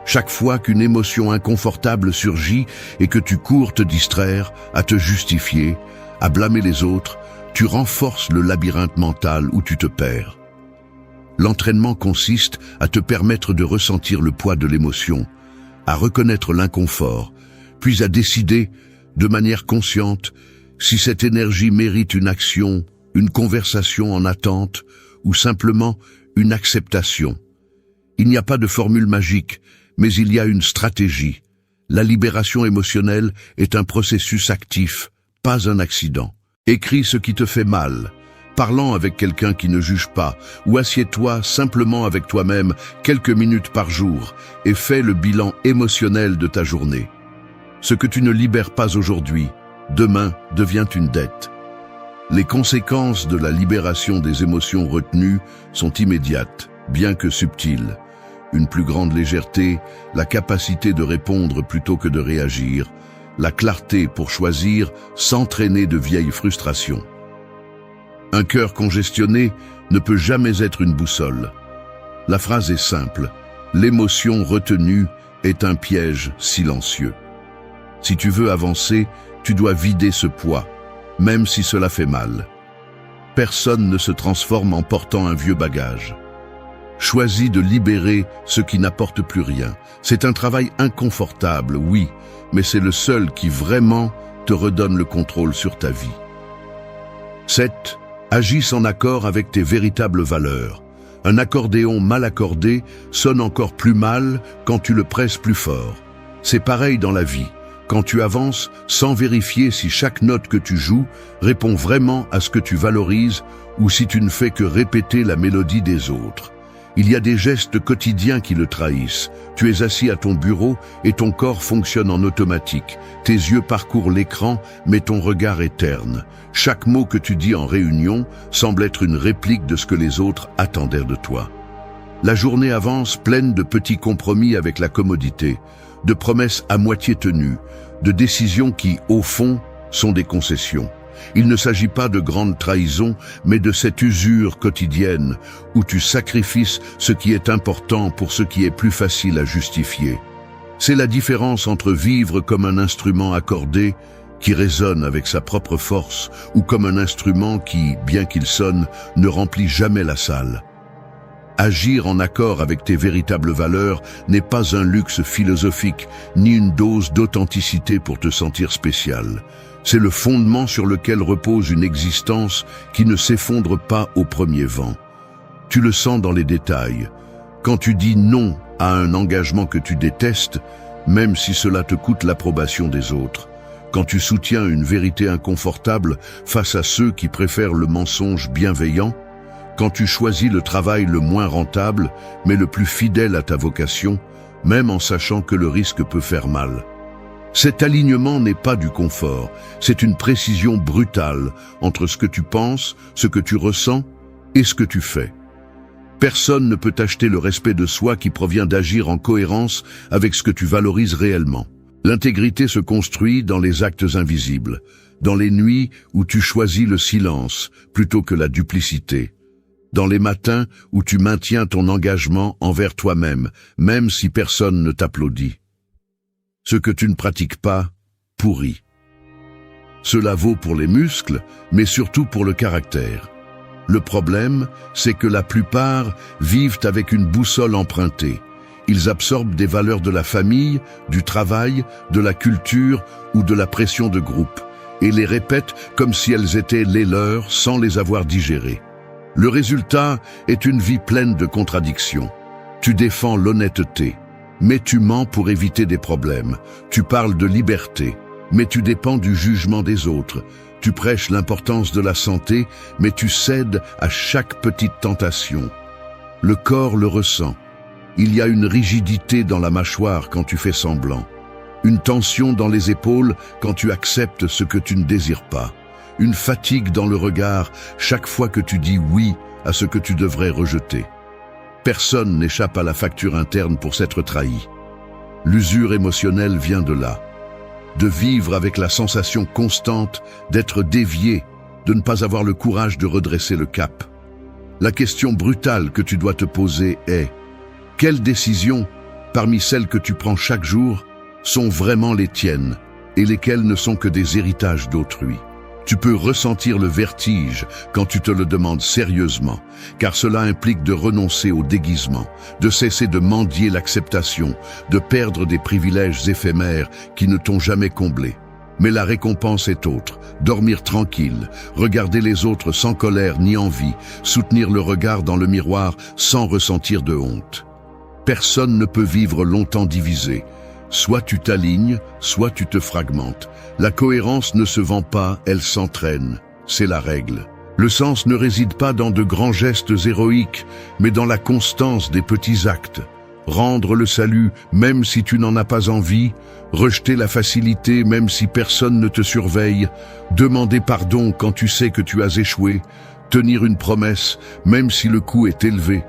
Chaque fois qu'une émotion inconfortable surgit et que tu cours te distraire, à te justifier, à blâmer les autres, tu renforces le labyrinthe mental où tu te perds. L'entraînement consiste à te permettre de ressentir le poids de l'émotion, à reconnaître l'inconfort, puis à décider, de manière consciente, si cette énergie mérite une action, une conversation en attente ou simplement une acceptation. Il n'y a pas de formule magique, mais il y a une stratégie. La libération émotionnelle est un processus actif, pas un accident. Écris ce qui te fait mal, parlant avec quelqu'un qui ne juge pas, ou assieds-toi simplement avec toi-même quelques minutes par jour et fais le bilan émotionnel de ta journée. Ce que tu ne libères pas aujourd'hui, demain devient une dette. Les conséquences de la libération des émotions retenues sont immédiates, bien que subtiles. Une plus grande légèreté, la capacité de répondre plutôt que de réagir, la clarté pour choisir sans traîner de vieilles frustrations. Un cœur congestionné ne peut jamais être une boussole. La phrase est simple, l'émotion retenue est un piège silencieux. Si tu veux avancer, tu dois vider ce poids, même si cela fait mal. Personne ne se transforme en portant un vieux bagage. Choisis de libérer ce qui n'apporte plus rien. C'est un travail inconfortable, oui, mais c'est le seul qui vraiment te redonne le contrôle sur ta vie. 7. Agisse en accord avec tes véritables valeurs. Un accordéon mal accordé sonne encore plus mal quand tu le presses plus fort. C'est pareil dans la vie. Quand tu avances sans vérifier si chaque note que tu joues répond vraiment à ce que tu valorises ou si tu ne fais que répéter la mélodie des autres. Il y a des gestes quotidiens qui le trahissent. Tu es assis à ton bureau et ton corps fonctionne en automatique. Tes yeux parcourent l'écran, mais ton regard est terne. Chaque mot que tu dis en réunion semble être une réplique de ce que les autres attendaient de toi. La journée avance pleine de petits compromis avec la commodité, de promesses à moitié tenues, de décisions qui, au fond, sont des concessions. Il ne s'agit pas de grandes trahisons, mais de cette usure quotidienne où tu sacrifies ce qui est important pour ce qui est plus facile à justifier. C'est la différence entre vivre comme un instrument accordé qui résonne avec sa propre force ou comme un instrument qui, bien qu'il sonne, ne remplit jamais la salle. Agir en accord avec tes véritables valeurs n'est pas un luxe philosophique, ni une dose d'authenticité pour te sentir spécial. C'est le fondement sur lequel repose une existence qui ne s'effondre pas au premier vent. Tu le sens dans les détails. Quand tu dis non à un engagement que tu détestes, même si cela te coûte l'approbation des autres. Quand tu soutiens une vérité inconfortable face à ceux qui préfèrent le mensonge bienveillant. Quand tu choisis le travail le moins rentable, mais le plus fidèle à ta vocation, même en sachant que le risque peut faire mal. Cet alignement n'est pas du confort, c'est une précision brutale entre ce que tu penses, ce que tu ressens et ce que tu fais. Personne ne peut acheter le respect de soi qui provient d'agir en cohérence avec ce que tu valorises réellement. L'intégrité se construit dans les actes invisibles, dans les nuits où tu choisis le silence plutôt que la duplicité, dans les matins où tu maintiens ton engagement envers toi-même, même si personne ne t'applaudit. Ce que tu ne pratiques pas pourrit. Cela vaut pour les muscles, mais surtout pour le caractère. Le problème, c'est que la plupart vivent avec une boussole empruntée. Ils absorbent des valeurs de la famille, du travail, de la culture ou de la pression de groupe, et les répètent comme si elles étaient les leurs sans les avoir digérées. Le résultat est une vie pleine de contradictions. Tu défends l'honnêteté, mais tu mens pour éviter des problèmes. Tu parles de liberté, mais tu dépends du jugement des autres. Tu prêches l'importance de la santé, mais tu cèdes à chaque petite tentation. Le corps le ressent. Il y a une rigidité dans la mâchoire quand tu fais semblant. Une tension dans les épaules quand tu acceptes ce que tu ne désires pas. Une fatigue dans le regard chaque fois que tu dis oui à ce que tu devrais rejeter. Personne n'échappe à la facture interne pour s'être trahi. L'usure émotionnelle vient de là. De vivre avec la sensation constante d'être dévié, de ne pas avoir le courage de redresser le cap. La question brutale que tu dois te poser est: quelles décisions, parmi celles que tu prends chaque jour, sont vraiment les tiennes et lesquelles ne sont que des héritages d'autrui? Tu peux ressentir le vertige quand tu te le demandes sérieusement, car cela implique de renoncer au déguisement, de cesser de mendier l'acceptation, de perdre des privilèges éphémères qui ne t'ont jamais comblé. Mais la récompense est autre: dormir tranquille, regarder les autres sans colère ni envie, soutenir le regard dans le miroir sans ressentir de honte. Personne ne peut vivre longtemps divisé. Soit tu t'alignes, soit tu te fragmentes. La cohérence ne se vend pas, elle s'entraîne. C'est la règle. Le sens ne réside pas dans de grands gestes héroïques, mais dans la constance des petits actes. Rendre le salut même si tu n'en as pas envie, rejeter la facilité même si personne ne te surveille, demander pardon quand tu sais que tu as échoué, tenir une promesse même si le coût est élevé.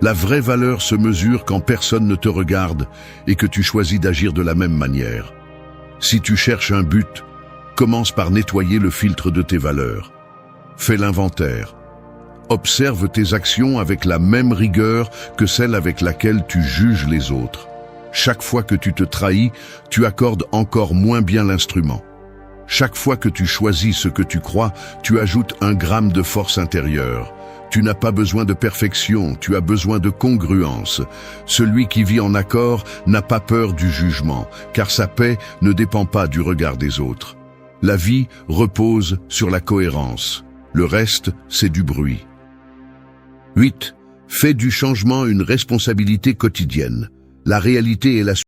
La vraie valeur se mesure quand personne ne te regarde et que tu choisis d'agir de la même manière. Si tu cherches un but, commence par nettoyer le filtre de tes valeurs. Fais l'inventaire. Observe tes actions avec la même rigueur que celle avec laquelle tu juges les autres. Chaque fois que tu te trahis, tu accordes encore moins bien l'instrument. Chaque fois que tu choisis ce que tu crois, tu ajoutes 1 gramme de force intérieure. Tu n'as pas besoin de perfection, tu as besoin de congruence. Celui qui vit en accord n'a pas peur du jugement, car sa paix ne dépend pas du regard des autres. La vie repose sur la cohérence. Le reste, c'est du bruit. 8. Fais du changement une responsabilité quotidienne. La réalité est la